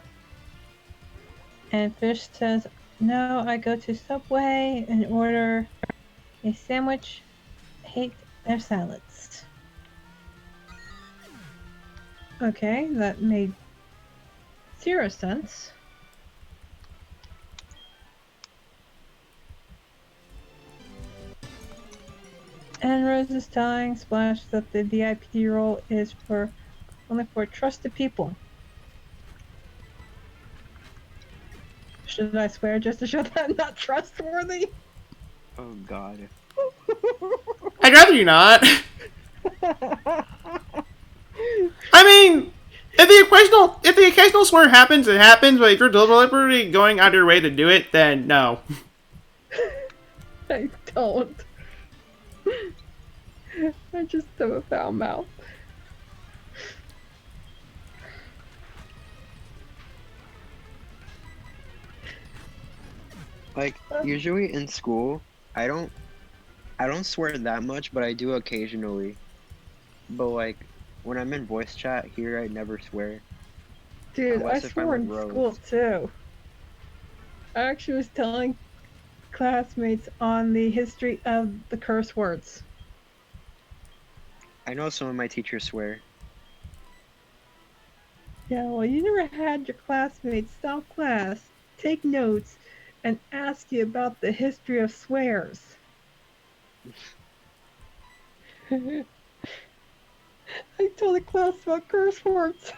And Fish says, no, I go to Subway and order a sandwich. Hate their salads. Okay, that made 0 sense. And Rose is telling Splash that the VIP role is only for trusted people. Should I swear just to show that I'm not trustworthy? Oh God. I'd rather you not. I mean, if the occasional swear happens, it happens. But if you're deliberately going out of your way to do it, then no. I don't. I just have a foul mouth. Like usually in school, I don't swear that much, but I do occasionally. But like when I'm in voice chat here, I never swear. Dude, Unless I if I'm swore with in Rose. school too. I actually was telling classmates on the history of the curse words. I know some of my teachers swear. Yeah, well, you never had your classmates stop class, take notes, and ask you about the history of swears. I told the class about curse words.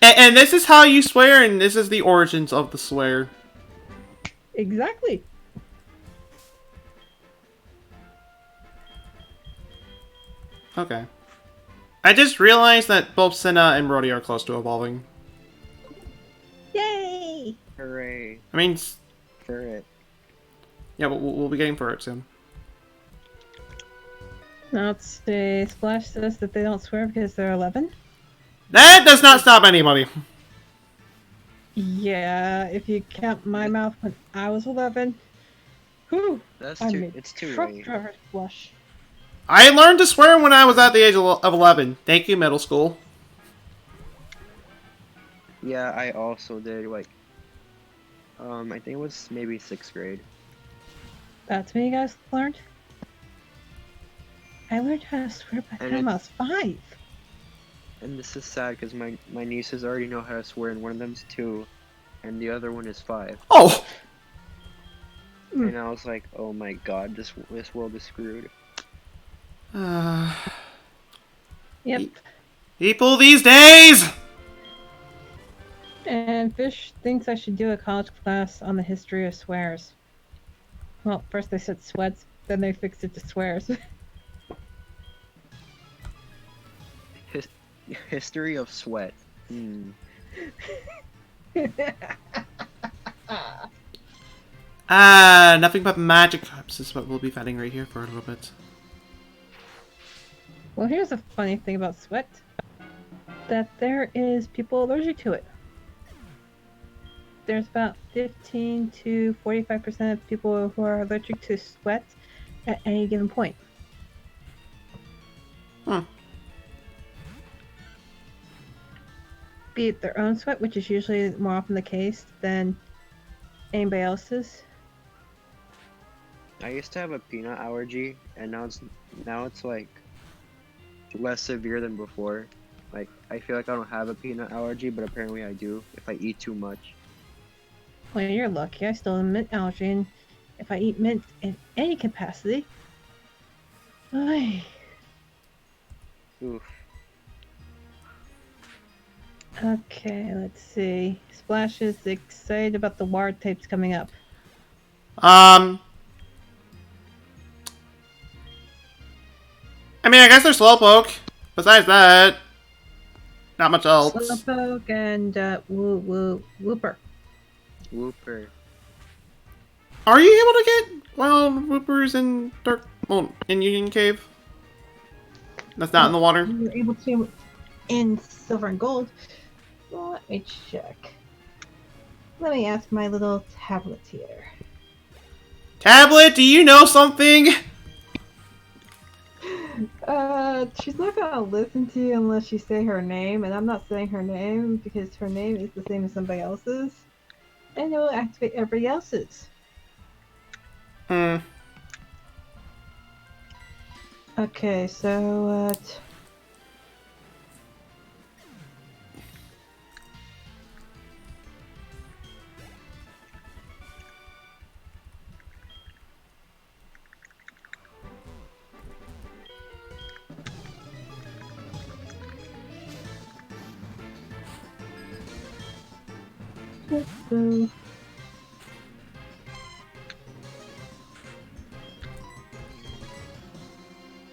And this is how you swear, and this is the origins of the swear. Exactly. Okay. I just realized that both Senna and Brody are close to evolving. Yay! Hooray I mean, for it. yeah, but we'll be getting for it soon. Now let's see. Splash says that they don't swear because they're 11. That does not stop anybody. Yeah, if you count my mouth when I was 11. Whew, It's too truck late. drivers blush. I learned to swear when I was at the age of 11. Thank you, middle school. Yeah, I also did like I think it was maybe 6th grade. That's when you guys learned? I learned how to swear by the And time I was 5. And this is sad because my nieces already know how to swear, and one of them's 2, and the other one is 5. Oh! And I was like, oh my God, this world is screwed. Yep. People these days! And Fish thinks I should do a college class on the history of swears. Well, first they said sweats, then they fixed it to swears. History of sweat. Nothing but magic cups is what we'll be fighting right here for a little bit. Well, here's a funny thing about sweat. That there is people allergic to it. There's about 15 to 45% of people who are allergic to sweat at any given point. Huh. Be it their own sweat, which is usually more often the case than anybody else's. I used to have a peanut allergy, and now it's like less severe than before. Like, I feel like I don't have a peanut allergy, but apparently I do if I eat too much. Well, you're lucky. I still have a mint allergy, and if I eat mint in any capacity, ay. Oof. Okay, let's see. Splash is excited about the water types coming up. I mean, I guess there's Slowpoke. Besides that, not much else. Slowpoke and Wooper. Whooper. Are you able to get wild Whoopers in in Union Cave? That's not in the water. You were able to in Silver and Gold. Well, let me check. Let me ask my little tablet here. Tablet, do you know something? She's not gonna listen to you unless you say her name, and I'm not saying her name because her name is the same as somebody else's, and it will activate everybody else's. Hmm. Okay, so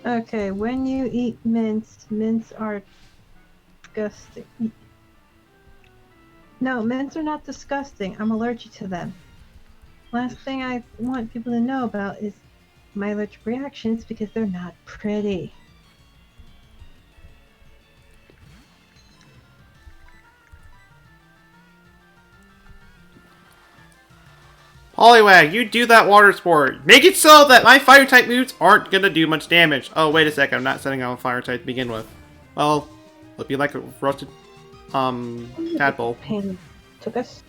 okay, when you eat mints, mints are disgusting. No, mints are not disgusting. I'm allergic to them. Last thing I want people to know about is my allergic reactions because they're not pretty. Poliwag, you do that water sport. Make it so that my fire type moves aren't gonna do much damage. Oh, wait a second, I'm not setting on fire type to begin with. Well, it'll be like a roasted, tadpole. Pain took us.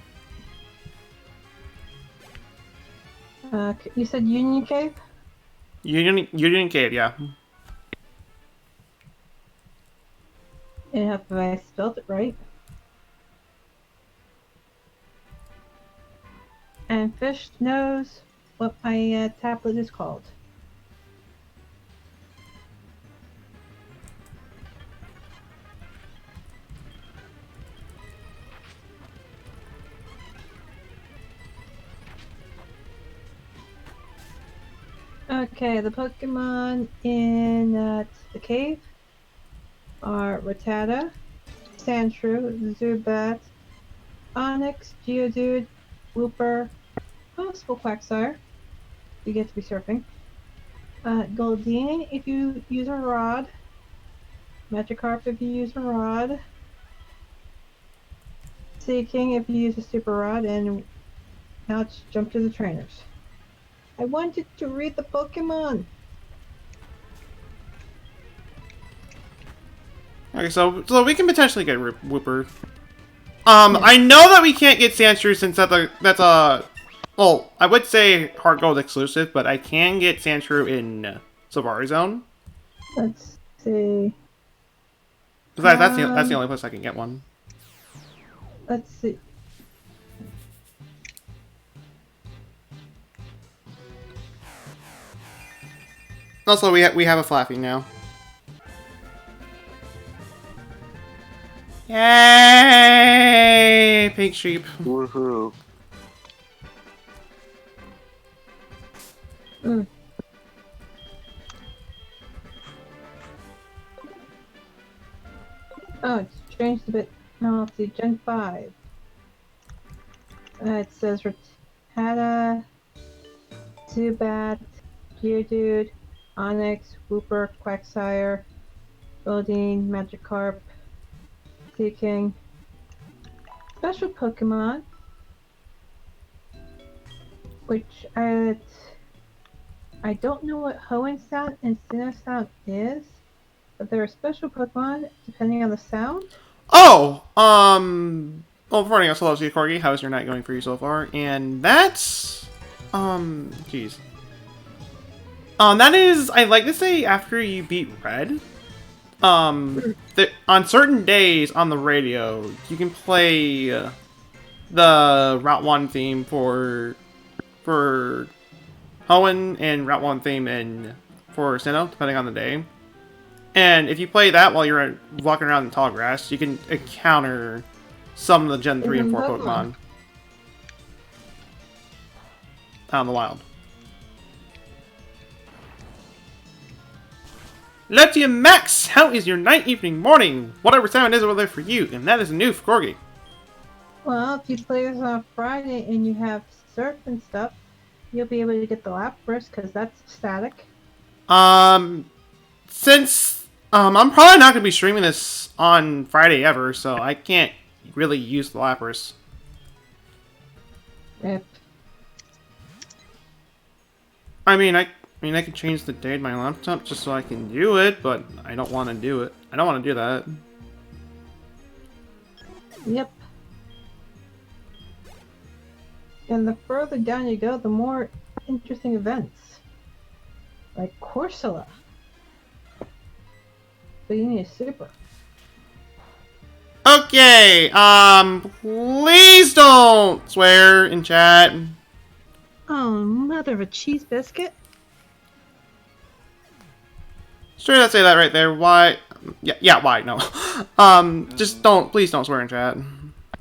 You said Union Cave? Union Cave, yeah. And have I spelled it right? And Fish knows what my tablet is called. Okay, the Pokemon in the cave are Rattata, Sandshrew, Zubat, Onix, Geodude, Wooper, possible Quagsire. You get to be surfing. Goldeen if you use a rod. Magikarp if you use a rod. Seeking if you use a super rod. And now let's jump to the trainers. I wanted to read the Pokemon. Okay, so we can potentially get Whooper. I know that we can't get Sandshrew since that's a well, I would say Heart Gold exclusive, but I can get Sandshrew in Safari Zone. Let's see. Besides, that's the only place I can get one. Let's see. Also, we have a Flaffy now. Yay! Pink sheep. Woohoo. Mm. Oh, it's changed a bit. Now let's see, Gen 5. It says Rattata, Zubat, Geodude, Onix, Wooper, Quagsire, Goldeen, Magikarp, Seeking. Special Pokemon, which I don't know what Hoenn sound and Sinnoh sound is, but there are special Pokemon depending on the sound. Oh, well, before anything else, hello, Steve Corgi. How's your night going for you so far? And that's, jeez. That is, I'd like to say after you beat Red. on certain days on the radio, you can play the Route 1 theme for Hoenn and Route 1 theme for Sinnoh, depending on the day. And if you play that while you're walking around in tall grass, you can encounter some of the Gen 3 and 4 Pokemon out in the wild. Letium Max, how is your night, evening, morning? Whatever time it is over there for you, and that is new for Corgi. Well, if you play this on Friday and you have surf and stuff, you'll be able to get the Lapras because that's static. Since I'm probably not gonna be streaming this on Friday ever, so I can't really use the Lapras. Rip. I mean, I can change the date of my laptop just so I can do it, but I don't want to do it. I don't want to do that. Yep. And the further down you go, the more interesting events. Like Corsola. But you need a super. Okay, please don't swear in chat. Oh, mother of a cheese biscuit. Straight up say that right there. Why? Yeah, why? No. Just please don't swear in chat.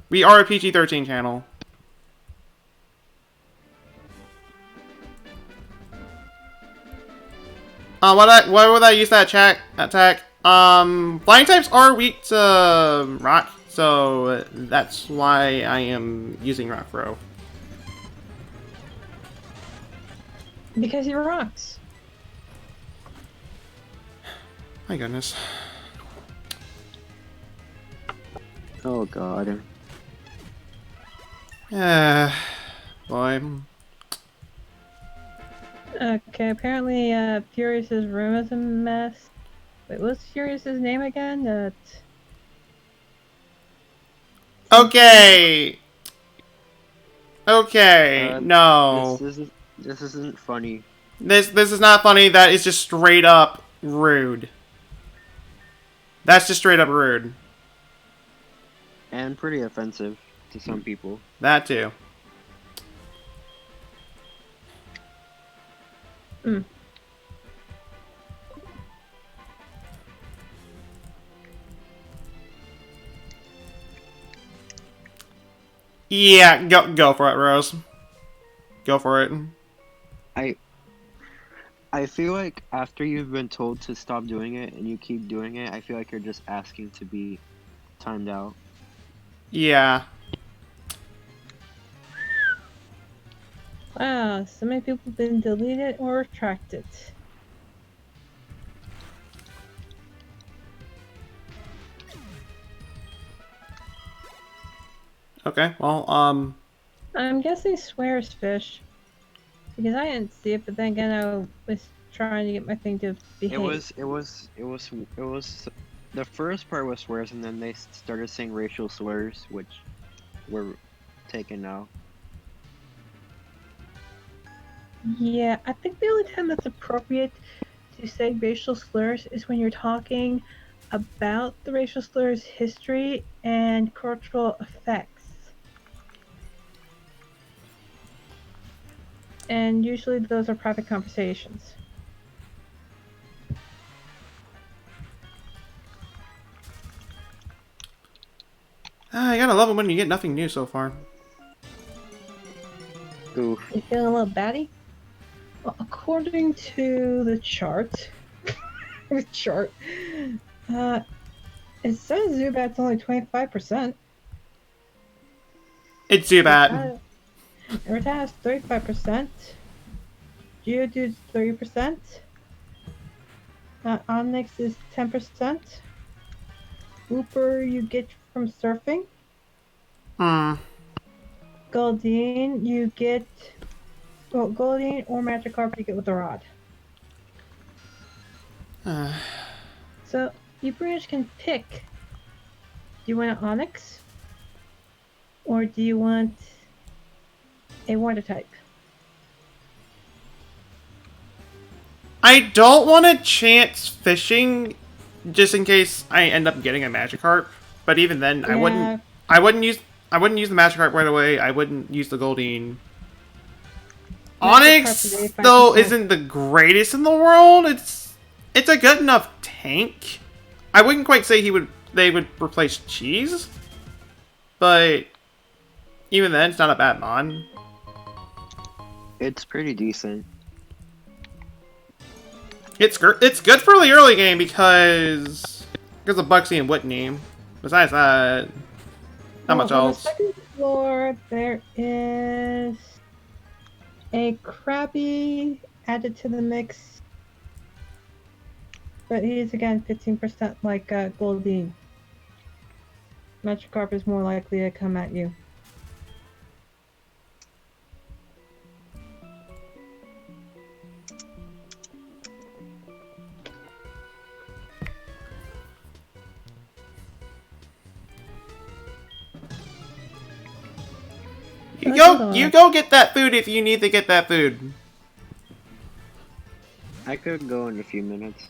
We are a PG-13 channel. Why would I use that attack? Flying types are weak to rock, so that's why I am using Rock Throw. Because he rocks. My goodness. Oh god. Boy. Okay, apparently Furious's room is a mess. Wait, what's Furious's name again? Okay. Okay. No. This isn't funny. This is not funny. That is just straight up rude. That's just straight up rude. And pretty offensive to some people. That too. Mm. Yeah, go for it, Rose. Go for it. I feel like after you've been told to stop doing it and you keep doing it, I feel like you're just asking to be timed out. Yeah. Wow, so many people have been deleted or retracted. Okay, well, I'm guessing swears fish. Because I didn't see it, but then again I was trying to get my thing to behave. It was the first part was swears and then they started saying racial slurs, which were taken now. Yeah, I think the only time that's appropriate to say racial slurs is when you're talking about the racial slurs history and cultural effects. And usually those are private conversations. I gotta love it when you get nothing new so far. Oof. You feeling a little batty? Well, according to the chart, it says Zubat's only 25%. It's Zubat. Rattata's 35%. Geodude's 30%. Onyx is 10%. Wooper you get from surfing. Goldeen you get... Well, Goldeen or Magikarp you get with the rod. So, you pretty much can pick. Do you want an Onyx? Or do you want a water type? I don't want to chance fishing just in case I end up getting a Magikarp. But even then, I Yeah. wouldn't use the Magikarp right away. I wouldn't use the Goldeen. Onyx, is 85%. though, isn't the greatest in the world. It's a good enough tank. I wouldn't quite say they would replace Cheese, but even then, it's not a bad mon. It's pretty decent. It's good for the early game because of Buxy and Whitney. Besides that, not much On the else. second floor, there is a Krabby added to the mix, but he's again 15% like Goldeen. Magikarp is more likely to come at you. You go get that food if you need to get that food. I could go in a few minutes.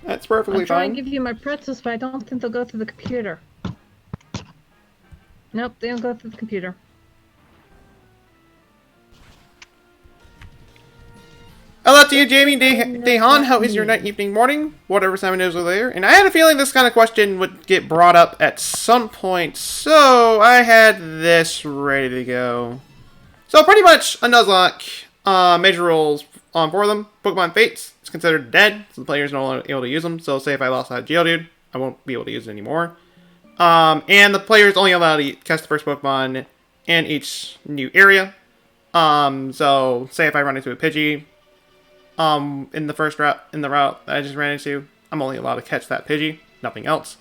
That's perfectly I'm trying fine. to give you my pretzels, but I don't think they'll go through the computer. Nope, they don't go through the computer. Hello to you, Jamie Dehan. How is your night, evening, morning? Whatever time it is over there. And I had a feeling this kind of question would get brought up at some point, so I had this ready to go. So pretty much a Nuzlocke. Major rules for them. Pokemon Fates is considered dead, so the player is no longer able to use them. So say if I lost that Geodude, I won't be able to use it anymore. And the player is only allowed to catch the first Pokemon in each new area. So say if I run into a Pidgey, in the route that I just ran into, I'm only allowed to catch that Pidgey, nothing else.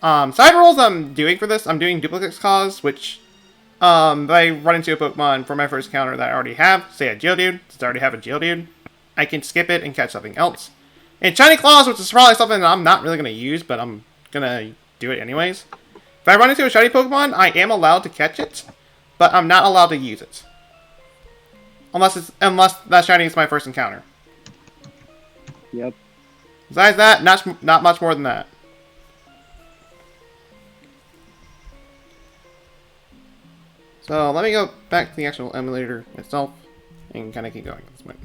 Side rolls I'm doing for this, I'm doing Duplicates Cause, which, if I run into a Pokemon for my first encounter that I already have, say a Geodude, since I already have a Geodude, I can skip it and catch something else. And Shiny Claws, which is probably something that I'm not really going to use, but I'm going to do it anyways. If I run into a Shiny Pokemon, I am allowed to catch it, but I'm not allowed to use it. Unless that Shiny is my first encounter. Yep. Besides that, not much more than that. So let me go back to the actual emulator itself and kind of keep going at this point.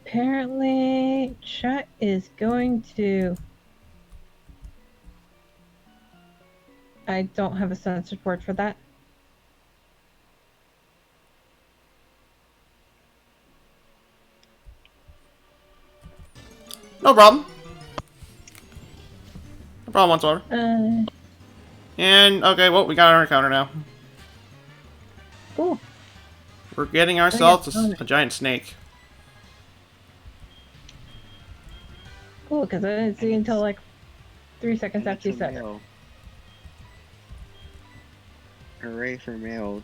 Apparently, chat is going to... I don't have a censored word for that. No problem. No problem whatsoever. And, okay, well, we got our encounter now. Cool. We're getting ourselves a giant snake. Cool, because I didn't see until like 3 seconds after you said it. Male. Hooray for males.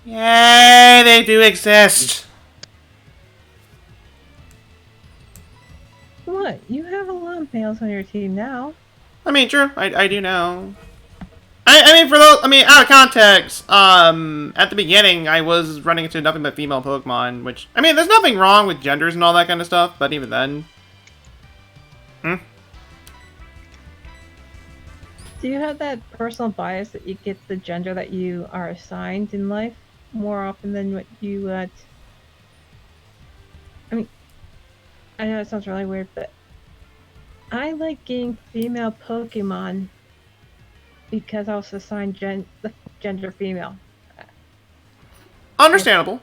Yay, they do exist! What? You have a lot of males on your team now. I mean, true, I do know. I mean, for those, I mean, out of context, at the beginning, I was running into nothing but female Pokemon, which, I mean, there's nothing wrong with genders and all that kind of stuff, but even then. Do you have that personal bias that you get the gender that you are assigned in life more often than what you, I mean, I know it sounds really weird, but I like getting female Pokemon because I was assigned the gender female. Understandable.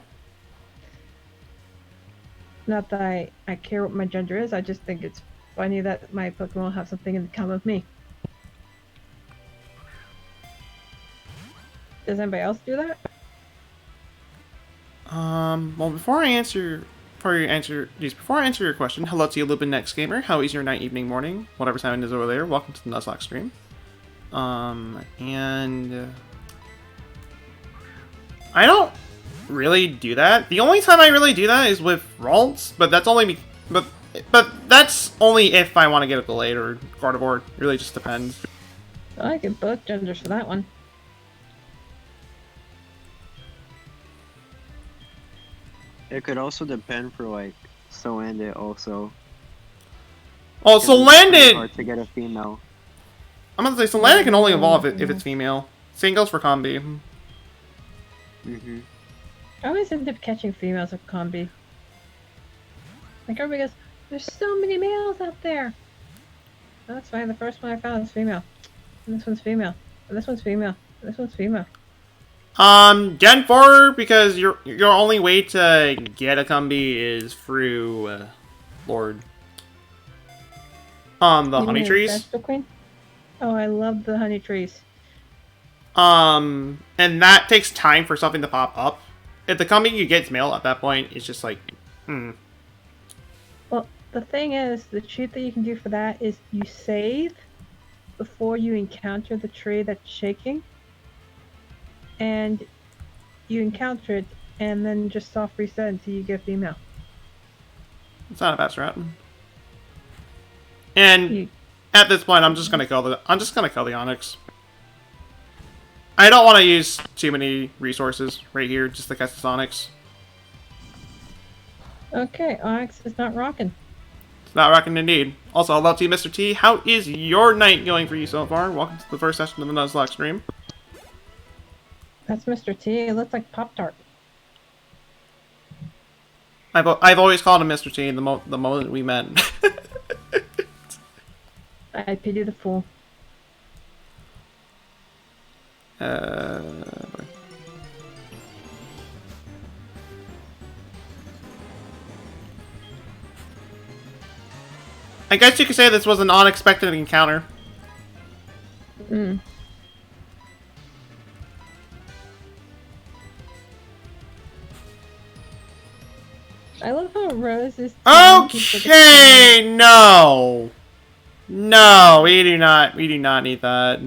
Not that I care what my gender is, I just think it's funny that my Pokemon have something in common with me. Does anybody else do that? Well, before I answer your question, hello to you, Lupin Next Gamer. How is your night, evening, morning, whatever time it is over there? Welcome to the Nuzlocke stream. And I don't really do that. The only time I really do that is with Ralts, but that's only but that's only if I want to get a Gallade or Gardevoir. It really just depends. I get both genders for that one. It could also depend for like Soandit also. Oh, 'Cause so it's pretty Landon! hard to get a female. I'm gonna say, so Landon can only evolve if it's female. Same goes for Combi. Mm-hmm. I always end up catching females at combi. Like everybody goes, there's so many males out there. Oh, that's fine. The first one I found is female. And this one's female. And this one's female. And this one's female. Gen 4, because your only way to get a Combi is through, Lord. The You honey mean trees. Ancestral Queen? Oh, I love the honey trees. And that takes time for something to pop up. If the Combi you get is male at that point, it's just like, Well, the thing is, the cheat that you can do for that is you save before you encounter the tree that's shaking. And you encounter it, and then just soft reset until you get female. It's not a bad strat. And at this point, I'm just gonna kill the Onyx. I don't want to use too many resources right here just to catch this Onyx. Okay, Onyx is not rocking. It's not rocking indeed. Also, hello to you, Mr. T. How is your night going for you so far? Welcome to the first session of the Nuzlocke stream. That's Mr. T. It looks like Pop-Tart. I've always called him Mr. T the moment we met. I pity the fool. I guess you could say this was an unexpected encounter. I love how Rose is. Okay, no. No, we do not need that.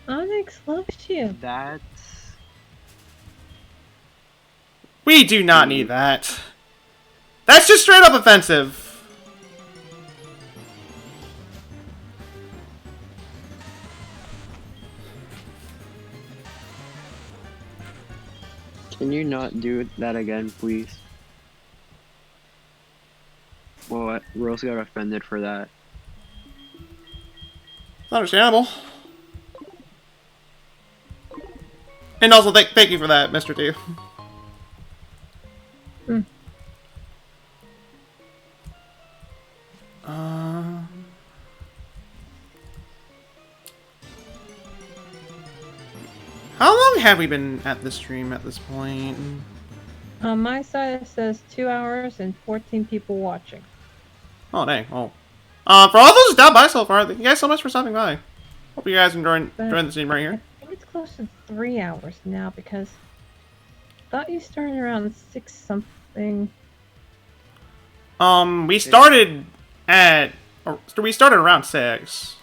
Onyx loves you. That's... We do not need that. That's just straight up offensive. Can you not do that again, please? Well, Rose got offended for that. Understandable. And also, thank you for that, Mr. T. How long have we been at this stream at this point? On my side, it says 2 hours and 14 people watching. Oh, dang. Oh. For all those who stopped by so far, thank you guys so much for stopping by. Hope you guys enjoying the stream right here. I think it's close to 3 hours now because I thought you started around 6 something. We started around 6.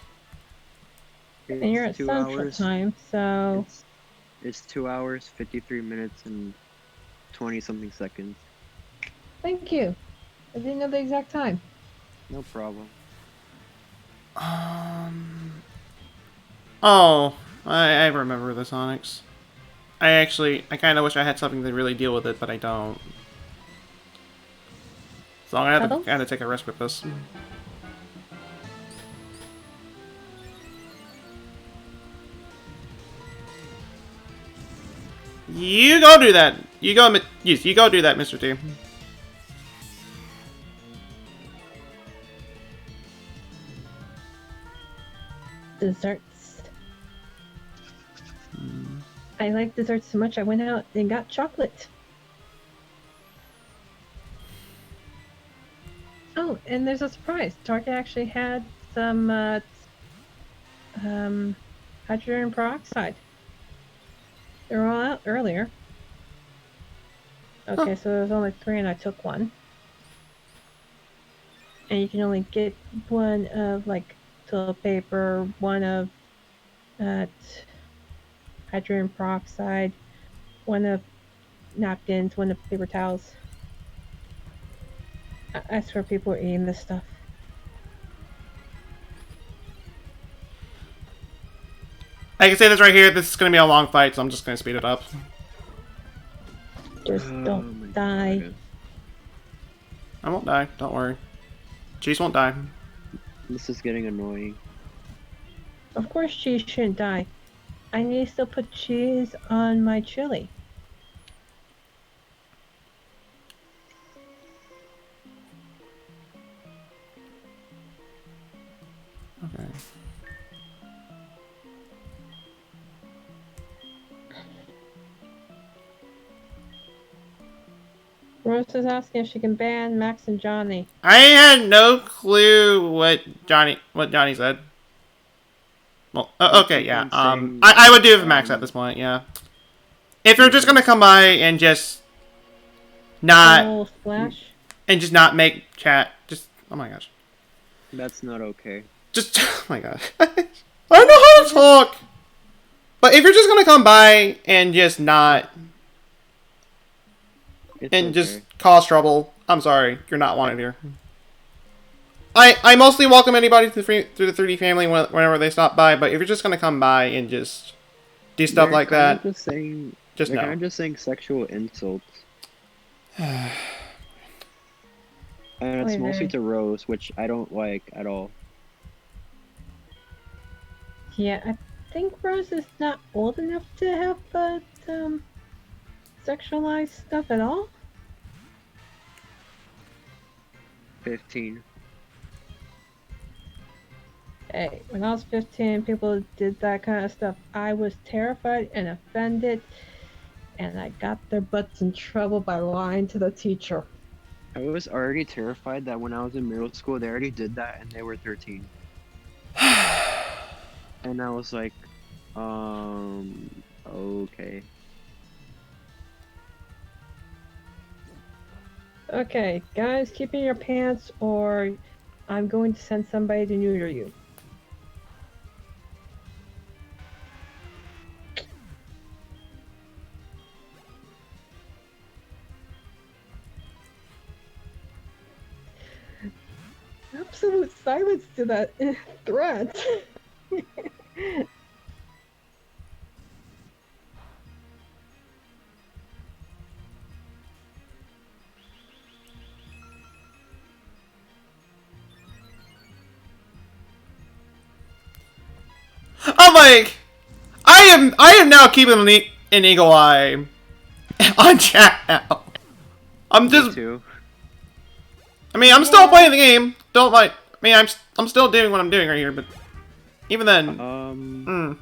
And you're at Central Time, so... It's 2 hours, 53 minutes, and 20-something seconds. Thank you. I didn't know the exact time. No problem. Oh, I remember this Onyx. I kind of wish I had something to really deal with it, but I don't. So I'm gonna have to kind of take a risk with this. You go do that. You go do that, Mr. T. Desserts. I like desserts so much I went out and got chocolate. Oh, and there's a surprise. Target actually had some hydrogen peroxide. They were all out earlier. Okay, so there was only 3 and I took 1. And you can only get 1 of like toilet paper, 1 of hydrogen peroxide, 1 of napkins, 1 of paper towels. I swear people are eating this stuff. I can say this right here. This is going to be a long fight, so I'm just going to speed it up. Just don't die. Okay. I won't die. Don't worry. Cheese won't die. This is getting annoying. Of course cheese shouldn't die. I need to still put cheese on my chili. Okay. Rose is asking if she can ban Max and Johnny. I had no clue what Johnny said. Well, okay, keep yeah. on saying, I would do it with Max at this point. Yeah. If you're just gonna come by and just not Soul Splash. and just not make chat, just oh my gosh, That's not okay. just oh my god, I don't know how to talk. But if you're just gonna come by and just not It's and okay. just cause trouble, I'm sorry, you're not wanted here. I mostly welcome anybody to the 3D family whenever they stop by, but if you're just gonna come by and just do stuff They're like kinda that, Just saying, just they're no. kind of just saying sexual insults. And it's Wait, mostly very- to Rose, which I don't like at all. Yeah, I think Rose is not old enough to have sexualized stuff at all. 15. Hey, when I was 15, people did that kind of stuff. I was terrified and offended, and I got their butts in trouble by lying to the teacher. I was already terrified that when I was in middle school, they already did that and they were 13. And I was like, okay. Okay, guys, keep in your pants, or I'm going to send somebody to neuter you. Absolute silence to that threat. I'm like, I am now keeping an eagle eye on chat now. I'm Me just, too. I mean, I'm still playing the game. Don't like, I mean, I'm still doing what I'm doing right here, but even then,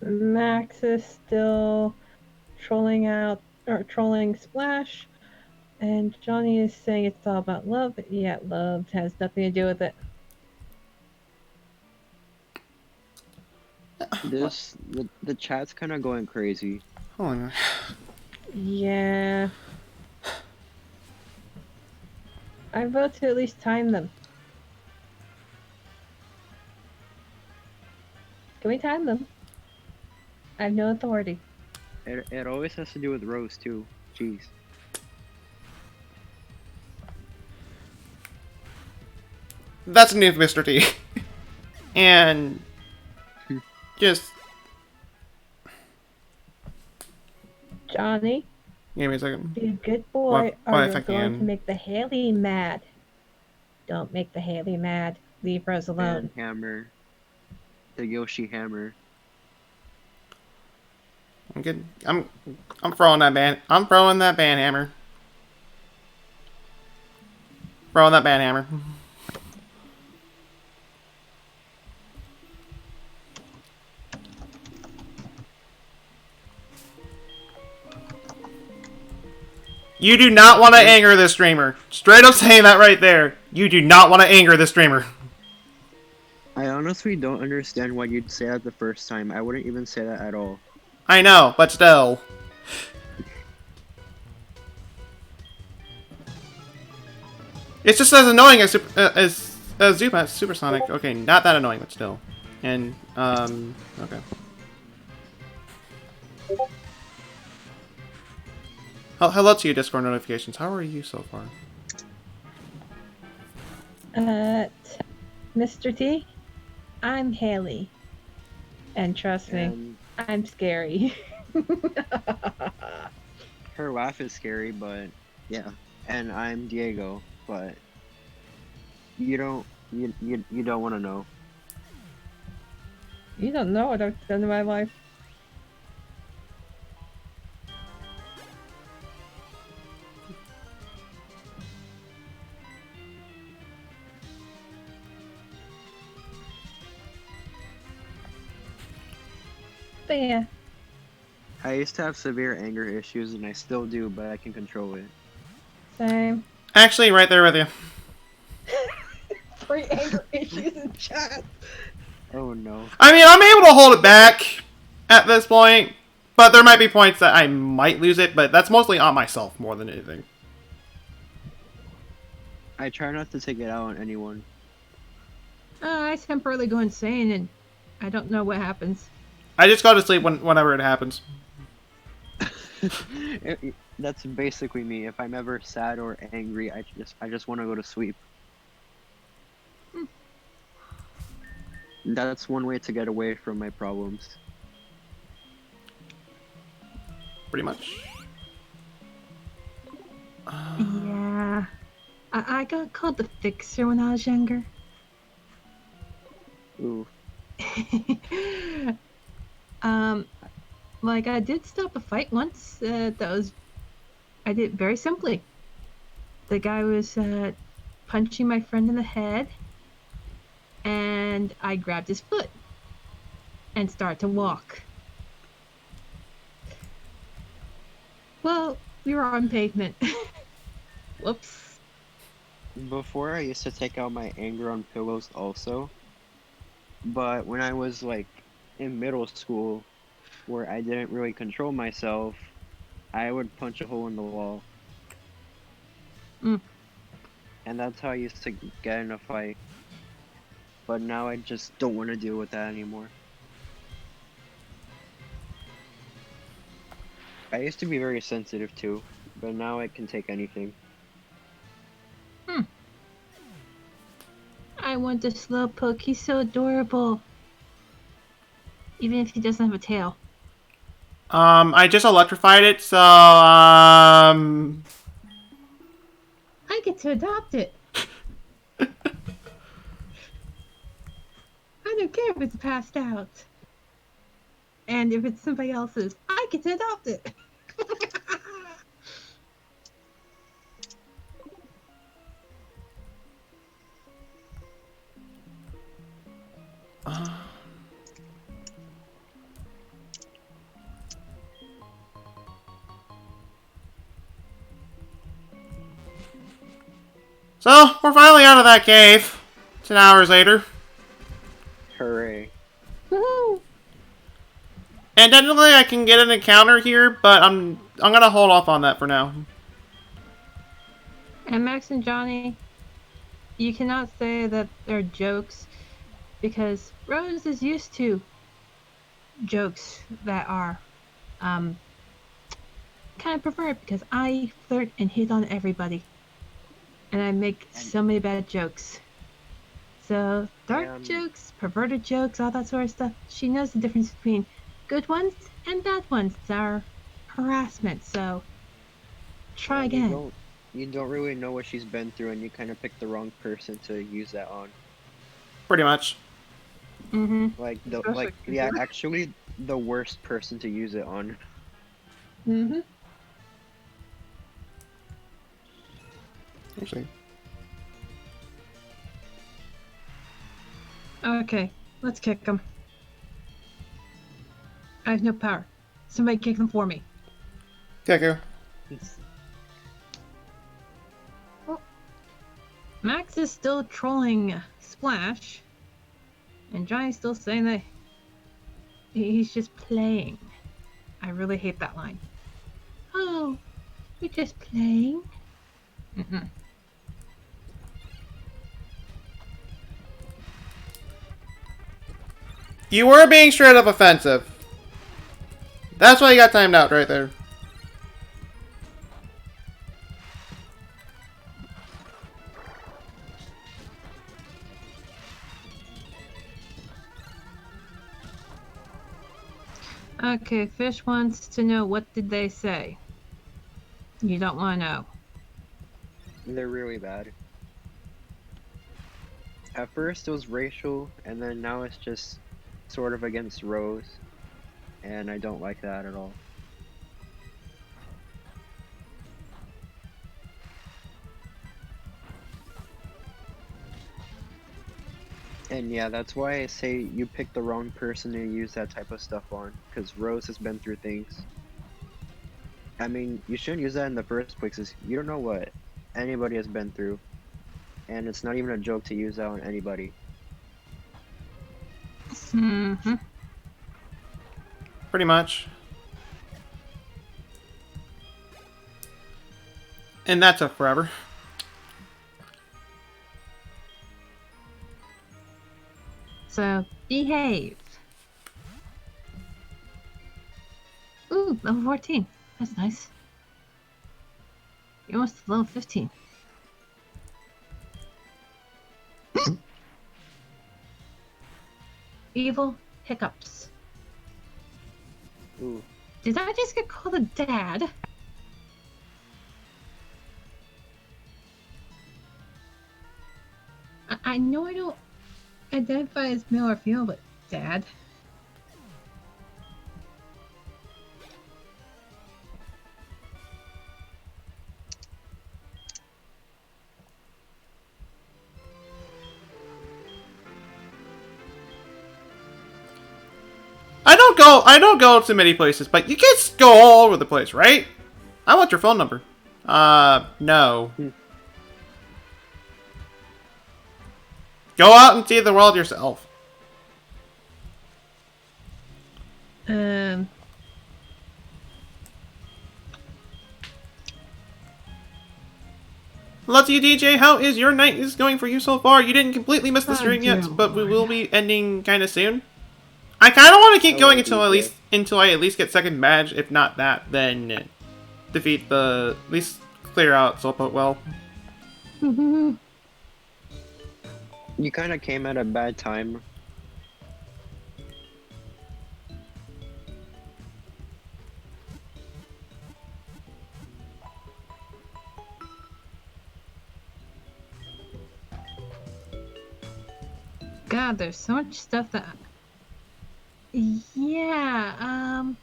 Max is still trolling Splash, and Johnny is saying it's all about love. Yeah, love has nothing to do with it. The chat's kind of going crazy. hold on. Yeah. I vote to at least time them. Can we time them? I have no authority. It always has to do with Rose too. Jeez. That's new, Mr. T. And just Johnny, give me a second. be a good boy, What or if I you're going to can? make the Haley mad. Don't make the Haley mad. Leave Rose alone. And hammer. The Yoshi hammer. I'm good. I'm throwing that ban. I'm throwing that ban hammer. Throwing that ban hammer. You do not want to anger this streamer. Straight up saying that right there. You do not want to anger this streamer. I honestly don't understand why you'd say that the first time. I wouldn't even say that at all. I know, but still. It's just as annoying as Zubat Supersonic. Okay, not that annoying, but still. And okay. Hello to you, Discord notifications. How are you so far? Mr. T, I'm Haley. And trust me, And I'm scary. Her laugh is scary, but yeah. And I'm Diego, but you don't want to know. You don't know what I've done in my life. But yeah, I used to have severe anger issues, and I still do, but I can control it. same. Actually, right there with you. Free anger issues in chat. Oh no. I mean, I'm able to hold it back at this point, but there might be points that I might lose it, but that's mostly on myself more than anything. I try not to take it out on anyone. I temporarily go insane and I don't know what happens. I just go to sleep whenever it happens. That's basically me. If I'm ever sad or angry, I just want to go to sleep. That's one way to get away from my problems. Pretty much. Yeah. I got called the fixer when I was younger. Ooh. Like I did stop a fight once. I did it very simply. The guy was punching my friend in the head, and I grabbed his foot and started to walk. Well, we were on pavement. Whoops. Before, I used to take out my anger on pillows also. But when I was like in middle school, where I didn't really control myself, I would punch a hole in the wall. Mm. And that's how I used to get in a fight. But now I just don't want to deal with that anymore. I used to be very sensitive too, but now I can take anything. I want the slowpoke. He's so adorable. Even if he doesn't have a tail. I just electrified it, so, I get to adopt it. I don't care if it's passed out. And if it's somebody else's, I get to adopt it. So, we're finally out of that cave. 10 hours later. Hooray. Woohoo! And technically I can get an encounter here, but I'm gonna hold off on that for now. And Max and Johnny, you cannot say that they're jokes because Rose is used to jokes that are kind of preferred because I flirt and hit on everybody. And I make so many bad jokes. So, dark jokes, perverted jokes, all that sort of stuff. She knows the difference between good ones and bad ones that are harassment. So, try again. You don't really know what she's been through, and you kind of picked the wrong person to use that on. Pretty much. Mm-hmm. Actually the worst person to use it on. Mm-hmm. Actually. Okay, let's kick them. I have no power. Somebody kick them for me. Keku. Max is still trolling Splash, and Johnny's still saying that he's just playing. I really hate that line. Oh, you're just playing? Mm-mm. You were being straight up offensive. That's why you got timed out right there. Okay, Fish wants to know what did they say. You don't want to know. They're really bad. At first it was racial, and then now it's just sort of against Rose, and I don't like that at all. And yeah, that's why I say you pick the wrong person to use that type of stuff on, because Rose has been through things. I mean, you shouldn't use that in the first place, because you don't know what anybody has been through, and it's not even a joke to use that on anybody. Mm-hmm. Pretty much. And that took forever. So, behave. Ooh, level 14. That's nice. You're almost level 15. Evil hiccups. Ooh. Did I just get called a dad? I know I don't identify as male or female, but dad. I don't go to many places, but you kids go all over the place, right? I want your phone number. No. Go out and see the world yourself. Let's you, DJ. How is your night is going for you so far? You didn't completely miss the stream yet, but we will be ending kind of soon. I kind of want to keep going until I at least get second badge. If not that, then defeat the at least clear out Soulput well. You kind of came at a bad time. God, there's so much stuff that... Yeah,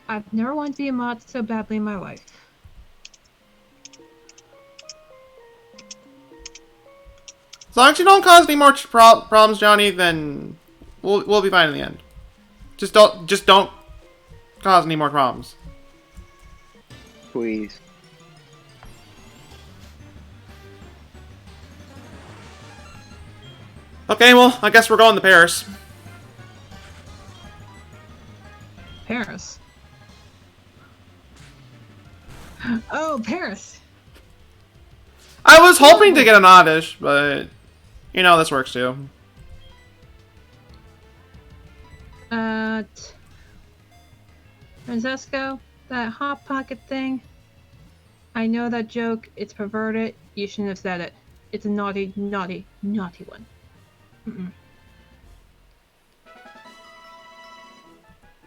I've never wanted to be a mod so badly in my life. As long as you don't cause any more problems, Johnny, then we'll be fine in the end. Just don't cause any more problems. Please. Okay, well, I guess we're going to Paris. Paris. Oh, Paris. I was hoping to get an oddish, but you know this works too. Francesco, that Hot Pocket thing. I know that joke. It's perverted. You shouldn't have said it. It's a naughty, naughty, naughty one.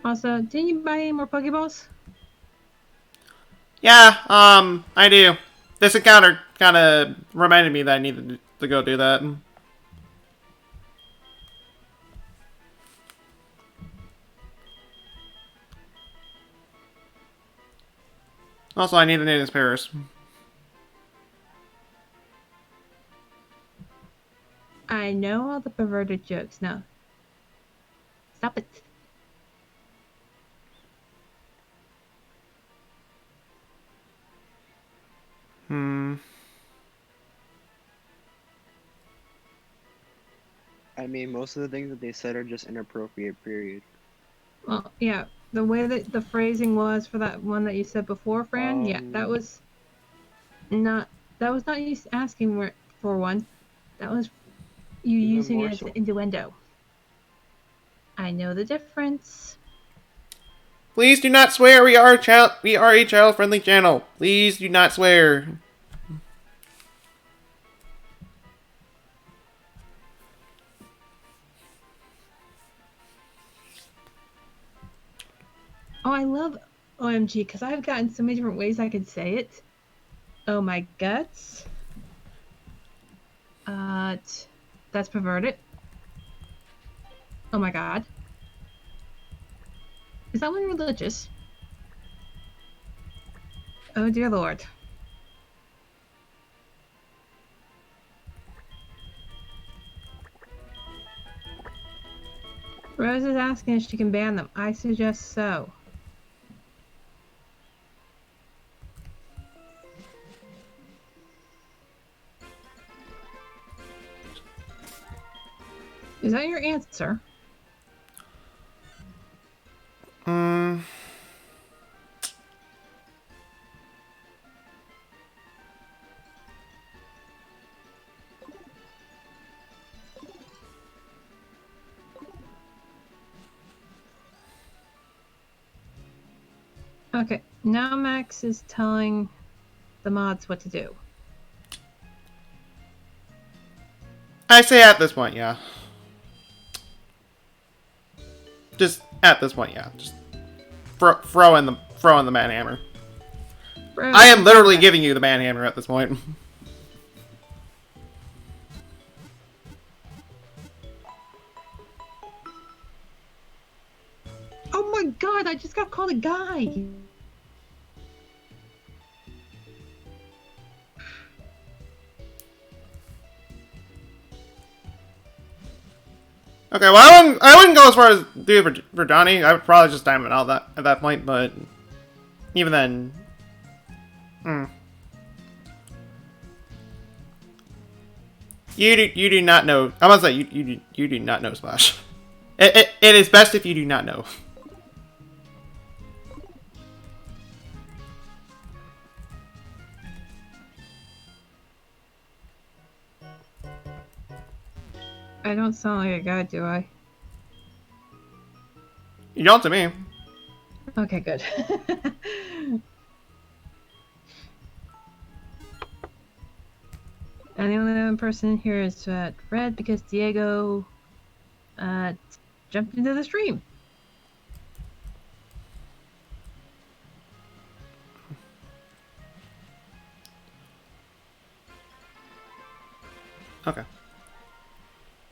Also, didn't you buy any more Pokeballs? Yeah, I do. This encounter kind of reminded me that I needed to go do that. Also, I need to name this Paris. I know all the perverted jokes now. Stop it. I mean, most of the things that they said are just inappropriate, period. Well, yeah, the way that the phrasing was for that one that you said before, Fran, yeah, that was not you asking for one. That was you Even using more it as so. an innuendo. I know the difference. Please do not swear. We are a child-friendly channel. Please do not swear. Oh, I love OMG because I've gotten so many different ways I could say it. Oh my guts. That's perverted. Oh my god. Is that one religious? Oh dear lord. Rose is asking if she can ban them. I suggest so. Is that your answer? Hmm. Okay, now Max is telling the mods what to do. I say at this point, yeah. Just at this point, yeah. Just throw in the man hammer. Rose, I am literally giving you the man hammer at this point. Oh my god, I just got called a guy! Okay, well, I wouldn't go as far as do it for Johnny. I would probably just time it out at that point, but even then, you do not know. I must say you do not know Splash. It is best if you do not know. I don't sound like a guy, do I? You don't to me. Okay, good. And the only other person here is Red because Diego jumped into the stream. Okay.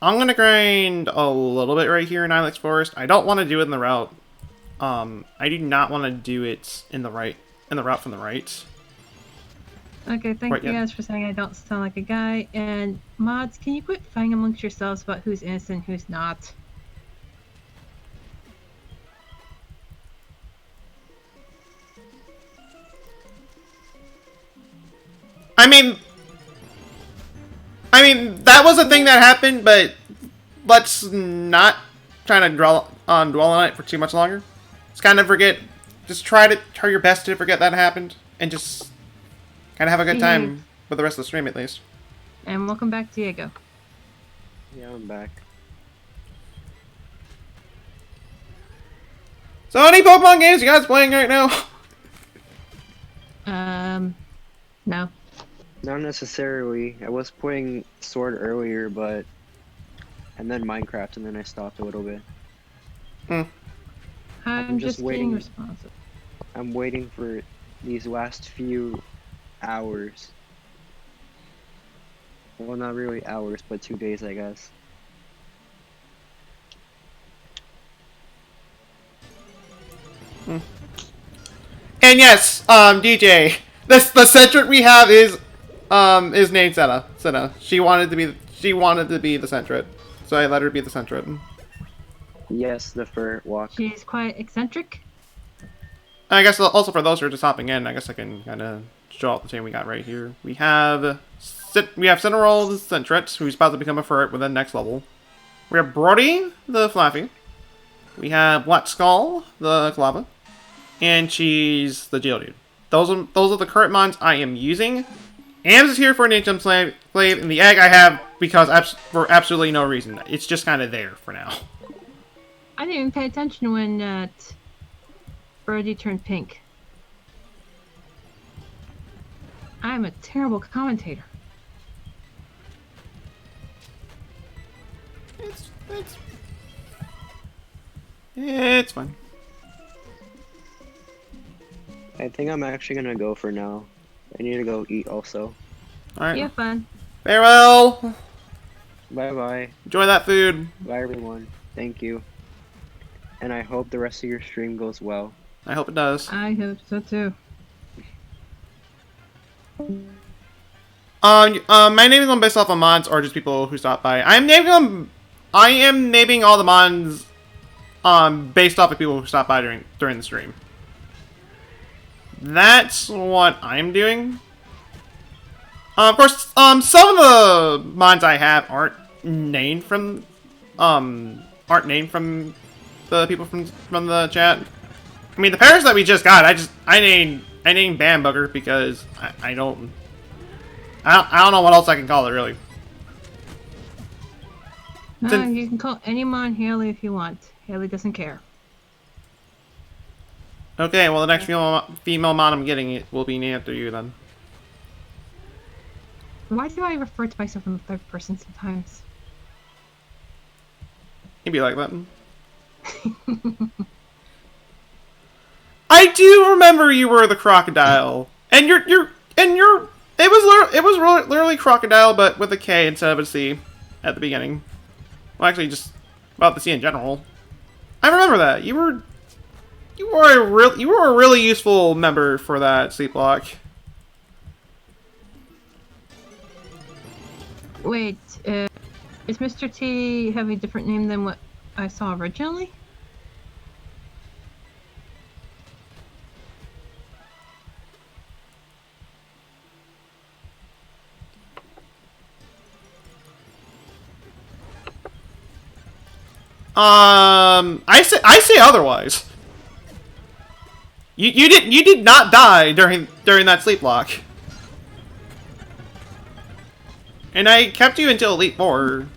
I'm gonna grind a little bit right here in Ilex Forest. I don't want to do it in the route. I do not want to do it in the route from the right. Okay, thank you guys for saying I don't sound like a guy. And mods, can you quit fighting amongst yourselves about who's innocent, who's not? I mean that was a thing that happened, but let's not try to dwell on it for too much longer. Just kind of forget. Just try your best to forget that happened, and just kind of have a good time with the rest of the stream at least. And welcome back, Diego. Yeah, I'm back. So, any Pokemon games you guys playing right now? No. Not necessarily. I was playing Sword earlier, and then Minecraft, and then I stopped a little bit. I'm just just waiting. being responsive. I'm waiting for these last few hours. Well, not really hours, but 2 days, I guess. And yes, DJ, the Centret we have is named Senna. Senna. She wanted to be the Centret, so I let her be the Centret. Yes, the fur walk. She's quite eccentric. I guess also for those who are just hopping in, I guess I can kind of show out the team we got right here. We have Cineroll the Centret, who's about to become a Ferret with the next level. We have Brody the Flaffy. We have Black Skull the Kalava. And Cheese the Geodude. Those are the current mons I am using. Ams is here for an HM Slave, and the egg I have because for absolutely no reason. It's just kind of there for now. I didn't even pay attention when Brody turned pink. I'm a terrible commentator. It's fine. I think I'm actually gonna go for now. I need to go eat also. Alright. You have fun. Farewell! Bye bye. Enjoy that food. Bye everyone. Thank you. And I hope the rest of your stream goes well. I hope it does. I hope so too. My naming them based off of mods or just people who stop by. I am naming all the mods based off of people who stop by during the stream. That's what I'm doing. Of course, some of the mods I have aren't named from the people from the chat. I mean, the pairs that we just got, I named Bambugger because I don't know what else I can call it really. You can call any mon Haley if you want. Haley doesn't care. Okay, well the next female mon I'm getting it will be named after you then. Why do I refer to myself in the third person sometimes? You'd be like that. I do remember you were the crocodile, and it was literally crocodile, but with a K instead of a C at the beginning. Well, actually, just about the C in general. I remember that you were a really useful member for that sleeplocke. Wait, is Mr. T have a different name than what I saw originally? I say otherwise. You did not die during that sleeplocke. And I kept you until Elite 4.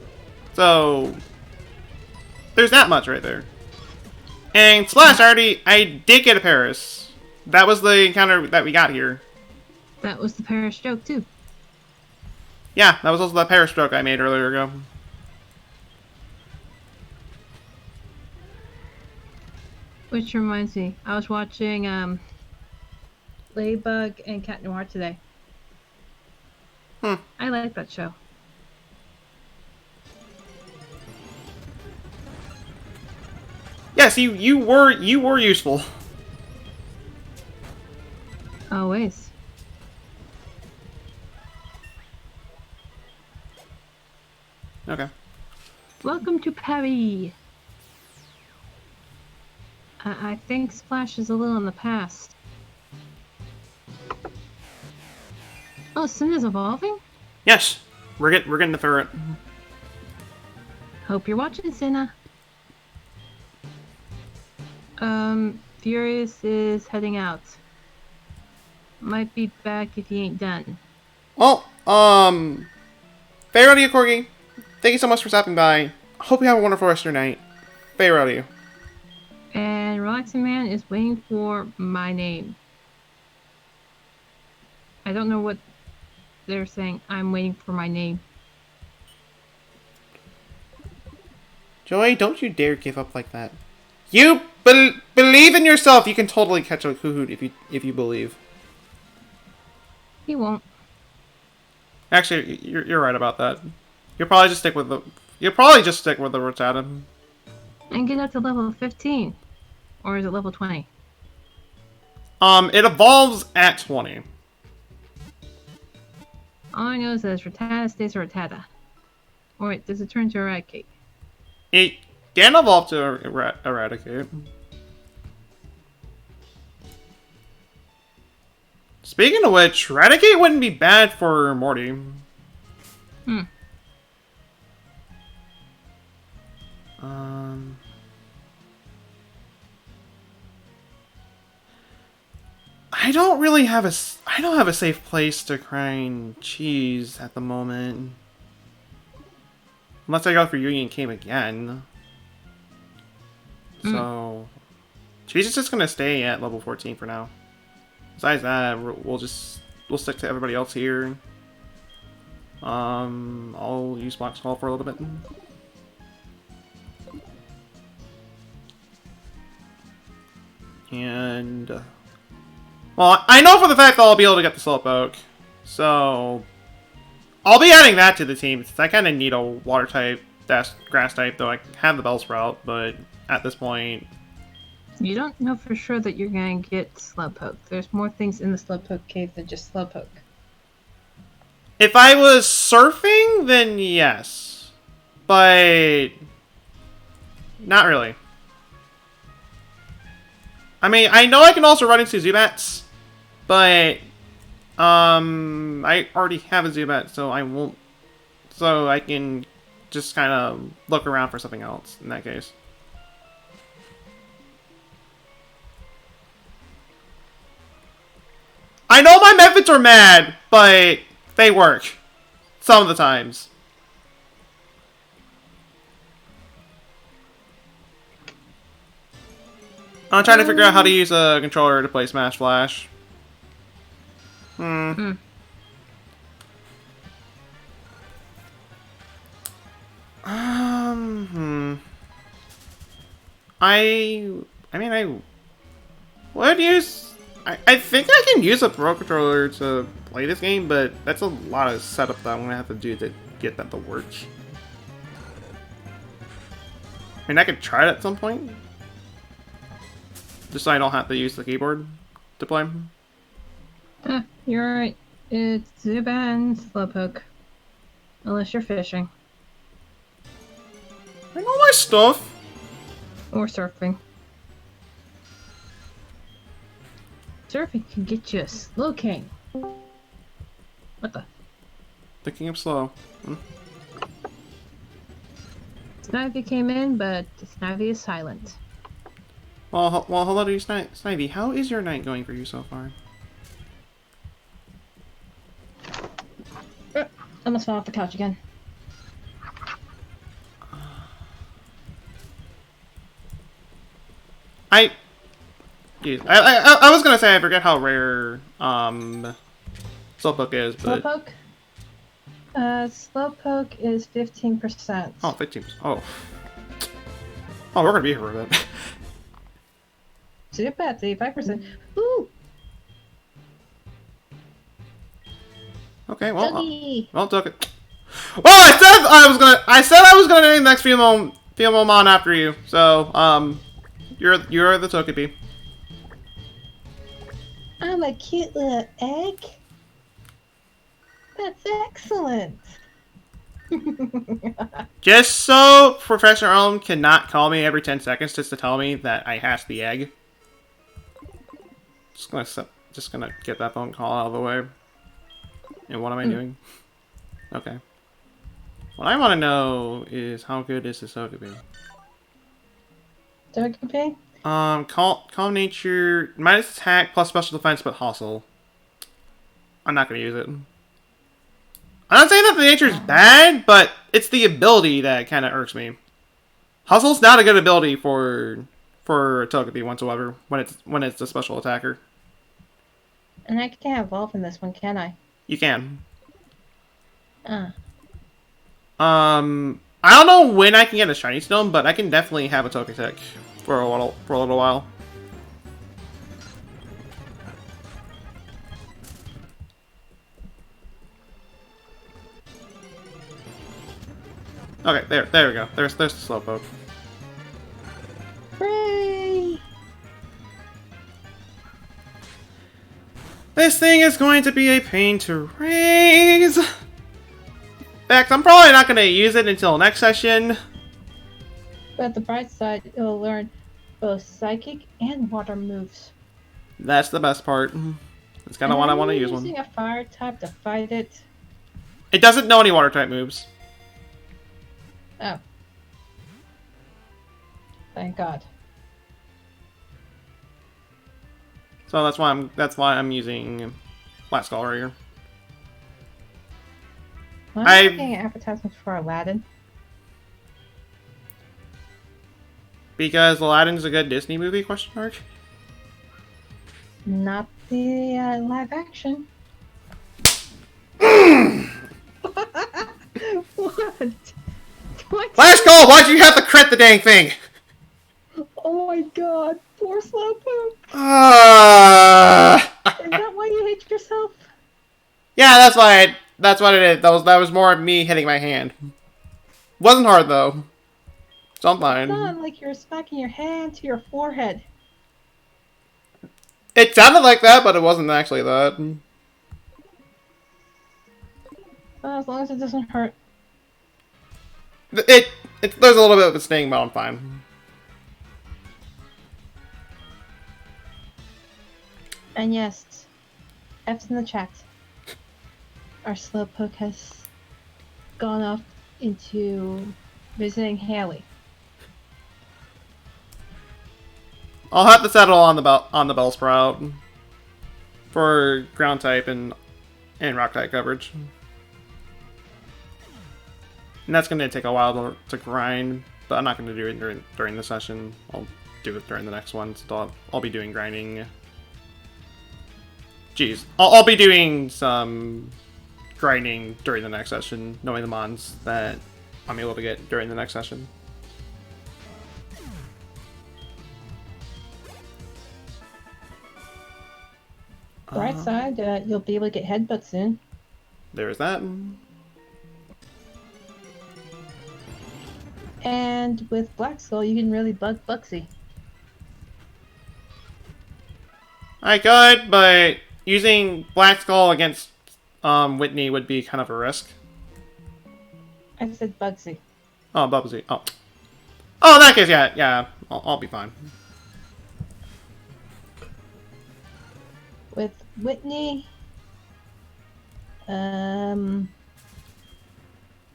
So there's that much right there. And Splash I did get a Paris. That was the encounter that we got here. That was the Paris joke too. Yeah, that was also the Paris joke I made earlier ago. Which reminds me, I was watching Ladybug and Cat Noir today. I like that show. Yes, you were useful. Always. Okay. Welcome to Paris. I think Splash is a little in the past. Oh, Cinna's evolving? Yes, we're getting the ferret. Hope you're watching, Cinna. Furious is heading out. Might be back if he ain't done. Well, farewell to you, Corgi. Thank you so much for stopping by. Hope you have a wonderful rest of your night. Farewell to you. And Relaxing Man is waiting for my name. I don't know what they're saying. I'm waiting for my name. Joy, don't you dare give up like that. You believe in yourself. You can totally catch a Kahoot if you believe. He won't. Actually, you're right about that. You'll probably just stick with the Rattata. And get up to level 15. Or is it level 20? It evolves at 20. All I know is that Rattata stays a Rattata. Or wait, does it turn to Eradicate? It can evolve to Eradicate. Speaking of which, Eradicate wouldn't be bad for Morty. I don't have a safe place to grind cheese at the moment. Unless I go for Union Cave again. So cheese is just gonna stay at level 14 for now. Besides that, we'll stick to everybody else here. I'll use Black Skull for a little bit. And Well, I know for the fact that I'll be able to get the Slowpoke. So... I'll be adding that to the team, since I kind of need a water type, grass type, though I have the Bellsprout, but at this point... You don't know for sure that you're going to get Slowpoke. There's more things in the Slowpoke cave than just Slowpoke. If I was surfing, then yes. But... not really. I mean, I know I can also run into Zubats, but... I already have a Zubat, so I won't... So I can just kind of look around for something else in that case. I know my methods are mad, but they work. Some of the times. I'm trying to figure out how to use a controller to play Smash Flash. I mean, I would use... I think I can use a Pro Controller to play this game, but that's a lot of setup that I'm gonna have to do to get that to work. I mean, I could try it at some point. Just so I don't have to use the keyboard to play. You're right. It's Zubat and Slowpoke. Unless you're fishing. I know my stuff. Or surfing. Surfing can get you a slow king. What the? Picking up slow. Snivy came in, but Snivy is silent. Well, hello to you, Snivy. How is your night going for you so far? I almost fell off the couch again. I was gonna say I forget how rare Slowpoke is, but Slowpoke? Slowpoke is 15%. oh, 15%. Oh, we're gonna be here for a bit. Zubat, 85%. Ooh! Okay, well, Dougie! took it. Well, I said I was gonna name the next female mon after you. So, you're the Togepi. I'm a cute little egg. That's excellent. Just so Professor Elm cannot call me every 10 seconds just to tell me that I hatched the egg. Just gonna get that phone call out of the way. And what am I doing? Okay. What I want to know is how good is this Togepi? Togepi? Calm nature, minus attack plus special defense, but hustle. I'm not gonna use it. I'm not saying that the nature is bad, but it's the ability that kind of irks me. Hustle's not a good ability for Togepi whatsoever when it's a special attacker. And I can't evolve in this one, can I? You can. I don't know when I can get a shiny stone, but I can definitely have a Togetic for a little while. Okay, there we go. There's the Slowpoke. Hooray! This thing is going to be a pain to raise. In fact, I'm probably not going to use it until next session. But the bright side, it'll learn both psychic and water moves. That's the best part. That's kind of what I want to use one. Using a fire type to fight it. It doesn't know any water type moves. Oh. Thank God. So that's why I'm using Flat Skull right here. Why am I getting advertisements for Aladdin? Because Aladdin's a good Disney movie? Question mark. Not the live action. What? What? Flash Skull, why'd you have to crit the dang thing? Oh my God! Poor Slowpoke. Yeah, that's what it is. That was more of me hitting my hand. Wasn't hard though. So I'm fine. Not like you're smacking your hand to your forehead. It sounded like that, but it wasn't actually that. As long as it doesn't hurt. It there's a little bit of a sting, but I'm fine. And yes, F's in the chat. Our slowpoke has gone off into visiting Haley. I'll have to settle on the Bellsprout for ground type and rock type coverage. And that's going to take a while to grind, but I'm not going to do it during the session. I'll do it during the next one, so I'll be doing grinding. Jeez, I'll be doing some grinding during the next session, knowing the mons that I'm able to get during the next session. Bright side, you'll be able to get headbutt soon. There's that. And with Black Skull, you can really bug Buxy. I could, but using Black Skull against Whitney would be kind of a risk. I said Bugsy. Oh, Bubsy. Oh. Oh, in that case, yeah. I'll be fine. With Whitney, I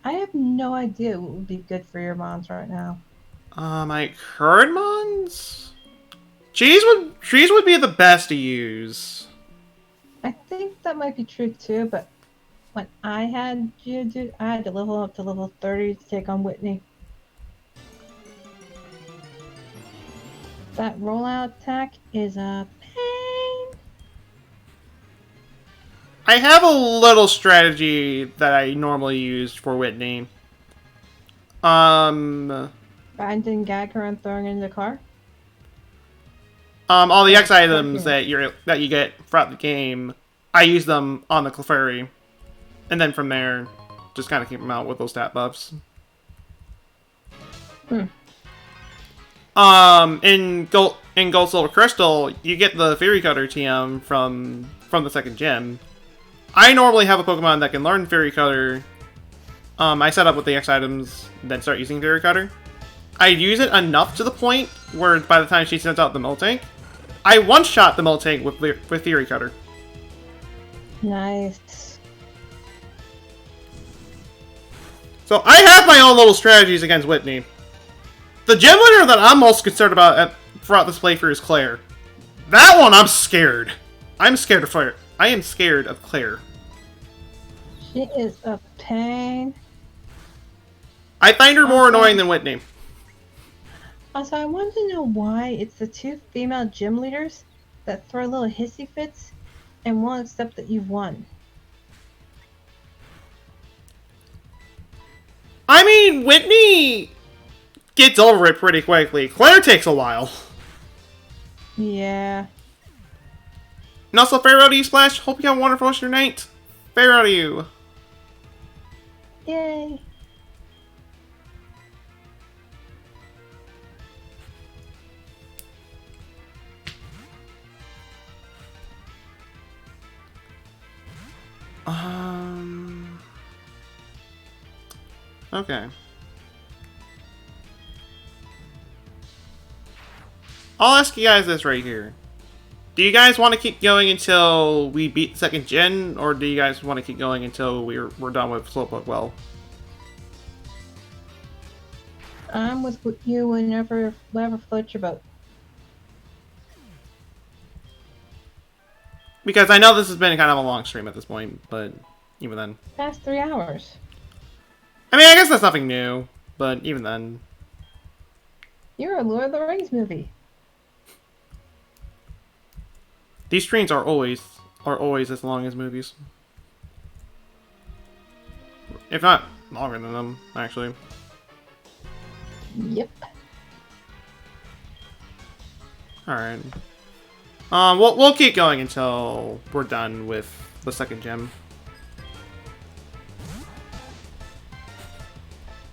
have no idea what would be good for your mons right now. My current mons? Trees would be the best to use. I think that might be true too, but when I had Geodude, I had to level up to level 30 to take on Whitney. That rollout attack is a pain. I have a little strategy that I normally use for Whitney. Binding, gag her, and throwing her in the car. All the X items that you get throughout the game, I use them on the Clefairy, and then from there, just kind of keep them out with those stat buffs. In Gold Silver Crystal, you get the Fairy Cutter TM from the second gym. I normally have a Pokemon that can learn Fairy Cutter. I set up with the X items, then start using Fairy Cutter. I use it enough to the point where by the time she sends out the Miltank, I one-shot the Miltank with Fairy Cutter. Nice. So I have my own little strategies against Whitney. The gym leader that I'm most concerned about throughout this playthrough is Claire. That one, I'm scared. I'm scared of Claire. I am scared of Claire. She is a pain. I find her more annoying than Whitney. Also, I want to know why it's the two female gym leaders that throw little hissy fits and won't accept that you've won. I mean, Whitney gets over it pretty quickly. Claire takes a while. Yeah. And also, farewell to you, Splash. Hope you have a wonderful rest of your night. Farewell to you. Yay. Okay. I'll ask you guys this right here. Do you guys want to keep going until we beat the second gen, or do you guys want to keep going until we're done with Slowpoke Well? I'm with you whenever floats your boat. Because I know this has been kind of a long stream at this point, but even then. Past 3 hours. I mean, I guess that's nothing new, but even then. You're a Lord of the Rings movie. These streams are always as long as movies. If not longer than them, actually. Yep. Alright. We'll keep going until we're done with the second gym.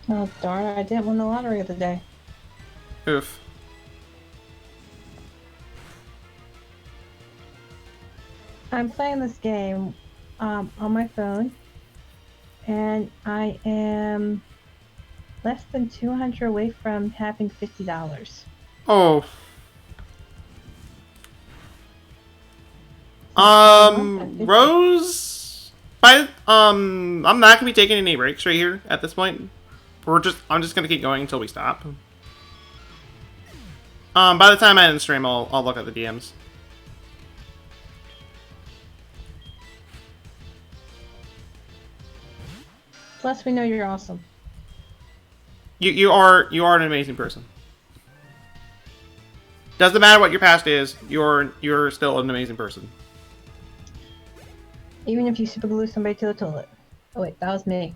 Oh darn! I didn't win the lottery of the day. Oof. I'm playing this game on my phone, and I am less than 200 away from having $50. Oh. $50. Rose. I'm not gonna be taking any breaks right here at this point. I'm just gonna keep going until we stop. By the time I end stream, I'll look at the DMs. Plus, we know you're awesome. You are an amazing person. Doesn't matter what your past is, you're still an amazing person. Even if you super glue somebody to the toilet. Oh wait, that was me.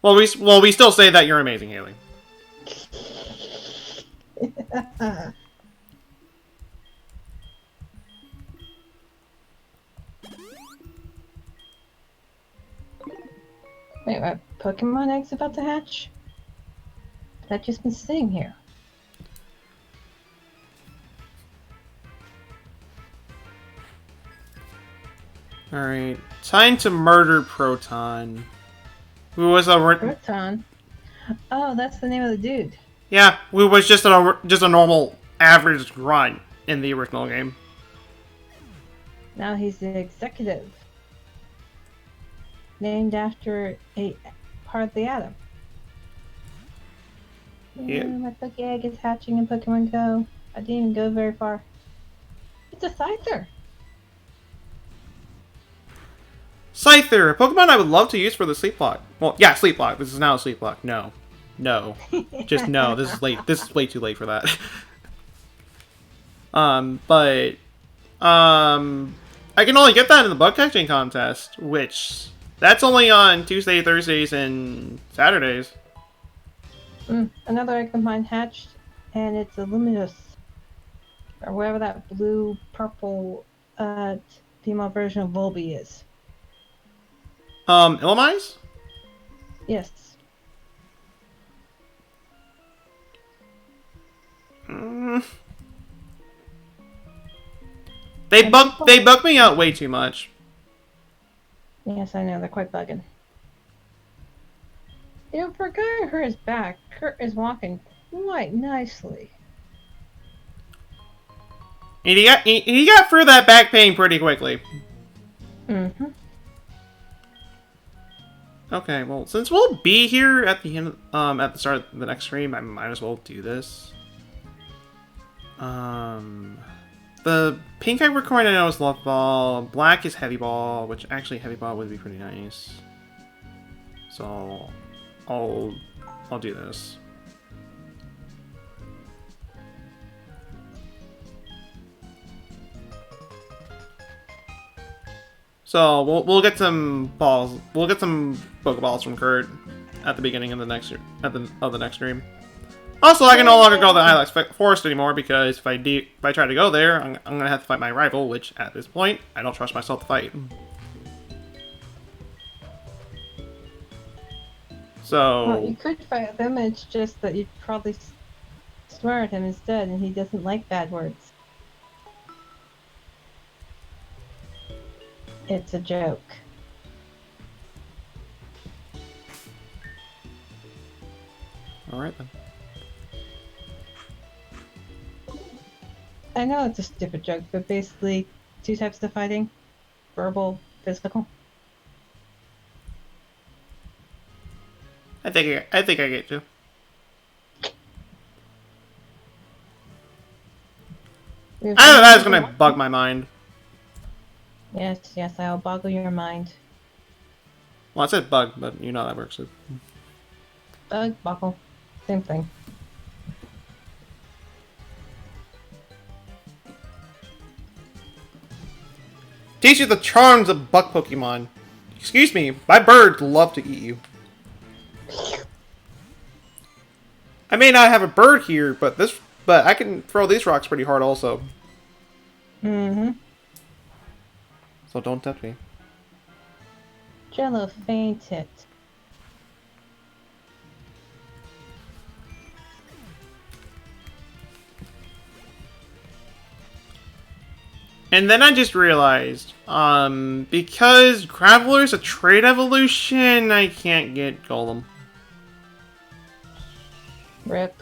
Well, we still say that you're amazing, Haley. Wait, what? Pokemon eggs about to hatch? I've just been sitting here. Alright. Time to murder Proton. Who was a... Proton? Oh, that's the name of the dude. Yeah, who was just a normal, average grunt in the original game. Now he's the executive. Named after a part of the atom. Yeah. My Poke Egg is hatching in Pokemon Go. I didn't even go very far. It's a Scyther! Scyther, a Pokemon I would love to use for the sleeplocke. Well, yeah, sleeplocke. This is now a sleeplocke. No. No. Just no. This is late. This is way too late for that. I can only get that in the bug catching contest, which that's only on Tuesday, Thursdays, and Saturdays. Another egg of mine hatched, and it's a Luminous. Or whatever that blue, purple, female version of Volby is. Illumise? Yes. They bug me out way too much. Yes, I know, they're quite bugging. You know, for a guy who is back, Kurt is walking quite nicely. And he got through that back pain pretty quickly. Mm-hmm. Okay, well, since we'll be here at the end, at the start of the next stream, I might as well do this. The pink I recorded I know is Love Ball, black is Heavy Ball, which actually Heavy Ball would be pretty nice. So, I'll do this. So we'll get some balls. We'll get some Pokeballs from Kurt at the beginning of the next stream. Also, I can no longer go to the Ilex Forest anymore because if I try to go there, I'm gonna have to fight my rival, which at this point I don't trust myself to fight. So Well, you could fight them. It's just that you'd probably swear at him instead, and he doesn't like bad words. It's a joke. Alright then. I know it's a stupid joke, but basically, two types of fighting: verbal, physical. I think I get you. I know that's gonna bug my mind. Yes, yes, I'll boggle your mind. Well, I said bug, but you know how that works. Bug, boggle, same thing. Teach you the charms of bug Pokemon. Excuse me, my birds love to eat you. I may not have a bird here, but I can throw these rocks pretty hard also. Mm-hmm. So don't tempt me. Jello fainted. And then I just realized, because Graveler's a trait evolution, I can't get Golem. Rip.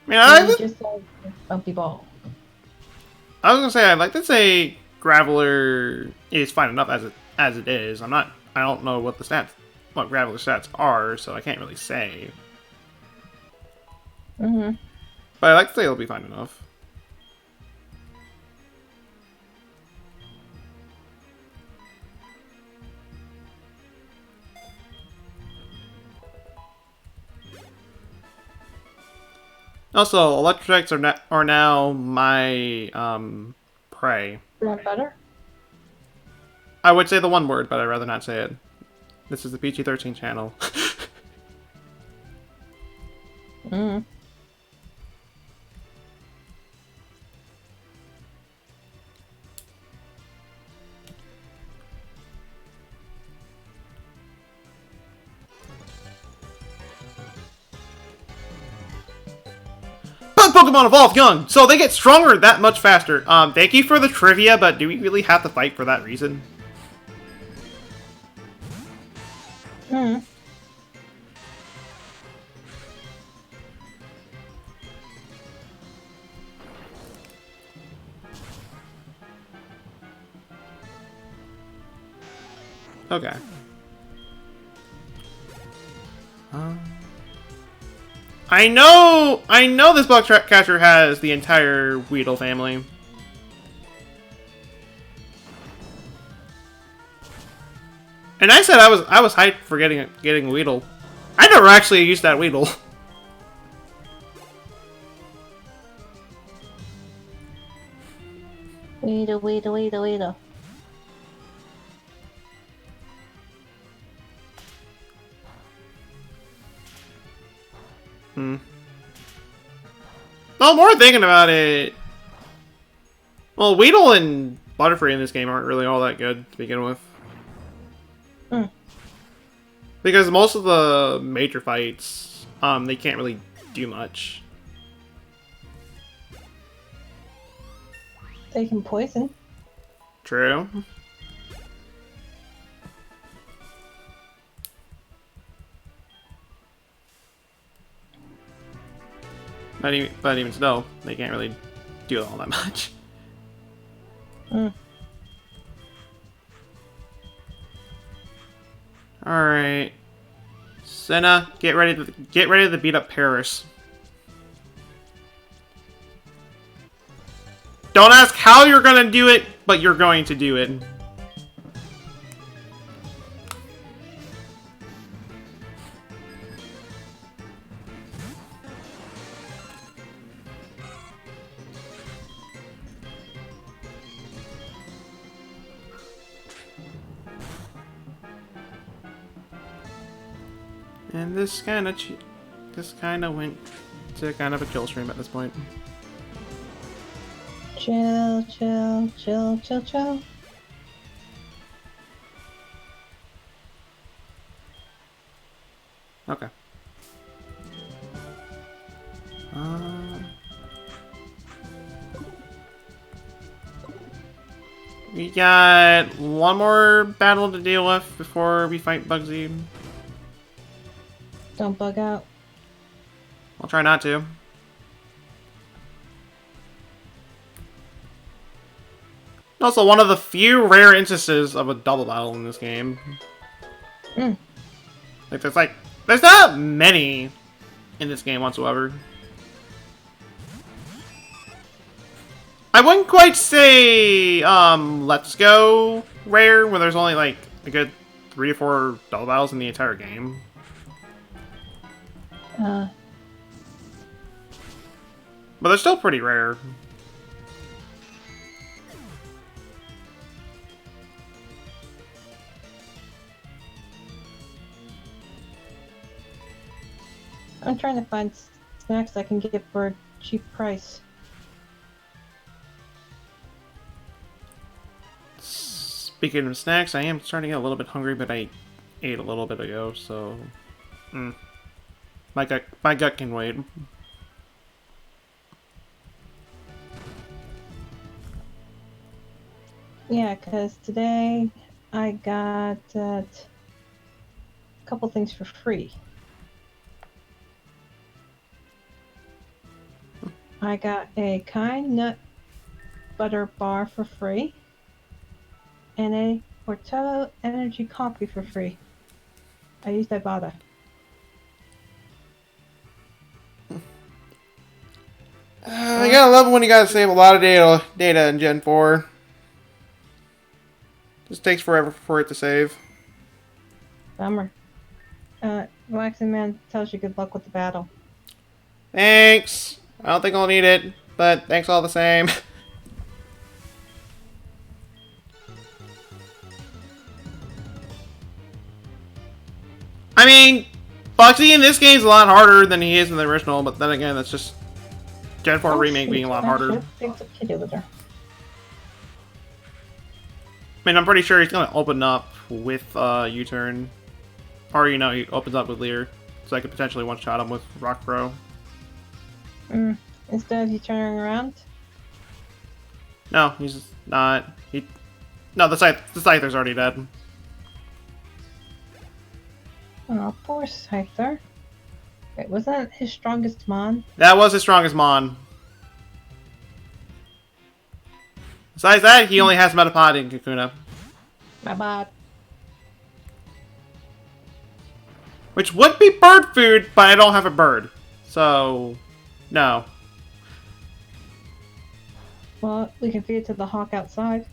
I mean, You just said bumpy ball. I was gonna say I'd like to say Graveler is fine enough as it is. I don't know what Graveler stats are, so I can't really say. Mm-hmm. But I like to say it'll be fine enough. Also, Electronics are now my prey. Want better? I would say the one word, but I'd rather not say it. This is the PG-13 channel. Mm. But Pokemon evolve young, so they get stronger that much faster. Thank you for the trivia, but do we really have to fight for that reason? Mm. Okay. I know this bug catcher has the entire Weedle family. And I said I was hyped for getting Weedle. I never actually used that Weedle. Weedle. Well, more thinking about it. Well, Weedle and Butterfree in this game aren't really all that good to begin with. Mm. Because most of the major fights, they can't really do much. They can poison. True. But even still, they can't really do all that much. Mm. Alright. Senna, get ready to beat up Paris. Don't ask how you're gonna do it, but you're going to do it. And this kind of went to kind of a kill stream at this point. Chill. Okay. We got one more battle to deal with before we fight Bugsy. Don't bug out. I'll try not to. Also, one of the few rare instances of a double battle in this game. Mm. There's not many in this game whatsoever. I wouldn't quite say, Let's Go rare, where there's only, like, a good 3 or 4 double battles in the entire game. But they're still pretty rare. I'm trying to find snacks I can get for a cheap price. Speaking of snacks, I am starting to get a little bit hungry, but I ate a little bit ago, so... My gut can wait. Yeah, because today I got a couple things for free. I got a kind nut butter bar for free, and a Porto energy coffee for free. I used Ibotta. I gotta love it when you gotta save a lot of data in Gen 4. Just takes forever for it to save. Bummer. Waxing Man tells you good luck with the battle. Thanks. I don't think I'll need it, but thanks all the same. I mean, Foxy in this game is a lot harder than he is in the original, but then again, that's just Gen 4 Remake being a lot harder. It's a kitty litter. I mean, I'm pretty sure he's gonna open up with U-turn. Or, you know, he opens up with Leer. So I could potentially one-shot him with Rock Pro. Instead of you turning around? No, he's not. No, the Scyther's already dead. Oh, poor Scyther. Wait, was that his strongest mon? That was his strongest Mon. Besides that, he only has Metapod and Kakuna. My bad. Which would be bird food, but I don't have a bird. So, no. Well, we can feed it to the hawk outside.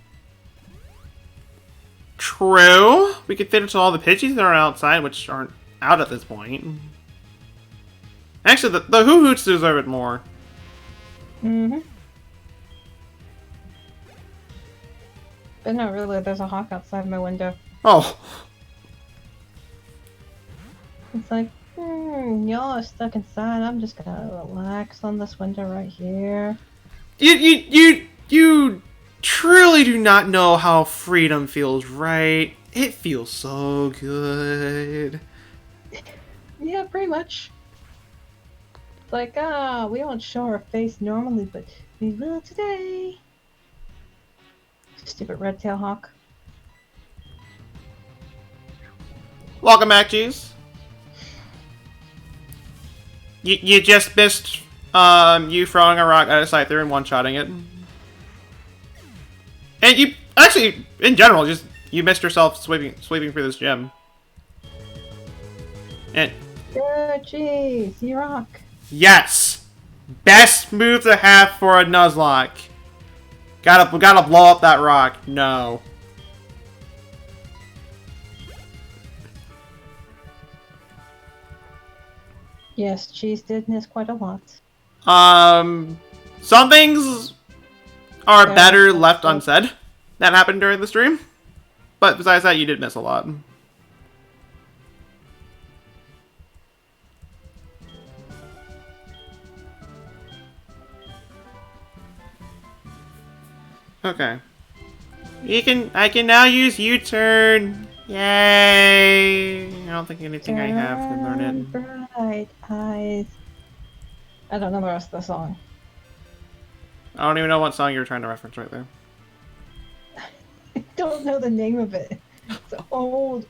True. We could fit it to all the Pidgeys that are outside, which aren't out at this point. Actually, the Hoo-Hoots deserve it more. Mm-hmm. But no, really, there's a hawk outside my window. Oh. It's like, y'all are stuck inside. I'm just gonna relax on this window right here. You truly do not know how freedom feels, right? It feels so good. Yeah, pretty much. It's like, we don't show our face normally, but we will today. Stupid red tail hawk. Welcome back, Cheese. You just missed you throwing a rock at a Scyther and one-shotting it. And you actually, in general, just you missed yourself sweeping through this gym. And Good, jeez, you rock. yes, best move to have for a Nuzlocke. Gotta blow up that rock. No. Yes, cheese did miss quite a lot. Some things are better left unsaid that happened during the stream. But besides that, you did miss a lot. Okay. I can now use U-turn. Yay! I don't think anything I have can learn it. Bright eyes. I don't know the rest of the song. I don't even know what song you were trying to reference right there. I don't know the name of it. It's an old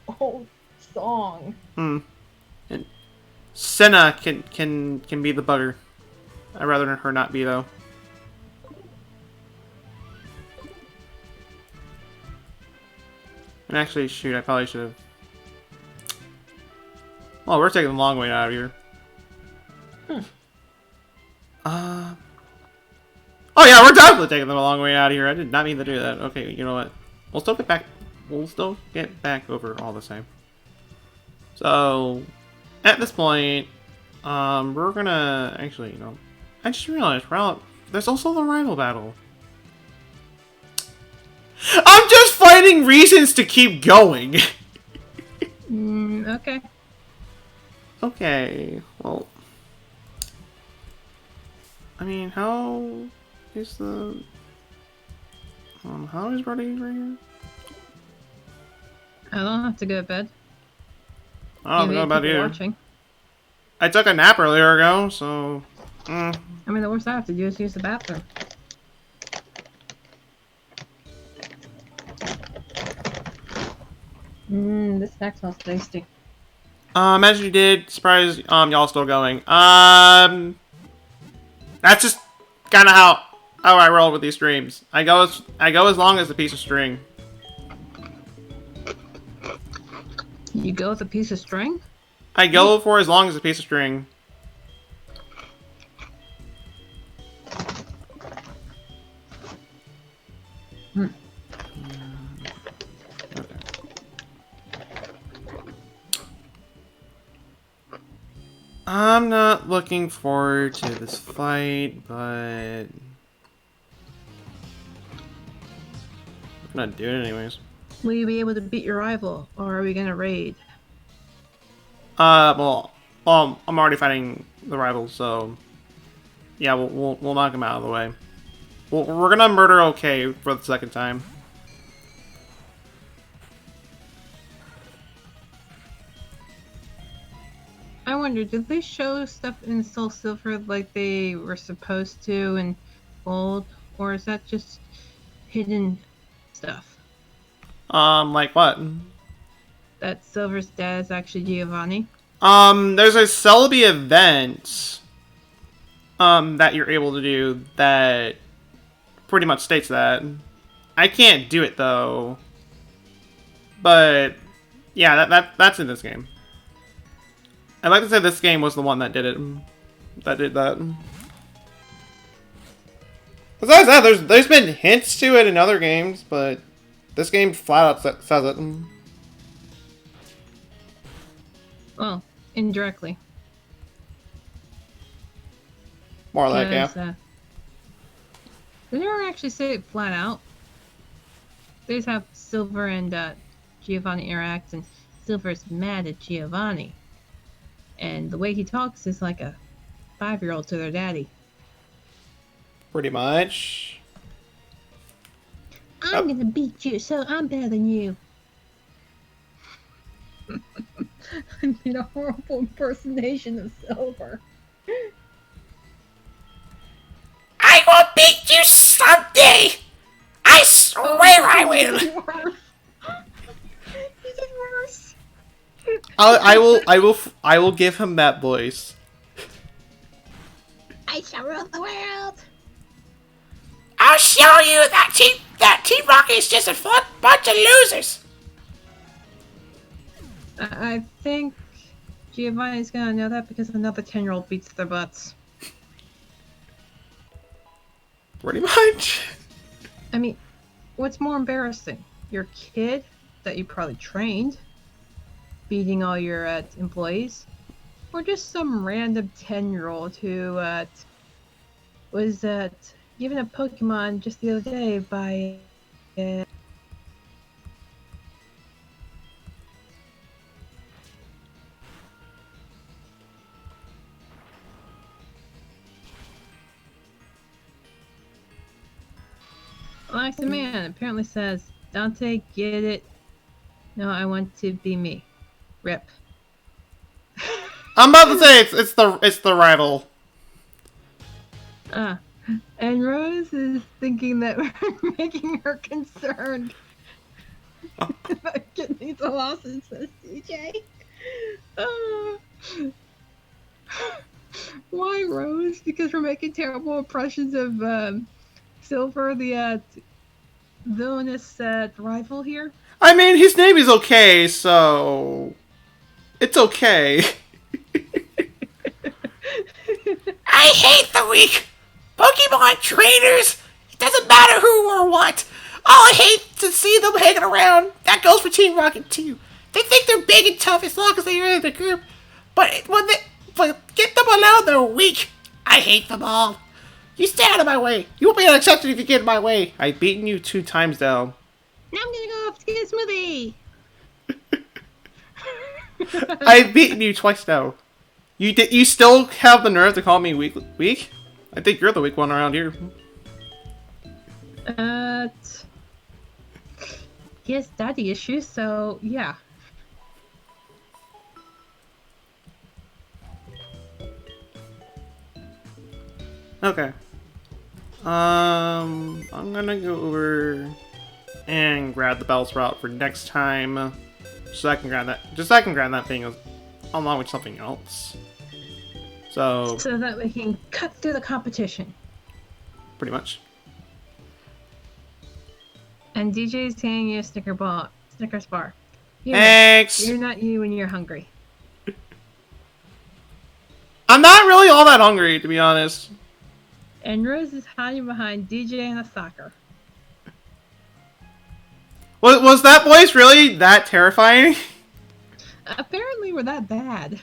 song. And Senna can be the bugger. I'd rather her not be though. And actually, shoot, I probably should have. Oh, we're taking the long way out of here. Oh yeah, we're definitely taking them a long way out of here. I did not mean to do that. Okay, you know what? We'll still get back. We'll still get back over all the same. So, at this point, we're gonna actually, you know, I just realized there's also the rival battle. I'm just finding reasons to keep going. Okay. Okay, well, I mean, how is the how is Brody right here? I don't have to go to bed. I don't know about people you. watching. I took a nap earlier ago, so. I mean, the worst I have to do is use the bathroom. This snack smells tasty. As you did, surprise, y'all still going. That's just kind of how I roll with these streams. I go as long as a piece of string. You go with a piece of string? I go for as long as a piece of string. I'm not looking forward to this fight, but I'm gonna do it anyways. Will you be able to beat your rival, or are we gonna raid? Well, I'm already fighting the rival, so yeah, we'll knock him out of the way. We're gonna murder OK for the second time. I wonder, did they show stuff in SoulSilver like they were supposed to in Gold, or is that just hidden stuff? Like what? That Silver's dad is actually Giovanni? There's a Celebi event, that you're able to do that pretty much states that. I can't do it though. But yeah, that's in this game. I'd like to say this game was the one that did it. That did that. Besides that, there's been hints to it in other games, but this game flat out says it. Well, indirectly. More like, yeah. They never actually say it flat out. They just have Silver and Giovanni interact, and Silver's mad at Giovanni. And the way he talks is like a 5-year-old to their daddy. Pretty much. I'm gonna beat you, so I'm better than you. I made a horrible impersonation of Silver. I will beat you someday! I swear I will! He did worse. I will give him that voice. I shall rule the world. I'll show you that Team Rocket is just a bunch of losers! I think Giovanni's gonna know that because another 10-year-old beats their butts. Pretty much. I mean, what's more embarrassing? Your kid that you probably trained beating all your employees? Or just some random 10-year-old who was given a Pokemon just the other day by Alexa Man apparently says, Dante, get it? No, I want to be me. Rip. I'm about to say it's the rival. And Rose is thinking that we're making her concerned about getting the losses, says CJ. Why Rose? Because we're making terrible impressions of Silver, the villainous rival here. I mean, his name is okay, so it's okay. I hate the weak! Pokemon trainers! It doesn't matter who or what! Oh, I hate to see them hanging around. That goes for Team Rocket too. They think they're big and tough as long as they're in the group. But get them alone, they're weak. I hate them all. You stay out of my way. You won't be unaccepted if you get in my way. I've beaten you 2 times though. Now I'm gonna go off to get a smoothie. I've beaten you twice now. You still have the nerve to call me weak? I think you're the weak one around here. He has daddy issues, so yeah. Okay. I'm gonna go over and grab the Bellsprout for next time. so I can grab that. Just so I can grab that thing along with something else. So that we can cut through the competition. pretty much. And DJ's handing you a Snickers bar. Thanks. You're not you when you're hungry. I'm not really all that hungry, to be honest. And Rose is hiding behind DJ and a soccer. Was that voice really that terrifying? Apparently, we're that bad.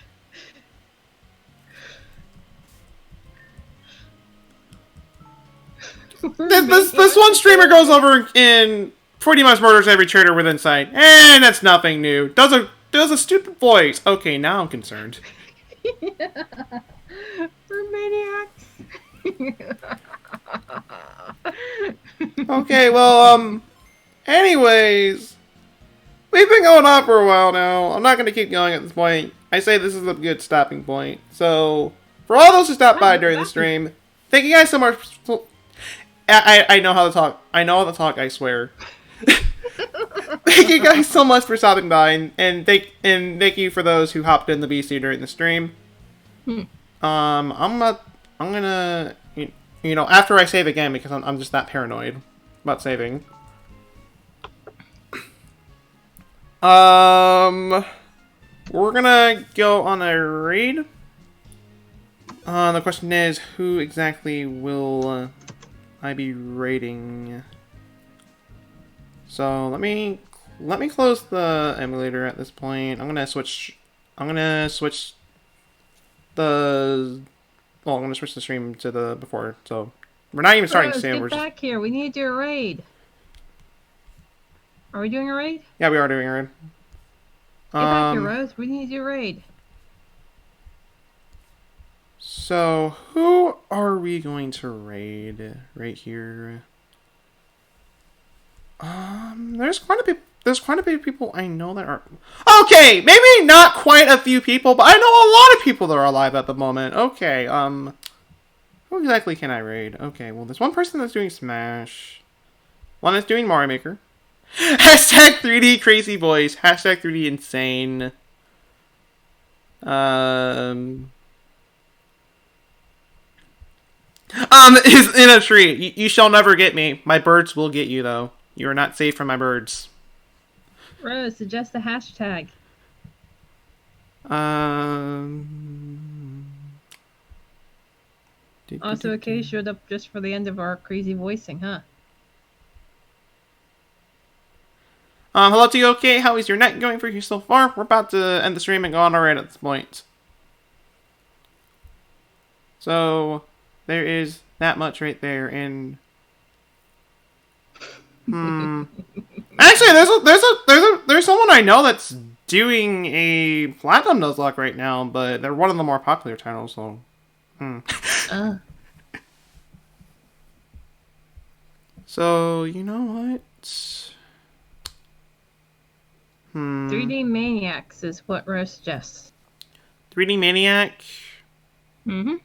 This one streamer goes over and pretty much murders every trader within sight, and that's nothing new. Does a stupid voice. Okay, now I'm concerned. We're maniacs. Okay, well, anyways, we've been going on for a while now. I'm not gonna keep going at this point. I say this is a good stopping point. So, for all those who stopped by during the stream, thank you guys so much. I know how to talk. I know how to talk. I swear. Thank you guys so much for stopping by, and thank you for those who hopped in the BC during the stream. I'm gonna, after I save again because I'm just that paranoid about saving. We're gonna go on a raid. The question is, who exactly will I be raiding? So let me close the emulator at this point. I'm gonna switch the stream to the before. So we're not even starting Rose, soon. get We're just back here. We need to do a raid. Are we doing a raid? yeah, we are doing a raid. Get back here, Rose. We need to do a raid. So who are we going to raid right here? There's quite a few people I know that are... Okay, maybe not quite a few people, but I know a lot of people that are alive at the moment. Okay, who exactly can I raid? Okay, well, there's one person that's doing Smash. One that's doing Mario Maker. Hashtag 3D crazy voice. Hashtag 3D insane. Is in a tree. You shall never get me. My birds will get you, though. You are not safe from my birds. Rose, suggest a hashtag. Also, Kay showed up just for the end of our crazy voicing, huh? Hello to you, okay? How is your night going for you so far? We're about to end the stream and go on alright at this point. So, there is that much right there, and... Actually, there's someone I know that's doing a Platinum Nuzlocke right now, but they're one of the more popular titles, so... So, you know what? 3D Maniacs is what Rose suggests. 3D Maniac? Mm-hmm.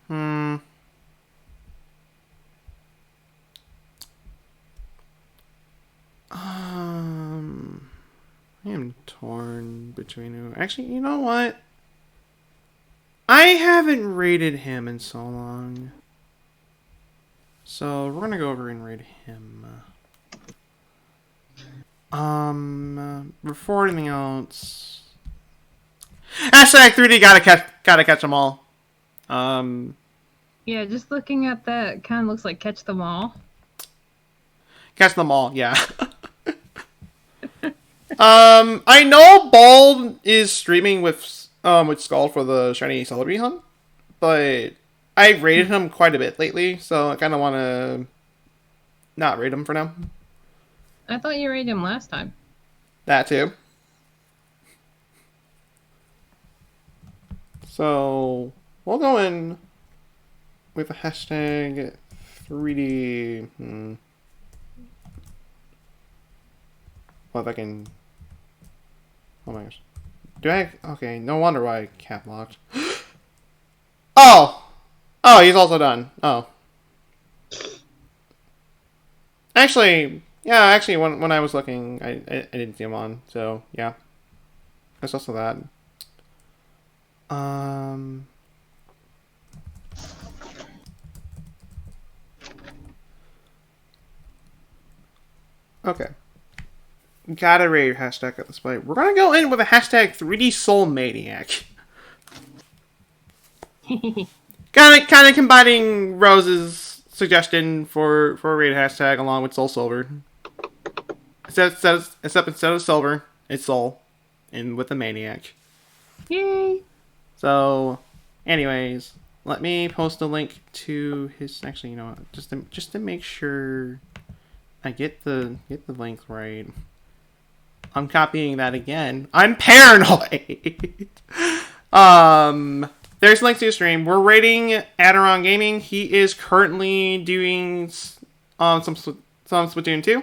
I am torn between who. Actually, you know what? I haven't rated him in so long. So, we're gonna go over and raid him. Before anything else... Hashtag 3D gotta catch them all. Yeah, just looking at that, it kind of looks like Catch Them All. Catch them all, yeah. I know Bald is streaming with Skull for the shiny celery hunt, but I've rated him quite a bit lately, so I kind of want to not rate him for now. I thought you rated him last time. That too. So we'll go in with a hashtag 3D. Well, if I can. Oh my gosh. Do I? Okay, no wonder why I cap locked. Oh! Oh, he's also done. Oh. Actually, Yeah, actually, when I was looking, I didn't see him on. So yeah, there's also that. Okay. Got a raid hashtag at this point. We're gonna go in with a hashtag 3D Soul Maniac. Kind of combining Rose's suggestion for a raid hashtag along with SoulSilver. Except instead of silver, it's soul, and with a maniac. Yay! So, anyways, let me post a link to his. Actually, you know what? Just to make sure I get the link right. I'm copying that again. I'm paranoid. There's links to his stream. We're rating Aderon Gaming. He is currently doing some Splatoon 2.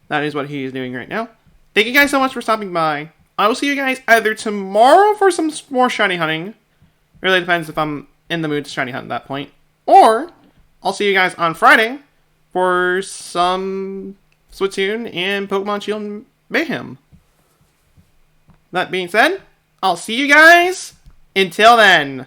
That is what he is doing right now. Thank you guys so much for stopping by. I will see you guys either tomorrow for some more shiny hunting. Really depends if I'm in the mood to shiny hunt at that point. Or I'll see you guys on Friday for some Splatoon and Pokemon Shield Mayhem. That being said, I'll see you guys until then.